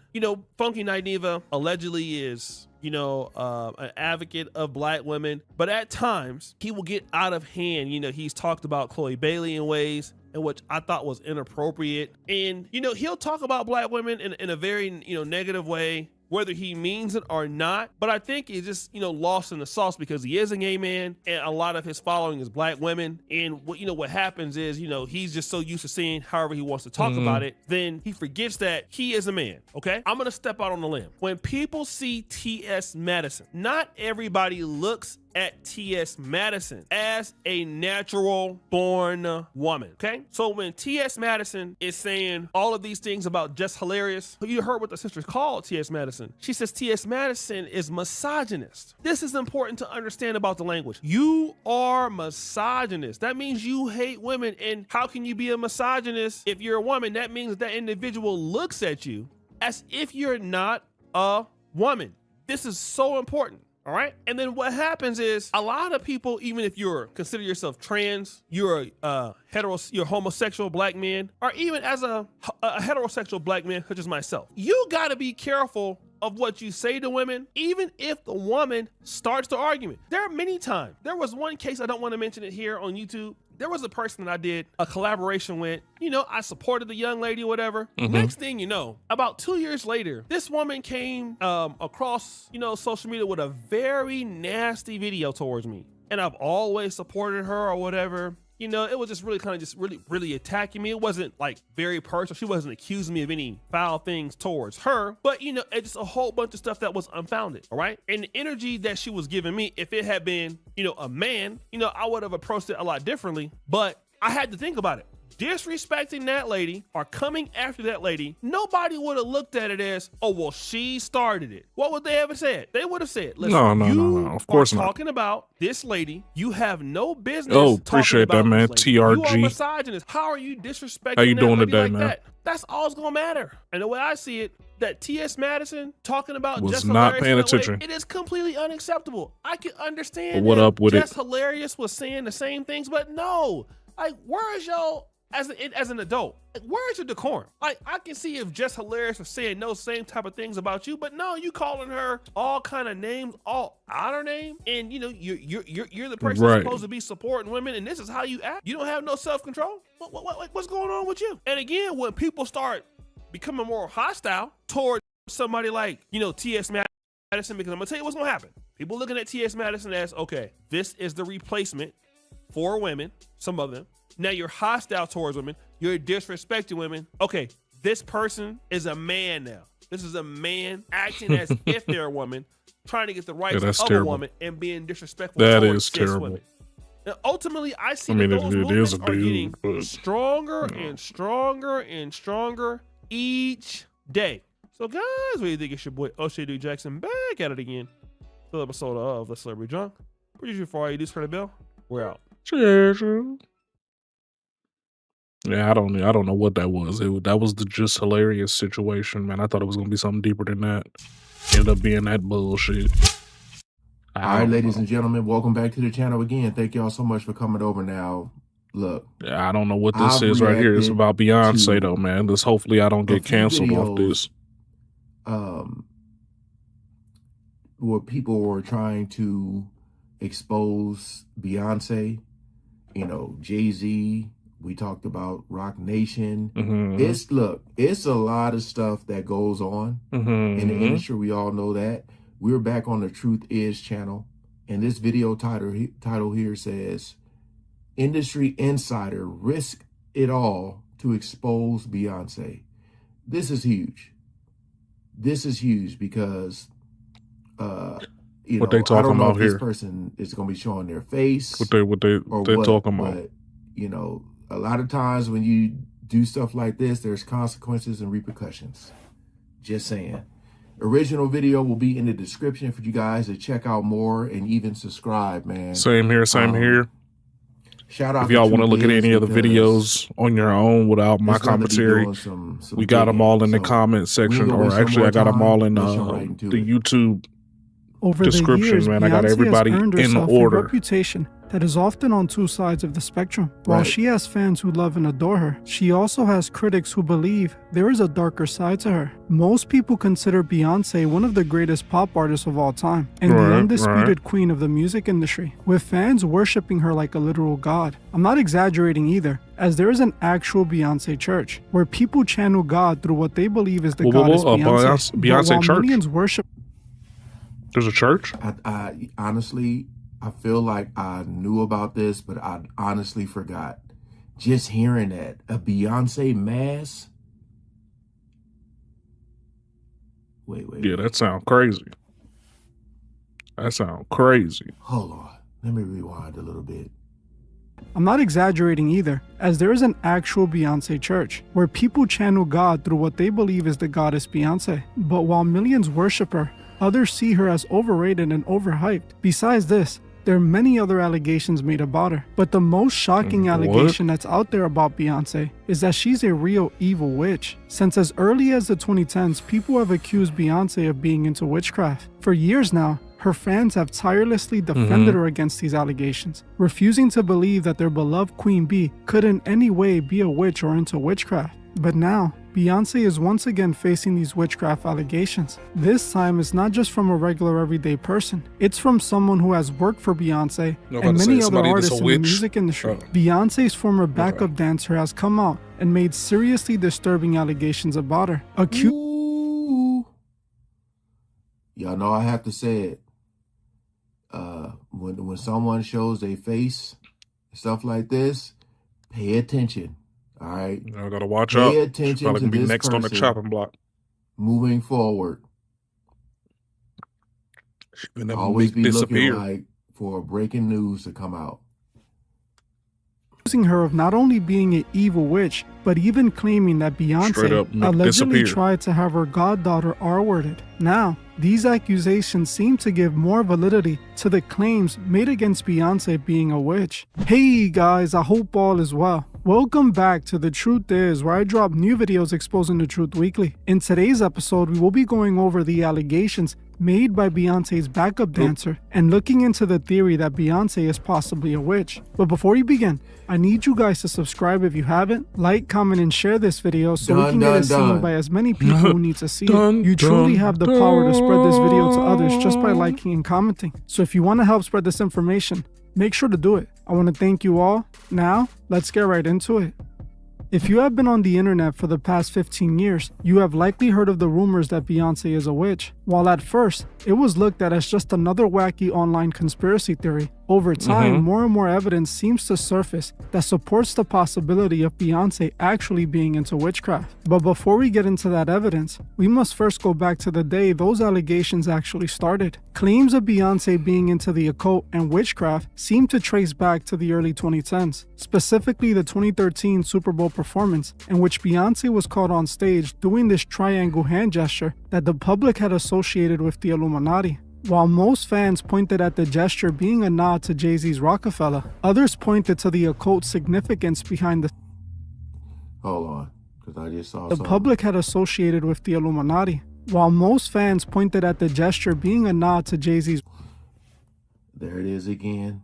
Funky Dineva allegedly is, an advocate of black women. But at times, he will get out of hand. He's talked about Chloe Bailey in ways and which I thought was inappropriate. And, you know, he'll talk about black women in a very, you know, negative way, whether he means it or not. But I think he's just, you know, lost in the sauce because he is a gay man and a lot of his following is black women. And what, you know, what happens is, you know, he's just so used to seeing however he wants to talk about it, then he forgets that he is a man. Okay. I'm going to step out on a limb. When people see T.S. Madison, not everybody looks at T.S. Madison as a natural born woman. Okay. So when T.S. Madison is saying all of these things about Jess Hilarious, you heard what the sisters called T.S. Madison. She says T.S. Madison is misogynist. This is important to understand about the language. You are misogynist. That means you hate women. And how can you be a misogynist if you're a woman? That means that individual looks at you as if you're not a woman. This is so important. All right. And then what happens is a lot of people, even if you're consider yourself trans, you're a you're homosexual black man, or even as a heterosexual black man, such as myself, you got to be careful of what you say to women, even if the woman starts the argument. There are many times. There was one case, I don't want to mention it here on YouTube. There was a person that I did a collaboration with. You know, I supported the young lady or whatever. Next thing you know, about 2 years later, this woman came across, you know, social media with a very nasty video towards me. And I've always supported her or whatever. You know, it was just really kind of just really attacking me. It wasn't like very personal. She wasn't accusing me of any foul things towards her, but you know, it's just a whole bunch of stuff that was unfounded. All right. And the energy that she was giving me, if it had been, you know, a man, you know, I would have approached it a lot differently, but I had to think about it. Disrespecting that lady or coming after that lady, nobody would have looked at it as, oh, well, she started it. What would they ever said? They would have said, listen, no. Of course not. Talking about this lady, you have no business. Oh, appreciate that, man. TRG. You are misogynist. How are you disrespecting? How you doing today, man? That? That's all it's gonna matter. And the way I see it, that T.S. Madison talking about was Jess not Hilarious paying attention. It is completely unacceptable. I can understand. But what up with Jess it? Hilarious was saying the same things, but no. Like, where is y'all? As an adult, like, where is your decorum? Like, I can see if Jess Hilarious was saying those same type of things about you, but no, you calling her all kind of names, all out her name, and you know you're the person who's supposed to be supporting women, and this is how you act. You don't have no self-control. What's going on with you? And again, when people start becoming more hostile towards somebody like, you know, T.S. Madison, because I'm gonna tell you what's gonna happen. People looking at T.S. Madison as, okay, this is the replacement for women, some of them. Now you're hostile towards women. You're disrespecting women. Okay, this person is a man now. This is a man acting as if they're a woman, trying to get the rights of a woman and being disrespectful towards cis women. Now, ultimately, I see that those movements are getting stronger and stronger and stronger each day. So, guys, what do you think? It's your boy O'Shea Jackson back at it again. Full episode of The Celebrity Junk. Producer for all you do, turn the bell. We're out. Cheers. Yeah, I don't know what that was. That was the Just Hilarious situation, man. I thought it was gonna be something deeper than that. Ended up being that bullshit. All right, ladies and gentlemen, welcome back to the channel again. Thank y'all so much for coming over. Now, look. Yeah, I don't know what this is right here. It's about Beyonce though, man. This hopefully I don't get canceled off this. Where people were trying to expose Beyonce, you know, Jay-Z. We talked about Rock Nation. It's a lot of stuff that goes on in the industry. We all know that. We're back on the Truth Is channel. And this video title here says, Industry Insider Risk It All to Expose Beyonce. This is huge. This is huge because, you know, they talking I don't know about if here? This person is going to be showing their face. What they talking about? But, you know, a lot of times when you do stuff like this, there's consequences and repercussions. Just saying. Original video will be in the description for you guys to check out more and even subscribe, man. Same here. Shout out if y'all want to look at any of the videos on your own without my commentary, we got them all in the comment section, or actually I got them all in the YouTube Over the description, years, man. I got Beyonce everybody has earned in herself a order. reputation that is often on two sides of the spectrum. While Right. she has fans who love and adore her, she also has critics who believe there is a darker side to her. Most people consider Beyonce one of the greatest pop artists of all time, and the Right, undisputed queen of the music industry, with fans worshipping her like a literal god. I'm not exaggerating either, as there is an actual Beyonce church, where people channel God through what they believe is the goddess Beyonce. But Beyonce while church? millions worship There's a church? I honestly, I feel like I knew about this, but I honestly forgot. Just hearing that, a Beyonce mass. Wait. Yeah, that sounds crazy. That sounds crazy. Hold on. Let me rewind a little bit. I'm not exaggerating either, as there is an actual Beyonce church, where people channel God through what they believe is the goddess Beyonce. But while millions worship her, others see her as overrated and overhyped. Besides this, there are many other allegations made about her. But the most shocking allegation that's out there about Beyonce is that she's a real evil witch. Since as early as the 2010s, people have accused Beyonce of being into witchcraft. For years now, her fans have tirelessly defended her against these allegations, refusing to believe that their beloved Queen Bee could in any way be a witch or into witchcraft. But now, Beyonce is once again facing these witchcraft allegations. This time, it's not just from a regular everyday person. It's from someone who has worked for Beyonce and many other artists in the music industry. Beyonce's former backup dancer has come out and made seriously disturbing allegations about her. Y'all know I have to say it. When someone shows their face, stuff like this, pay attention. All right, I gotta watch out. Pay attention Probably to gonna be this next on the person chopping block. moving forward. She can never Always be disappear. looking like for breaking news to come out. Accusing her of not only being an evil witch, but even claiming that Straight Beyonce up make allegedly disappear. tried to have her goddaughter R-worded. Now, these accusations seem to give more validity to the claims made against Beyonce being a witch. Hey guys, I hope all is well. Welcome back to The Truth Is, where I drop new videos exposing the truth weekly. In today's episode, we will be going over the allegations made by Beyonce's backup dancer and looking into the theory that Beyonce is possibly a witch. But before we begin, I need you guys to subscribe if you haven't, like, comment, and share this video so we can get it seen by as many people who need to see it. You truly have the power to spread this video to others just by liking and commenting. So if you want to help spread this information, make sure to do it. I want to thank you all. Now, let's get right into it. If you have been on the internet for the past 15 years, you have likely heard of the rumors that Beyonce is a witch. While at first, it was looked at as just another wacky online conspiracy theory, over time, more and more evidence seems to surface that supports the possibility of Beyonce actually being into witchcraft. But before we get into that evidence, we must first go back to the day those allegations actually started. Claims of Beyonce being into the occult and witchcraft seem to trace back to the early 2010s, specifically the 2013 Super Bowl performance in which Beyonce was caught on stage doing this triangle hand gesture that the public had associated with the Illuminati. While most fans pointed at the gesture being a nod to Jay-Z's Rockefeller, others pointed to the occult significance behind the Hold on, because I just saw the something. public had associated with the Illuminati. While most fans pointed at the gesture being a nod to Jay-Z's There it is again.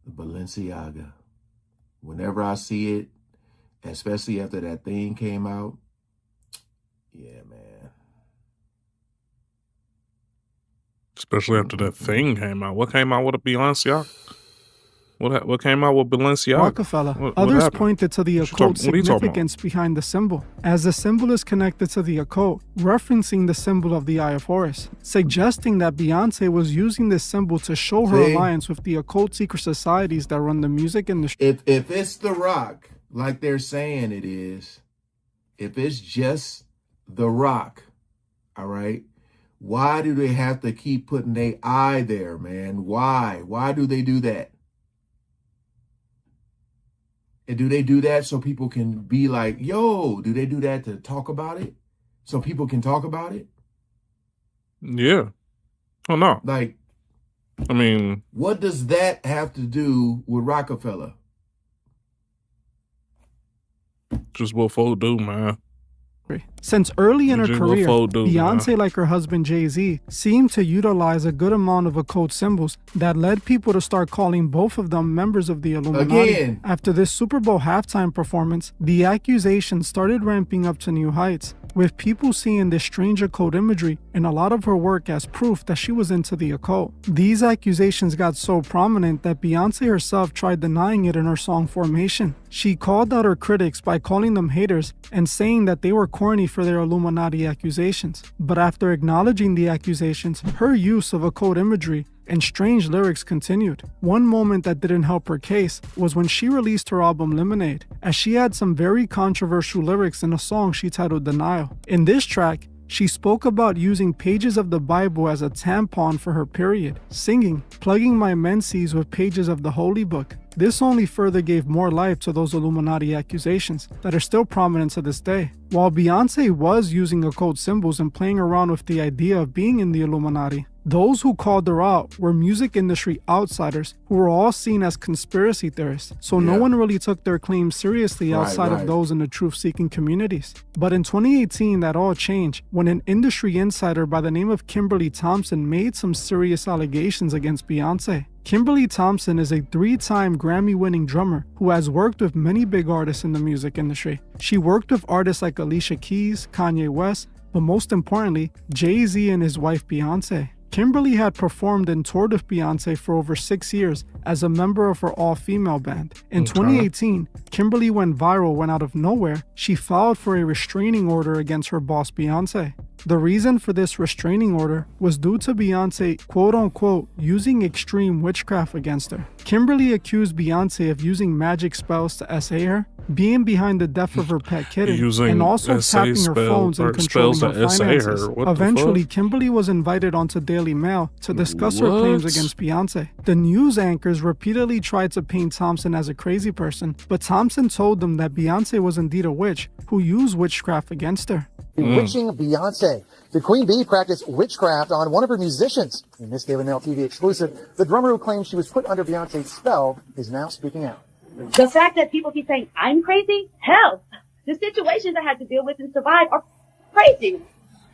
The Balenciaga. Whenever I see it, especially after that thing came out, yeah, man. Especially after that thing came out. What came out with a Beyonce? What came out with Balenciaga? Rockefeller. What Others happened? pointed to the What you occult talking- what are you talking significance behind the symbol, as the symbol is connected to the occult, referencing the symbol of the Eye of Horus, suggesting that Beyonce was using this symbol to show her See? alliance with the occult secret societies that run the music industry. If it's The Rock, like they're saying it is, if it's just The Rock, all right, why do they have to keep putting their eye there, man? Why? Why do they do that? And do they do that so people can be like, yo, do they do that to talk about it? So people can talk about it? Yeah. Oh, no. Like, I mean, what does that have to do with Rockefeller? just what folk do, man. Since early in her Jingle career, fold dude, Beyonce, like her husband Jay-Z, seemed to utilize a good amount of occult symbols that led people to start calling both of them members of the Illuminati. Again. After this Super Bowl halftime performance, the accusations started ramping up to new heights, with people seeing this strange occult imagery in a lot of her work as proof that she was into the occult. These accusations got so prominent that Beyonce herself tried denying it in her song Formation. She called out her critics by calling them haters and saying that they were corny for their Illuminati accusations. But after acknowledging the accusations, her use of occult imagery and strange lyrics continued. One moment that didn't help her case was when she released her album Lemonade, as she had some very controversial lyrics in a song she titled Denial. In this track, she spoke about using pages of the Bible as a tampon for her period, singing, "Plugging my menses with pages of the Holy Book." This only further gave more life to those Illuminati accusations that are still prominent to this day. While Beyonce was using occult symbols and playing around with the idea of being in the Illuminati, those who called her out were music industry outsiders who were all seen as conspiracy theorists, so no one really took their claims seriously outside of those in the truth-seeking communities. But in 2018, that all changed when an industry insider by the name of Kimberly Thompson made some serious allegations against Beyonce. Kimberly Thompson is a 3-time Grammy-winning drummer who has worked with many big artists in the music industry. She worked with artists like Alicia Keys, Kanye West, but most importantly, Jay-Z and his wife Beyonce. Kimberly had performed and toured with Beyonce for over 6 years as a member of her all-female band. In 2018, Kimberly went viral when out of nowhere, she filed for a restraining order against her boss Beyonce. The reason for this restraining order was due to Beyonce, quote-unquote, using extreme witchcraft against her. Kimberly accused Beyonce of using magic spells to SA her, being behind the death of her pet kitten, and also tapping her phones and controlling her finances. Eventually, Kimberly was invited onto Daily Mail to discuss her claims against Beyonce. The news anchors repeatedly tried to paint Thompson as a crazy person, but Thompson told them that Beyonce was indeed a witch who used witchcraft against her. Bewitching Beyonce. Did Queen Bee practice witchcraft on one of her musicians? In this Daily Mail TV exclusive, the drummer who claims she was put under Beyonce's spell is now speaking out. The fact that people keep saying I'm crazy, hell, the situations I had to deal with and survive are crazy.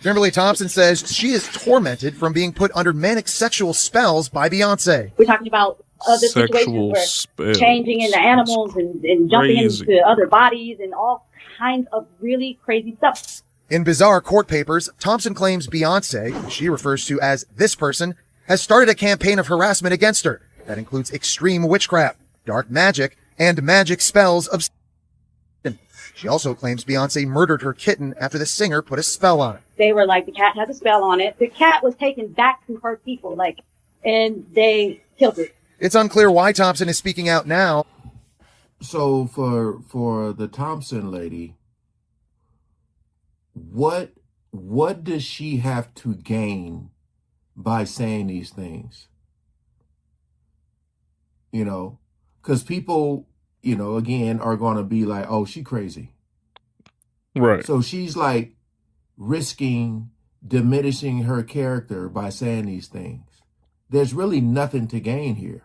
Kimberly Thompson says she is tormented from being put under manic sexual spells by Beyonce. We're talking about other situations where changing into animals and jumping into other bodies and all kinds of really crazy stuff. In bizarre court papers, Thompson claims Beyonce, who she refers to as this person, has started a campaign of harassment against her that includes extreme witchcraft, dark magic, and magic spells of. She also claims Beyonce murdered her kitten after the singer put a spell on it. They were like, the cat has a spell on it. The cat was taken back to her people, and they killed it. It's unclear why Thompson is speaking out now. So for the Thompson lady, what does she have to gain by saying these things? You know, because people, you know, again, are going to be like, oh, she crazy. Right. So she's like risking diminishing her character by saying these things. There's really nothing to gain here.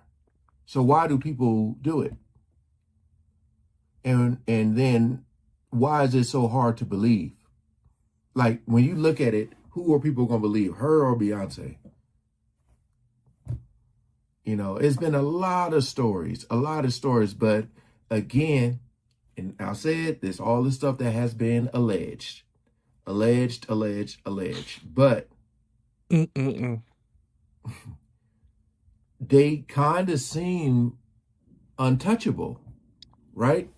So why do people do it? And then why is it so hard to believe? Like, when you look at it, who are people going to believe, her or Beyonce? You know, it's been a lot of stories, but again, and I'll say it, there's all the stuff that has been alleged. But they kind of seem untouchable, right?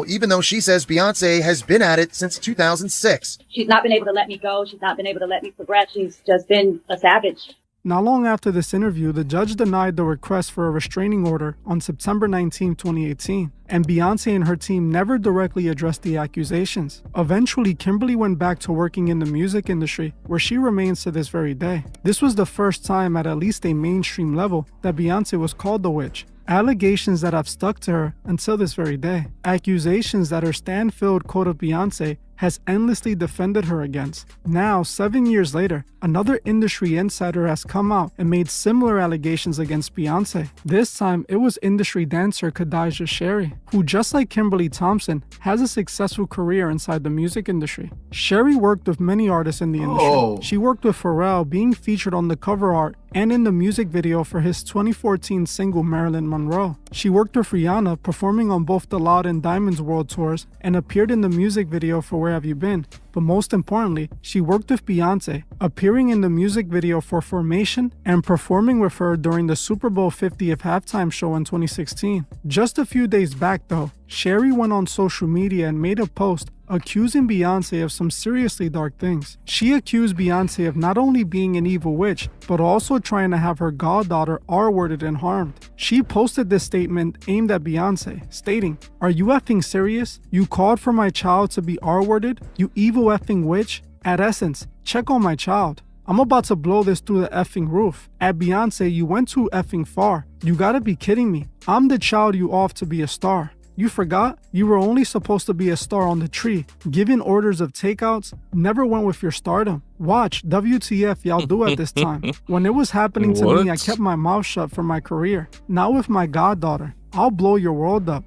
Even though she says Beyonce has been at it since 2006. She's not been able to let me go. She's not been able to let me progress. She's just been a savage. Not long after this interview, the judge denied the request for a restraining order on September 19, 2018, and Beyonce and her team never directly addressed the accusations. Eventually, Kimberly went back to working in the music industry, where she remains to this very day. This was the first time at least a mainstream level that Beyonce was called the witch. Allegations that have stuck to her until this very day. Accusations that her Stan-filled quote of Beyonce has endlessly defended her against. Now, 7 years later, another industry insider has come out and made similar allegations against Beyonce. This time, it was industry dancer Khadijah Sherry, who, just like Kimberly Thompson, has a successful career inside the music industry. Sherry worked with many artists in the industry. She worked with Pharrell, being featured on the cover art and in the music video for his 2014 single Marilyn Monroe. She worked with Rihanna, performing on both the Loud and Diamonds World Tours, and appeared in the music video for Where Have You Been? But most importantly, she worked with Beyonce, appearing in the music video for Formation and performing with her during the Super Bowl 50th halftime show in 2016. Just a few days back though, Sherry went on social media and made a post accusing Beyonce of some seriously dark things. She accused Beyonce of not only being an evil witch, but also trying to have her goddaughter R-worded and harmed. She posted this statement aimed at Beyonce, stating, "Are you effing serious? You called for my child to be R-worded? You evil effing witch? At essence, check on my child. I'm about to blow this through the effing roof. At Beyonce, you went too effing far. You gotta be kidding me. I'm the child you off to be a star. You forgot? You were only supposed to be a star on the tree. Giving orders of takeouts never went with your stardom. Watch, WTF y'all do at this time. When it was happening to me, I kept my mouth shut for my career. Now with my goddaughter, I'll blow your world up."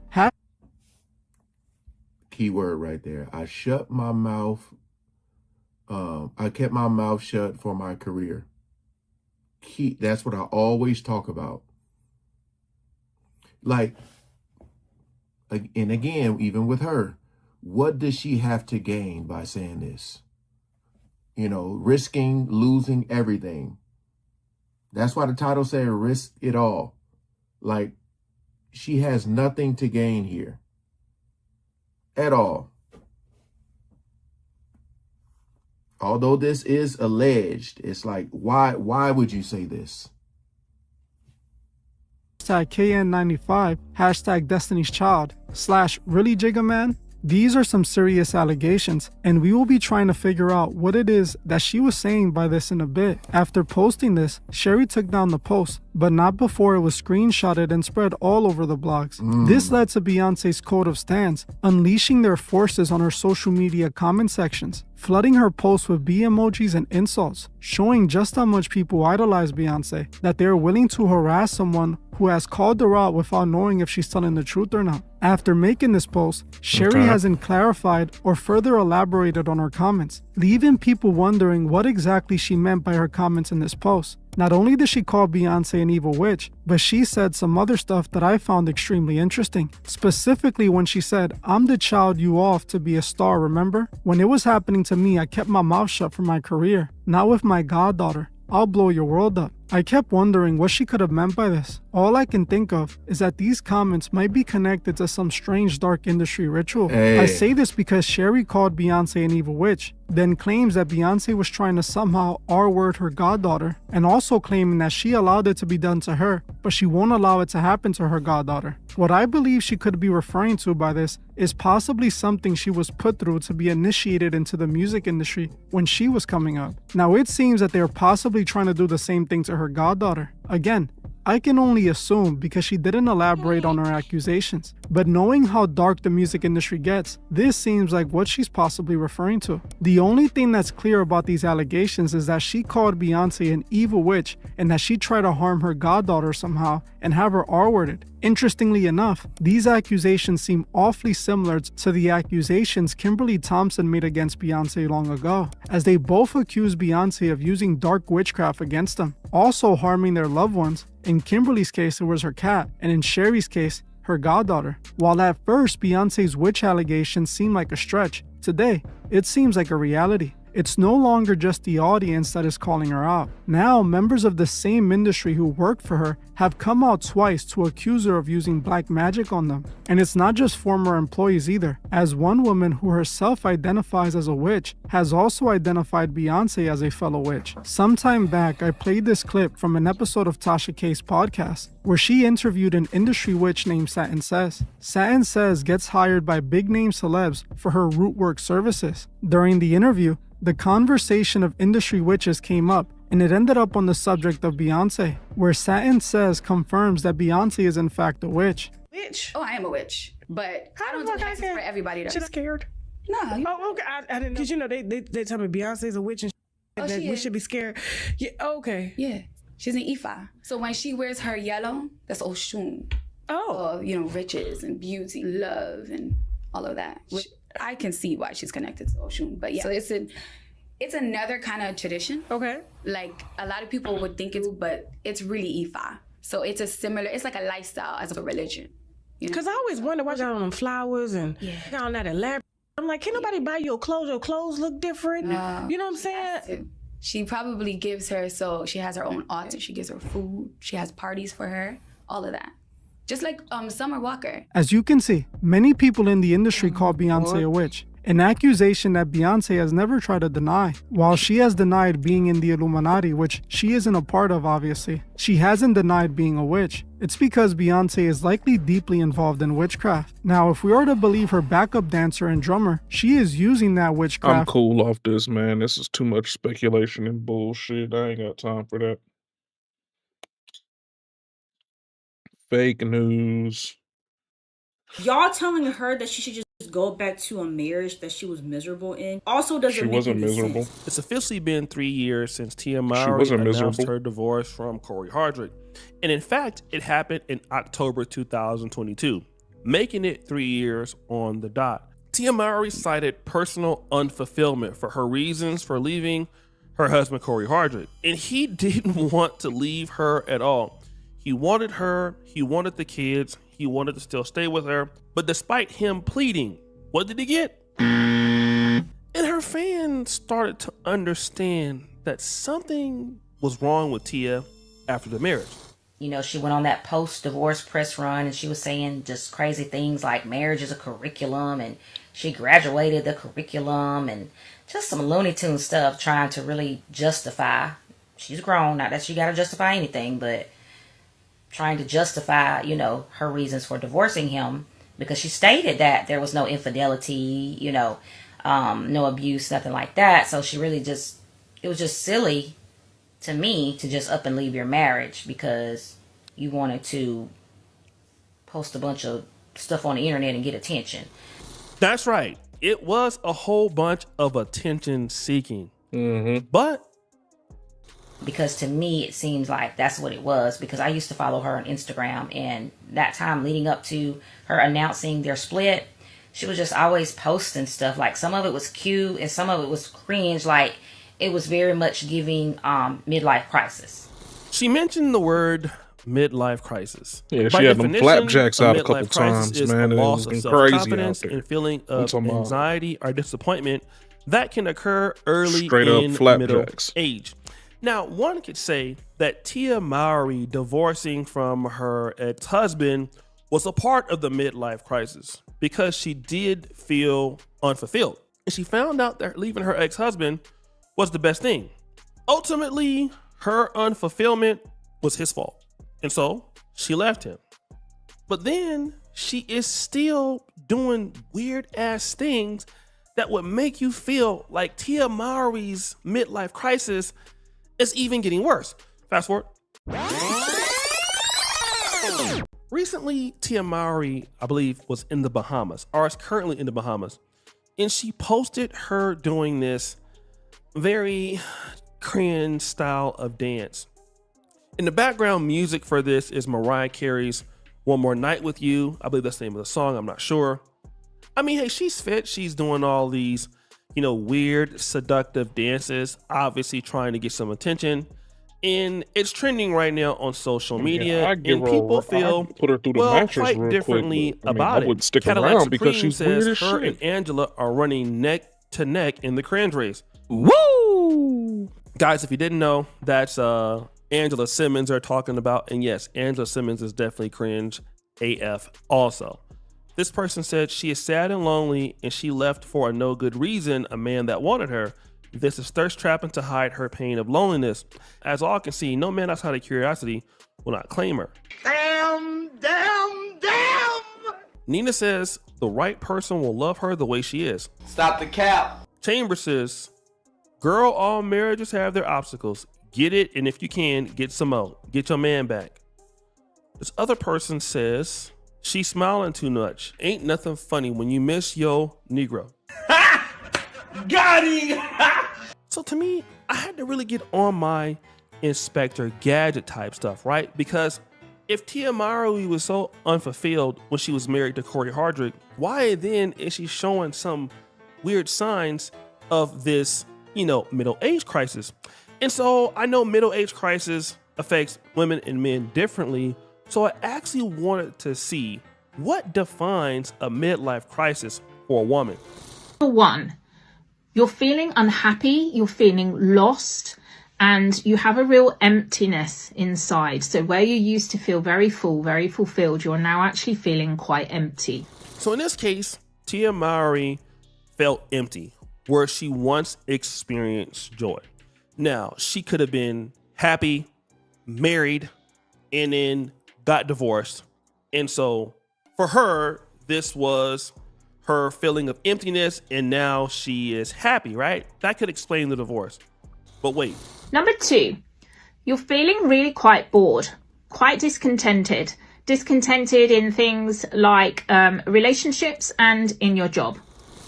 Keyword right there. I shut my mouth. I kept my mouth shut for my career. That's what I always talk about. Like, and again, even with her, what does she have to gain by saying this? You know, risking losing everything. That's why the title said risk it all. Like, she has nothing to gain here at all. Although this is alleged, it's like, why would you say this? #KN95, #Destiny's Child, /Really Jigga Man. These are some serious allegations, and we will be trying to figure out what it is that she was saying by this in a bit. After posting this, Sherry took down the post, but not before it was screenshotted and spread all over the blogs. This led to Beyonce's code of stans, unleashing their forces on her social media comment sections, flooding her posts with B emojis and insults, showing just how much people idolize Beyonce, that they are willing to harass someone who has called her out without knowing if she's telling the truth or not. After making this post, Sherry hasn't clarified or further elaborated on her comments, leaving people wondering what exactly she meant by her comments in this post. Not only did she call Beyonce an evil witch, but she said some other stuff that I found extremely interesting. Specifically when she said, "I'm the child you off to be a star, remember? When it was happening to me, I kept my mouth shut for my career. Now with my goddaughter, I'll blow your world up." I kept wondering what she could have meant by this. All I can think of is that these comments might be connected to some strange dark industry ritual. I say this because Sherry called Beyonce an evil witch, then claims that Beyonce was trying to somehow R-word her goddaughter, and also claiming that she allowed it to be done to her, but she won't allow it to happen to her goddaughter. What I believe she could be referring to by this is possibly something she was put through to be initiated into the music industry when she was coming up. Now it seems that they are possibly trying to do the same thing to her goddaughter. Again, I can only assume because she didn't elaborate on her accusations, but knowing how dark the music industry gets, this seems like what she's possibly referring to. The only thing that's clear about these allegations is that she called Beyonce an evil witch and that she tried to harm her goddaughter somehow and have her R-worded. Interestingly enough, these accusations seem awfully similar to the accusations Kimberly Thompson made against Beyonce long ago, as they both accused Beyonce of using dark witchcraft against them, also harming their loved ones. In Kimberly's case, it was her cat, and in Sherry's case, her goddaughter. While at first Beyonce's witch allegations seemed like a stretch, today it seems like a reality. It's no longer just the audience that is calling her out. Now, members of the same industry who worked for her have come out twice to accuse her of using black magic on them. And it's not just former employees either, as one woman who herself identifies as a witch has also identified Beyonce as a fellow witch. Sometime back, I played this clip from an episode of Tasha K's podcast, where she interviewed an industry witch named Satin Says. Satin Says gets hired by big-name celebs for her root work services. During the interview, the conversation of industry witches came up, and it ended up on the subject of Beyonce, where Satin Says confirms that Beyonce is in fact a witch. Witch? Oh, I am a witch, but I don't do hexes for everybody though. Just scared. No. Oh, okay. I didn't know. Because, you know, they tell me Beyonce's a witch and that we should be scared. Yeah, okay. Yeah. She's an Ifa. So when she wears her yellow, that's Oshun. Oh. You know, riches and beauty, love, and all of that. Which I can see why she's connected to Oshun. But yeah, so it's another kind of tradition. Okay. Like a lot of people would think but it's really Ifa. So it's like a lifestyle as a religion. Because I always wonder why y'all on them flowers and y'all on that elaborate. I'm like, can nobody buy your clothes? Your clothes look different. You know what I'm saying? She probably gives her, so she has her own altar. She gives her food. She has parties for her. All of that. Just like Summer Walker. As you can see, many people in the industry call Beyonce a witch, an accusation that Beyonce has never tried to deny. While she has denied being in the Illuminati, which she isn't a part of obviously, she hasn't denied being a witch. It's because Beyonce is likely deeply involved in witchcraft. Now, if we are to believe her backup dancer and drummer, she is using that witchcraft. I'm cool off this, man. This is too much speculation and bullshit. I ain't got time for that. Fake news. Y'all telling her that she should just go back to a marriage that she was miserable in also doesn't She make wasn't any miserable. sense. It's officially been 3 years since Tia Mowry wasn't announced miserable. her divorce from Corey Hardrick. And in fact, it happened in October 2022, making it 3 years on the dot. Tia Mowry cited personal unfulfillment for her reasons for leaving her husband, Corey Hardrick. And he didn't want to leave her at all. He wanted her, he wanted the kids, he wanted to still stay with her. But despite him pleading, what did he get? And her fans started to understand that something was wrong with Tia after the marriage. You know, she went on that post-divorce press run and she was saying just crazy things like marriage is a curriculum and she graduated the curriculum and just some Looney Tune stuff trying to really justify. She's grown, not that she got to justify anything, but trying to justify, you know, her reasons for divorcing him because she stated that there was no infidelity, you know, no abuse, nothing like that. So she really it was just silly to me to just up and leave your marriage because you wanted to post a bunch of stuff on the internet and get attention. That's right. It was a whole bunch of attention seeking. But because to me, it seems like that's what it was because I used to follow her on Instagram and that time leading up to her announcing their split, she was just always posting stuff. Like some of it was cute and some of it was cringe. Like it was very much giving midlife crisis. She mentioned the word midlife crisis. Yeah, By she had them definition, flapjacks out a couple midlife crisis times, is man. a It loss was of been crazy out self-confidence there. and feeling of I'm talking about anxiety or disappointment that can occur early straight up in middle flapjacks. age. Now, one could say that Tia Mowry divorcing from her ex-husband was a part of the midlife crisis because she did feel unfulfilled. And she found out that leaving her ex-husband was the best thing. Ultimately, her unfulfillment was his fault. And so she left him. But then she is still doing weird ass things that would make you feel like Tia Mowry's midlife crisis is even getting worse. Fast forward. Recently, Tia Mowry, I believe, was in the Bahamas, or is currently in the Bahamas. And she posted her doing this very cringe style of dance. And the background music for this is Mariah Carey's One More Night With You. I believe that's the name of the song. I'm not sure. I mean, hey, she's fit. She's doing all these, you know, weird, seductive dances, obviously trying to get some attention. And it's trending right now on social media. I and give her people I feel put her through the mattress quite real differently quick, but, I mean, about I it. wouldn't stick Cadillac around because Supreme she's says weird as her shit. and Angela are running neck to neck in the cringe race. Woo! Guys, if you didn't know, that's Angela Simmons they're talking about. And yes, Angela Simmons is definitely cringe AF also. This person said she is sad and lonely and she left for a no good reason, a man that wanted her. This is thirst trapping to hide her pain of loneliness. As all can see, no man outside of curiosity will not claim her. Damn. Nina says the right person will love her the way she is. Stop the cap. Chamber says, girl, all marriages have their obstacles. Get it, and if you can, get some more. Get your man back. This other person says, she's smiling too much. Ain't nothing funny when you miss your Negro. Got him! So to me, I had to really get on my Inspector Gadget type stuff, right? Because if Tia Mowry was so unfulfilled when she was married to Corey Hardrick, why then is she showing some weird signs of this, middle age crisis? And so I know middle age crisis affects women and men differently. So I actually wanted to see what defines a midlife crisis for a woman. Number one, you're feeling unhappy, you're feeling lost, and you have a real emptiness inside. So where you used to feel very full, very fulfilled, you're now actually feeling quite empty. So in this case, Tia Mowry felt empty, where she once experienced joy. Now, she could have been happy, married, and then got divorced. And so for her, this was her feeling of emptiness, and now she is happy, right? That could explain the divorce. But wait. Number two, you're feeling really quite bored, quite discontented in things like relationships and in your job.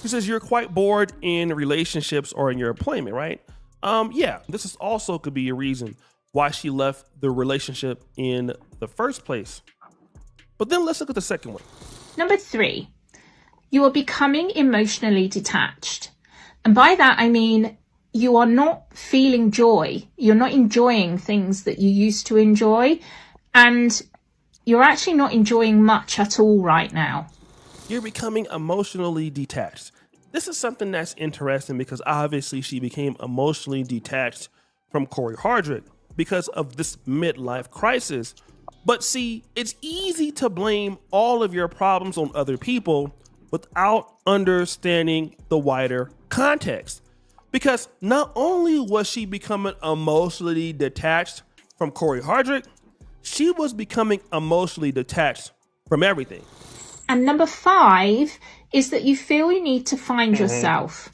She says you're quite bored in relationships or in your employment, right? Yeah, this is also could be a reason why she left the relationship in the first place. But then let's look at the second one. Number three, you are becoming emotionally detached. And by that, I mean, you are not feeling joy. You're not enjoying things that you used to enjoy. And you're actually not enjoying much at all right now. You're becoming emotionally detached. This is something that's interesting because obviously she became emotionally detached from Corey Hardrick because of this midlife crisis. But see, it's easy to blame all of your problems on other people without understanding the wider context. Because not only was she becoming emotionally detached from Corey Hardrick, she was becoming emotionally detached from everything. And number five is that you feel you need to find yourself.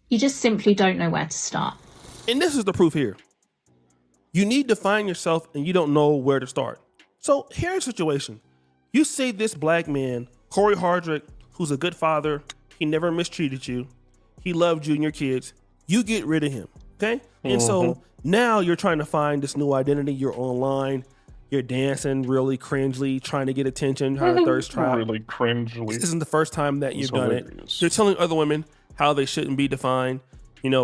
You just simply don't know where to start. And this is the proof here. You need to find yourself and you don't know where to start. So here's a situation. You say this black man, Corey Hardrick, who's a good father, he never mistreated you, he loved you and your kids, you get rid of him, okay? And so now you're trying to find this new identity, you're online, you're dancing really cringely, trying to get attention, her thirst trap. Really cringely. This isn't the first time that you've done it. You're telling other women how they shouldn't be defined,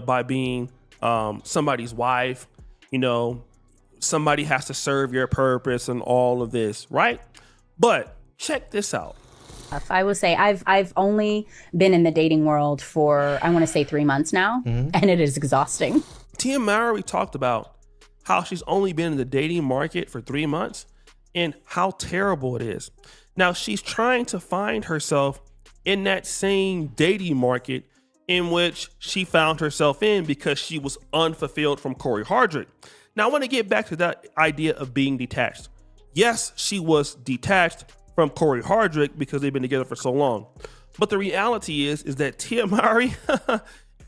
by being somebody's wife, somebody has to serve your purpose and all of this, right? But check this out. I would say I've only been in the dating world for, I want to say 3 months now, and it is exhausting. Tia Mowry talked about how she's only been in the dating market for 3 months and how terrible it is. Now she's trying to find herself in that same dating market in which she found herself in because she was unfulfilled from Corey Hardrick. Now I want to get back to that idea of being detached. Yes, she was detached from Corey Hardrick because they've been together for so long. But the reality is that Tia Mowry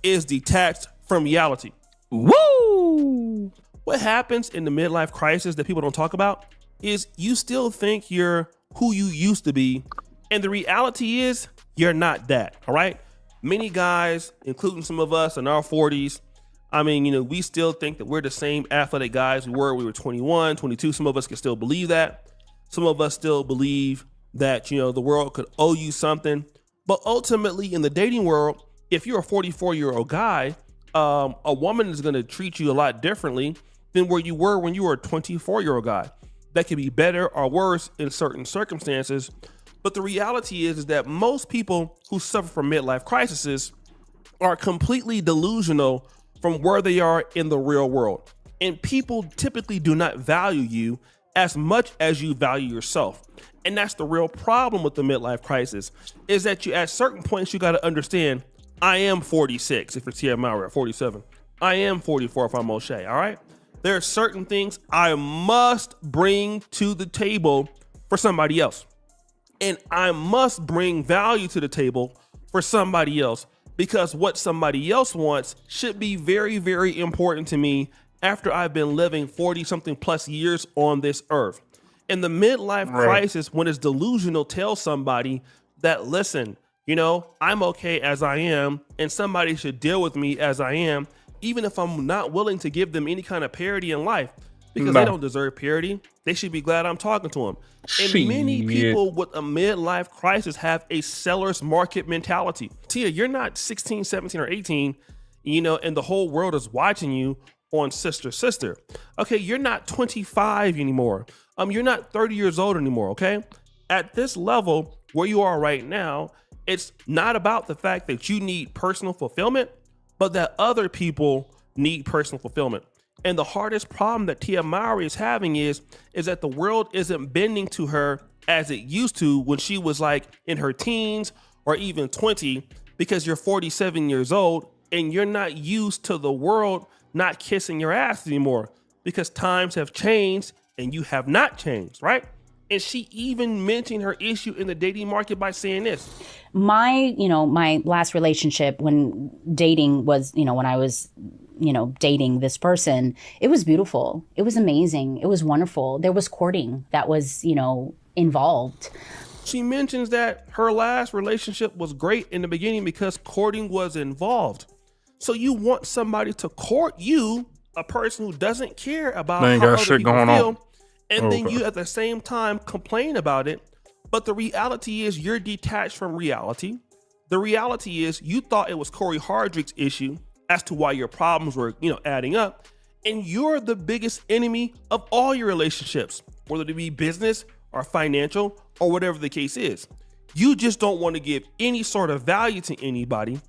is detached from reality. Woo! What happens in the midlife crisis that people don't talk about is you still think you're who you used to be. And the reality is you're not that, all right? Many guys, including some of us in our 40s, we still think that we're the same athletic guys we were 21, 22. Some of us can still believe that. Some of us still believe that, the world could owe you something. But ultimately in the dating world, if you're a 44-year-old guy, a woman is going to treat you a lot differently than where you were when you were a 24-year-old guy. That could be better or worse in certain circumstances. But the reality is that most people who suffer from midlife crises are completely delusional from where they are in the real world. And people typically do not value you as much as you value yourself. And that's the real problem with the midlife crisis, is that you at certain points, you got to understand, I am 46 if it's Tia Mowry, 47. I am 44 if I'm O'Shea, all right? There are certain things I must bring to the table for somebody else. And I must bring value to the table for somebody else, because what somebody else wants should be very, very important to me after I've been living 40 something plus years on this earth. And the midlife crisis, when it's delusional, tells somebody that, listen, You know, I'm okay as I am, and somebody should deal with me as I am, even if I'm not willing to give them any kind of parity in life, because they don't deserve parity. They should be glad I'm talking to them. And many people with a midlife crisis have a seller's market mentality. Tia, you're not 16, 17, or 18, you know, and the whole world is watching you on Sister. Okay, you're not 25 anymore. You're not 30 years old anymore, okay? At this level where you are right now, it's not about the fact that you need personal fulfillment, but that other people need personal fulfillment. And the hardest problem that Tia Mowry is having is that the world isn't bending to her as it used to when she was like in her teens or even 20, because you're 47 years old and you're not used to the world not kissing your ass anymore, because times have changed and you have not changed, right? And she even mentioned her issue in the dating market by saying this. My last relationship when dating was, when I was, dating this person, it was beautiful. It was amazing. It was wonderful. There was courting that was, involved. She mentions that her last relationship was great in the beginning because courting was involved. So you want somebody to court you, a person who doesn't care about how other people feel, and then you at the same time complain about it. But the reality is you're detached from reality. The reality is you thought it was Corey Hardrick's issue as to why your problems were, adding up. And you're the biggest enemy of all your relationships, whether it be business or financial or whatever the case is. You just don't want to give any sort of value to anybody.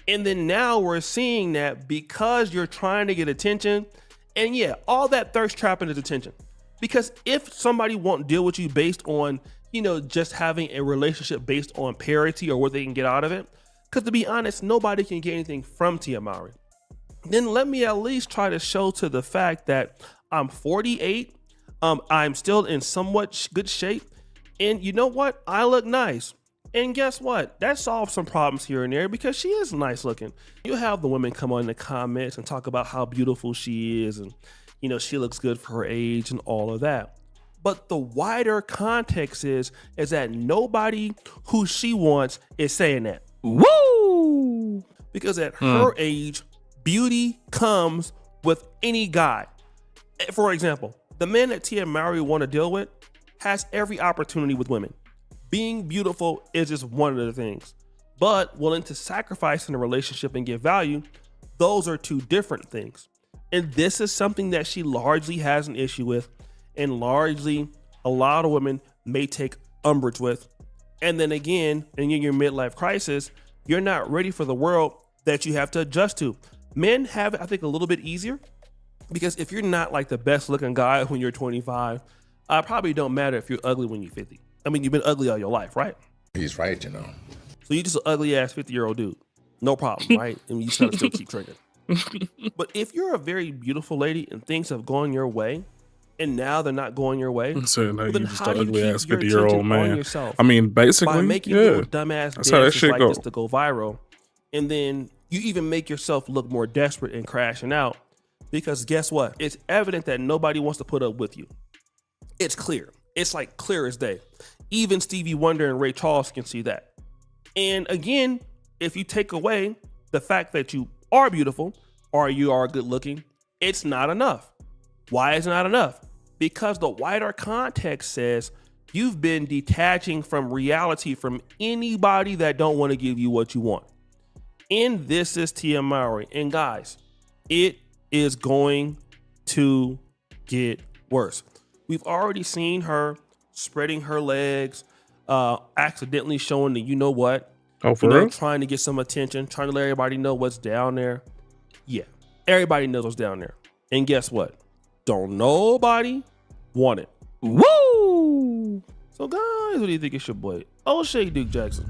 And then now we're seeing that because you're trying to get attention, and yeah, all that thirst trapping is attention. Because if somebody won't deal with you based on, just having a relationship based on parity or what they can get out of it, because to be honest, nobody can get anything from Tia Mowry, then let me at least try to show to the fact that I'm 48, I'm still in somewhat good shape, and you know what? I look nice. And guess what? That solves some problems here and there because she is nice looking. You have the women come on in the comments and talk about how beautiful she is and, she looks good for her age and all of that. But the wider context is that nobody who she wants is saying that. Woo! Because at her age, beauty comes with any guy. For example, the man that Tia Mowry want to deal with has every opportunity with women. Being beautiful is just one of the things, but willing to sacrifice in a relationship and give value, those are two different things. And this is something that she largely has an issue with, and largely a lot of women may take umbrage with. And then again, in your midlife crisis, you're not ready for the world that you have to adjust to. Men have it, I think, a little bit easier, because if you're not like the best looking guy when you're 25, probably don't matter if you're ugly when you're 50. I mean, you've been ugly all your life, right? He's right, So you're just an ugly ass 50-year-old dude. No problem, right? And you just gotta still keep tricking. But if you're a very beautiful lady and things have gone your way, and now they're not going your way, so now then you just how an do you ugly keep ass your 50-year-old attention on man. yourself? I mean, basically, by making yeah. little dumbass That's how that dances shit like go. this to go viral, and then you even make yourself look more desperate and crashing out, because guess what? It's evident that nobody wants to put up with you. It's clear. It's like clear as day. Even Stevie Wonder and Ray Charles can see that. And again, if you take away the fact that you are beautiful or you are good looking, it's not enough. Why is it not enough? Because the wider context says you've been detaching from reality from anybody that don't want to give you what you want. And this is Tia Mowry. And guys, it is going to get worse. We've already seen her spreading her legs, accidentally showing the what. Oh, for real? Trying to get some attention, trying to let everybody know what's down there. Yeah, everybody knows what's down there. And guess what? Don't nobody want it. Woo! So guys, what do you think? It's your boy, O'Shea Duke Jackson,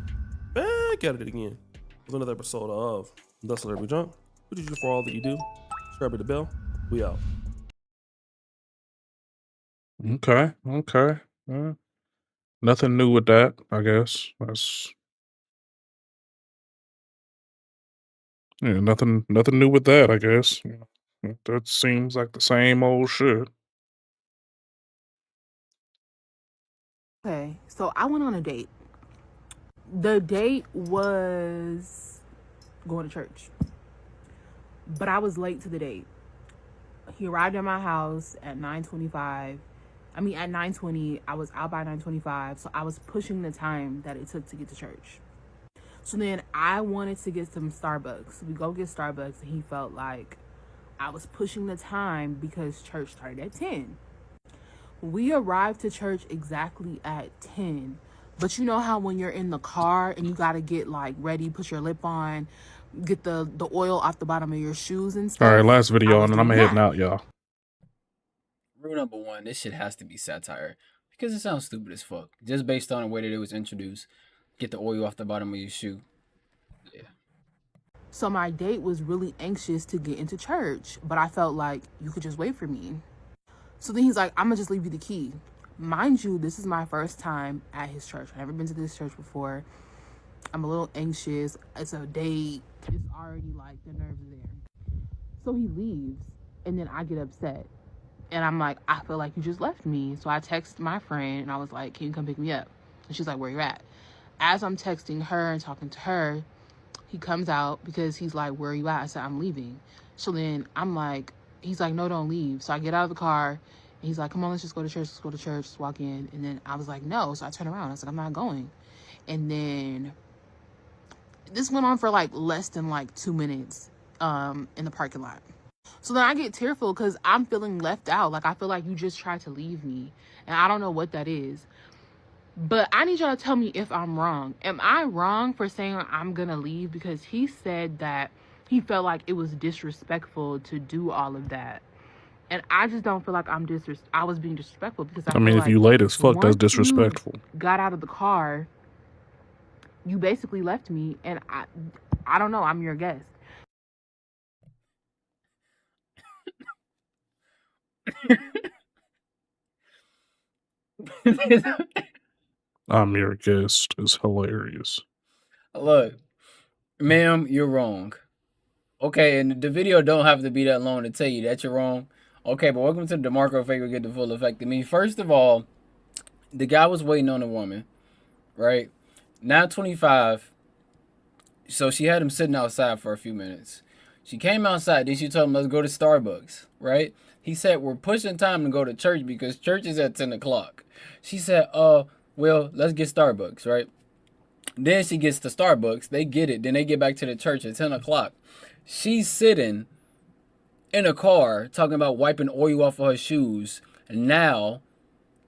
back at it again with another episode of The Celebrity Junk. What did you do for all that you do? Subscribe to the bell. We out. Okay. Nothing new with that, I guess. Nothing new with that, I guess. That seems like the same old shit. Okay, so I went on a date The date was going to church, but I was late to the date. He arrived at my house at 9:25. I mean, at 9:20. I was out by 9:25, so I was pushing the time that it took to get to church. So then I wanted to get some Starbucks. We go get Starbucks, and he felt like I was pushing the time because church started at 10. We arrived to church exactly at 10. But you know how when you're in the car and you got to get like ready, put your lip on, get the oil off the bottom of your shoes and stuff. All right, last video, and then I'm heading out, y'all. Rule number one, this shit has to be satire because it sounds stupid as fuck. Just based on the way that it was introduced. Get the oil off the bottom of your shoe. Yeah. So my date was really anxious to get into church, but I felt like you could just wait for me. So then he's like, I'm gonna just leave you the key. Mind you, this is my first time at his church. I've never been to this church before. I'm a little anxious. It's a date. It's already like the nerves are there. So he leaves, and then I get upset. And I'm like, I feel like you just left me. So I text my friend, and I was like, can you come pick me up? And she's like, where you at? As I'm texting her and talking to her, he comes out because he's like, where are you at? I said, I'm leaving. So then I'm like, he's like, no, don't leave. So I get out of the car, and he's like, come on, let's just go to church. Let's go to church. Let's walk in. And then I was like, no. So I turn around. I was like, I'm not going. And then this went on for like less than like 2 minutes in the parking lot. So then I get tearful because I'm feeling left out. Like, I feel like you just tried to leave me. And I don't know what that is. But I need y'all to tell me if I'm wrong. Am I wrong for saying I'm going to leave? Because he said that he felt like it was disrespectful to do all of that. And I just don't feel like I was being disrespectful because I mean, feel if like you late as fuck, that's once disrespectful. you got out of the car, you basically left me, and I don't know, I'm your guest. I'm your guest is hilarious. Look, ma'am, you're wrong. Okay, and the video don't have to be that long to tell you that you're wrong. Okay, but welcome to the DeMarco Fake will get the full effect of me. First of all, the guy was waiting on a woman, right? 9:25. So she had him sitting outside for a few minutes. She came outside, then she told him, let's go to Starbucks, right? He said, we're pushing time to go to church because church is at 10 o'clock. She said, well, let's get Starbucks, right? Then she gets to Starbucks. They get it. Then they get back to the church at 10 o'clock. She's sitting in a car talking about wiping oil off of her shoes. And now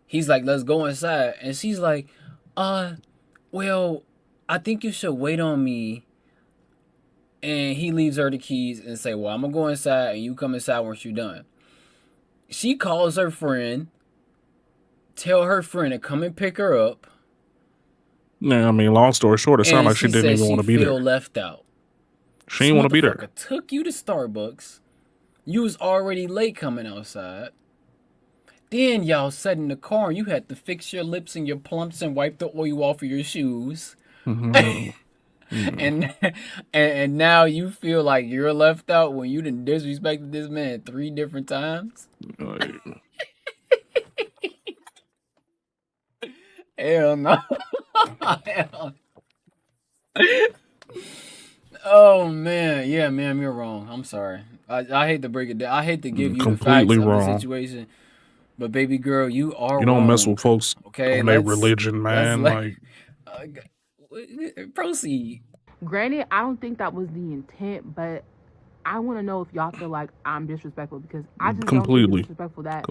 he's like, let's go inside. And she's like, well, I think you should wait on me. And he leaves her the keys and say, well, I'm going to go inside and you come inside once you're done. She calls her friend, tell her friend to come and pick her up. Yeah, I mean, long story short, it sounded like she didn't even want to be there. Left out. She didn't want to be there. Took you to Starbucks. You was already late coming outside. Then y'all sat in the car and you had to fix your lips and your plumps and wipe the oil off of your shoes. Mm-hmm. And now you feel like you're left out when you done disrespected this man 3 different times. Hell no. Hell. Oh man, yeah, ma'am, you're wrong. I'm sorry. I hate to break it down. I hate to give you the facts of the situation. But baby girl, you are wrong. You don't mess with folks on their religion, man. Proceed. Granted, I don't think that was the intent, but I want to know if y'all feel like I'm disrespectful because I just don't think it's disrespectful that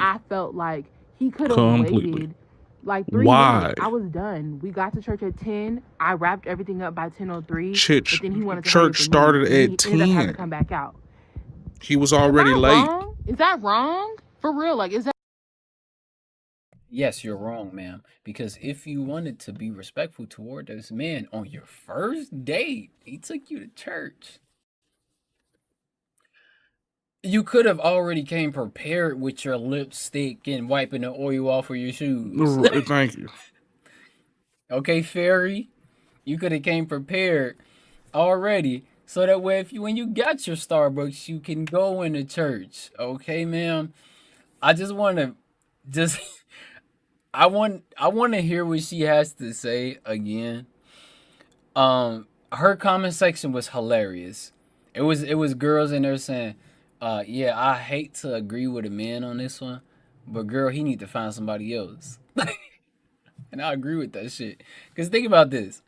I felt like he could have waited like 3 minutes. I was done. We got to church at 10. I wrapped everything up by 10:03. But then he wanted to church started at 10. He ended up having to come back out. He was already late. Wrong? Is that wrong? For real? Like, is that? Yes, you're wrong, ma'am. Because if you wanted to be respectful toward this man on your first date, he took you to church. You could have already came prepared with your lipstick and wiping the oil off of your shoes. Thank you. Okay, fairy. You could have came prepared already. So that way, when you got your Starbucks, you can go into church. Okay, ma'am? I just want to... I want to hear what she has to say again. Her comment section was hilarious. It was girls in there saying, yeah, I hate to agree with a man on this one, but girl, he need to find somebody else. And I agree with that shit. Cause think about this.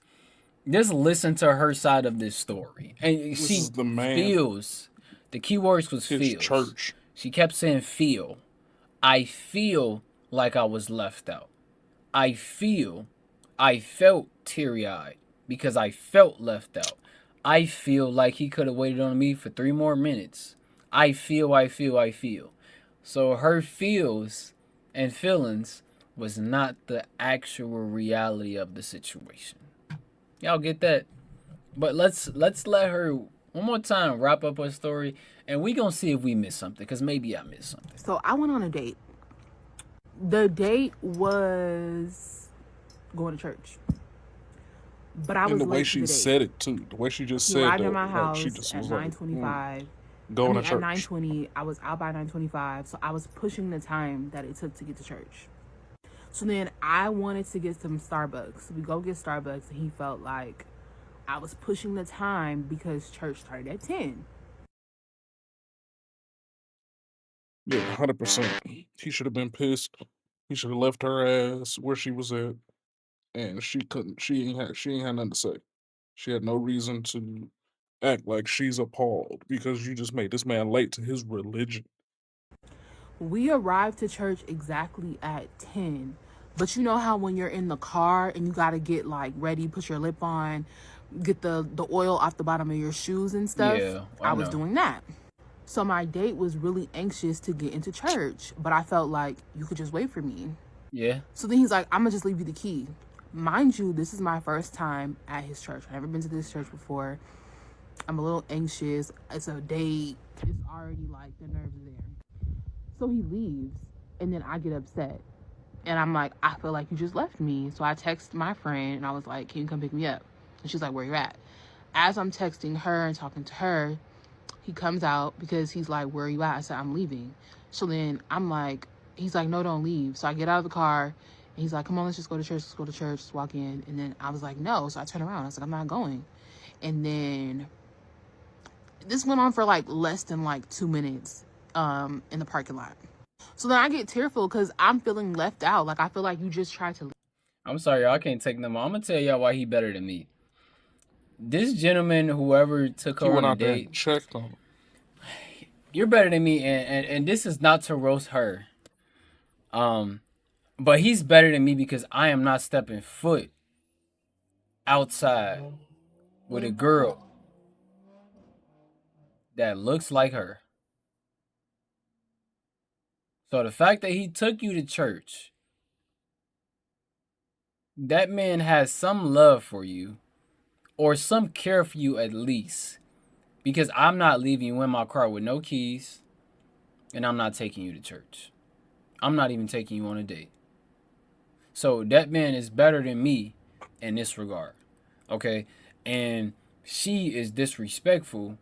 Just listen to her side of this story. And This she is the man. feels. The key words was His feels. church. She kept saying feel. I feel like I was left out. I felt teary-eyed because I felt left out. I feel like he could have waited on me for 3 more minutes. I feel. So her feels and feelings was not the actual reality of the situation. Y'all get that? But let's let her one more time wrap up her story, and we gonna see if we missed something, because maybe I missed something. So I went on a date. The date was going to church. But I was and the late way to she the date. said it too. The way she just He said arrived that. at my like, house she just at was 9:25. Going to At church. 9:20, I was out by 9:25, so I was pushing the time that it took to get to church. So then I wanted to get some Starbucks. So we go get Starbucks, and he felt like I was pushing the time because church started at 10. Yeah, 100%. He should have been pissed. He should have left her ass where she was at, and she couldn't. She ain't had nothing to say. She had no reason to act like she's appalled because you just made this man late to his religion. We arrived to church exactly at 10. But you know how when you're in the car and you got to get like ready, put your lip on, get the oil off the bottom of your shoes and stuff? Yeah, I was know. doing that. So my date was really anxious to get into church, but I felt like you could just wait for me. Yeah. So then he's like, I'm gonna just leave you the key. Mind you, this is my first time at his church. I've never been to this church before. I'm a little anxious. It's a date. It's already like the nerves are there. So he leaves, and then I get upset. And I'm like, I feel like you just left me. So I text my friend, and I was like, can you come pick me up? And she's like, where you at? As I'm texting her and talking to her, he comes out because he's like, where are you at? I said, I'm leaving. So then I'm like, he's like, no, don't leave. So I get out of the car, and he's like, come on, let's just go to church. Let's go to church. Let's walk in. And then I was like, no. So I turn around. I was like, I'm not going. And then this went on for like less than like 2 minutes in the parking lot. So then I get tearful because I'm feeling left out. Like, I feel like you just tried to leave. I'm sorry, y'all, I can't take no more. I'm gonna tell y'all why he better than me. This gentleman, whoever took her on a date, checked on him. You're better than me, and this is not to roast her. But he's better than me because I am not stepping foot outside with a girl that looks like her. So the fact that he took you to church, that man has some love for you or some care for you at least, because I'm not leaving you in my car with no keys, and I'm not taking you to church. I'm not even taking you on a date. So that man is better than me in this regard, okay? And she is disrespectful,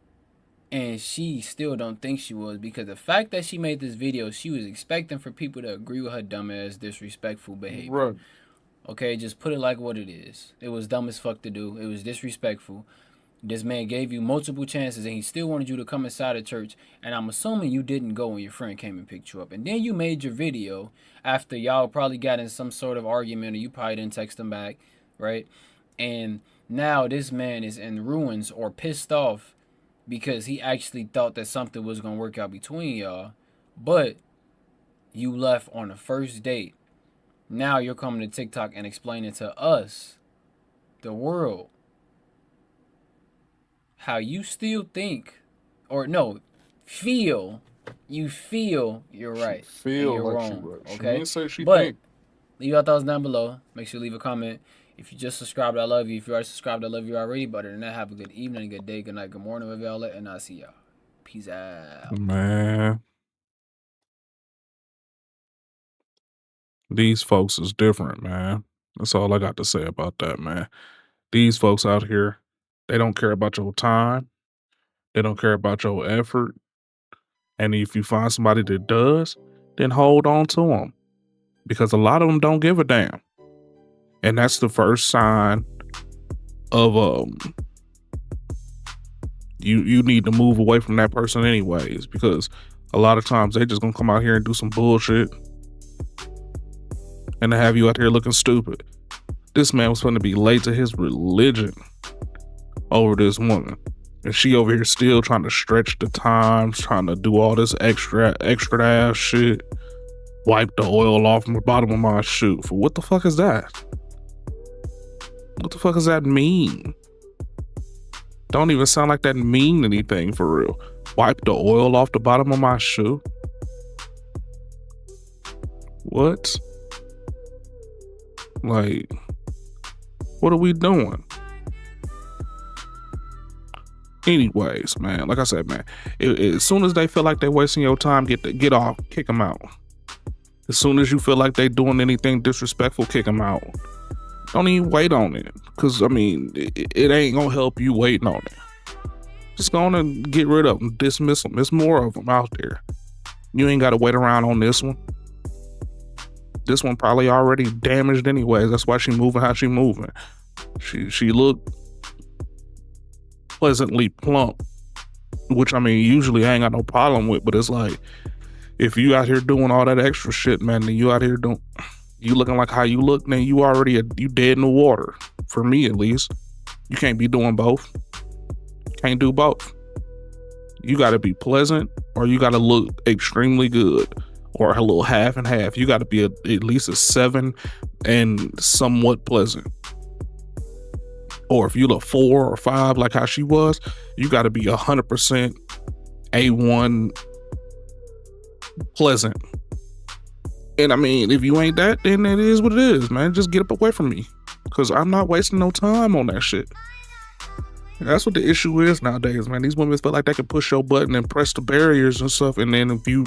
and she still don't think she was, because the fact that she made this video, she was expecting for people to agree with her dumbass disrespectful behavior. Right. Okay, just put it like what it is. It was dumb as fuck to do. It was disrespectful. This man gave you multiple chances, and he still wanted you to come inside the church. And I'm assuming you didn't go when your friend came and picked you up. And then you made your video after y'all probably got in some sort of argument, or you probably didn't text him back, right? And now this man is in ruins or pissed off because he actually thought that something was going to work out between y'all. But you left on the first date. Now you're coming to TikTok and explaining to us, the world, how you still think, or no, feel, you feel you're right. Feel and you're like wrong. she right. She Okay? didn't say she but think. leave your thoughts down below. Make sure you leave a comment. If you just subscribed, I love you. If you already subscribed, I love you already. But other than that, have a good evening, good day, good night, good morning, whatever y'all at, and I'll see y'all. Peace out. Man. These folks is different, man. That's all I got to say about that, man. These folks out here, they don't care about your time. They don't care about your effort. And if you find somebody that does, then hold on to them. Because a lot of them don't give a damn. And that's the first sign of you need to move away from that person anyways, because a lot of times they just gonna come out here and do some bullshit and to have you out here looking stupid. This man was going to be late to his religion over this woman, and she over here still trying to stretch the times, trying to do all this extra ass shit, wipe the oil off from the bottom of my shoe. For what the fuck is that? What the fuck does that mean? Don't even sound like that mean anything for real. Wipe the oil off the bottom of my shoe? What? Like, what are we doing? Anyways, man, like I said, man, as soon as they feel like they're wasting your time, get off, kick them out. As soon as you feel like they doing anything disrespectful, kick them out. Don't even wait on it, because I mean, it ain't gonna help you waiting on it. Just gonna get rid of them, dismiss them. There's more of them out there. You ain't gotta wait around on this one. This one probably already damaged anyways. That's why she moving how she moving. She looked pleasantly plump, which I mean, usually I ain't got no problem with, but it's like, if you out here doing all that extra shit, man, then you out here you looking like how you look, then you you dead in the water. For me, at least. You can't be doing both. Can't do both. You got to be pleasant, or you got to look extremely good, or a little half and half. You got to be at least a 7 and somewhat pleasant. Or if you look 4 or 5 like how she was, you got to be 100% A1 pleasant. And I mean, if you ain't that, then it is what it is, man. Just get up away from me, because I'm not wasting no time on that shit. And that's what the issue is nowadays, man. These women feel like they can push your button and press the barriers and stuff, and then if you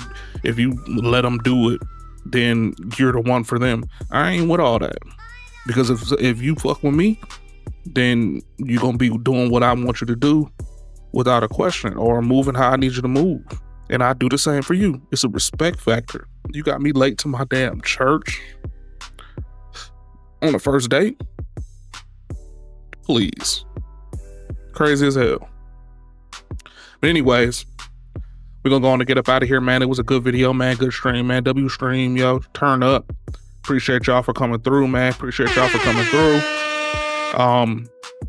let them do it, then you're the one for them. I ain't with all that, because if you fuck with me, then you're gonna be doing what I want you to do without a question, or moving how I need you to move. And I do the same for you. It's a respect factor. You got me late to my damn church on the first date? Please. Crazy as hell. But anyways, we're gonna go on and get up out of here, man. It was a good video, man. Good stream, man. W stream, yo. Turn up. Appreciate y'all for coming through, man. Appreciate y'all for coming through.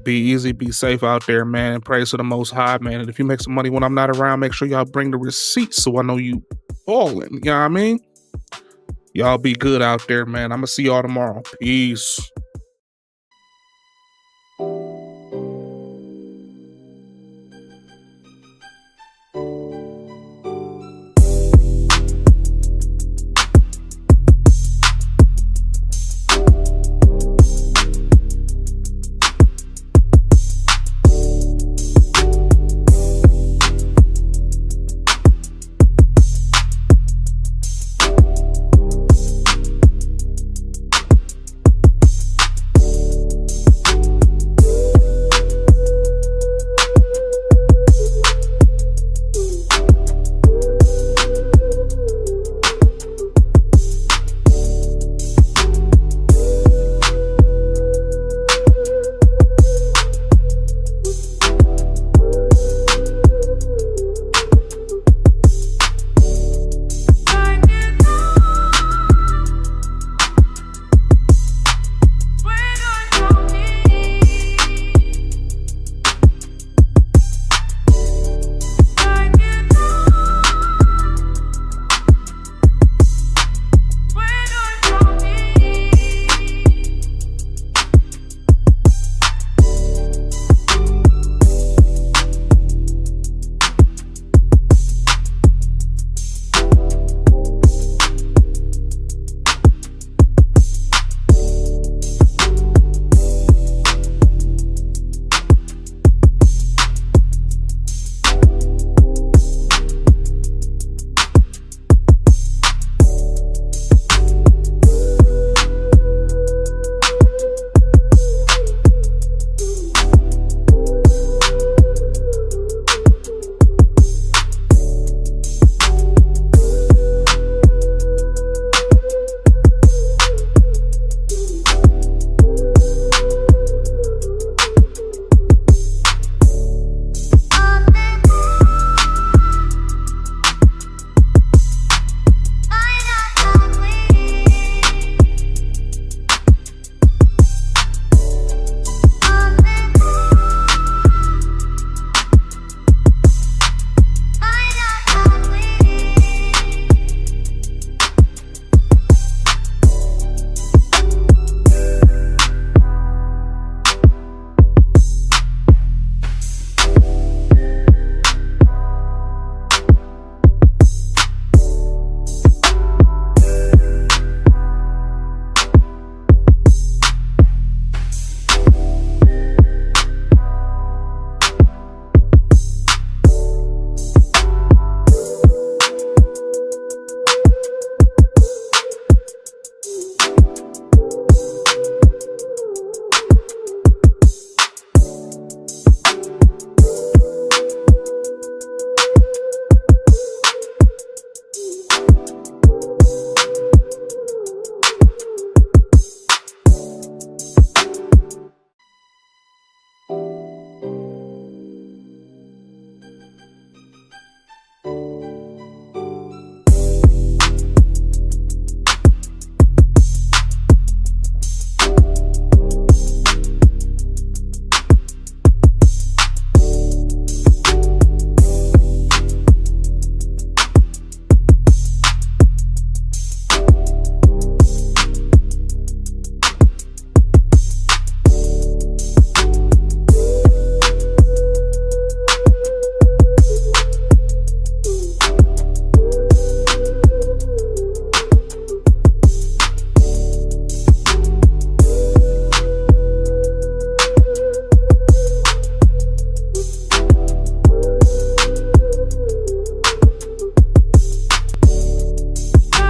Be easy, be safe out there, man, and praise to the Most High, man. And if you make some money when I'm not around, make sure y'all bring the receipts so I know you balling. You know what I mean? Y'all be good out there, man. I'm gonna see y'all tomorrow. Peace.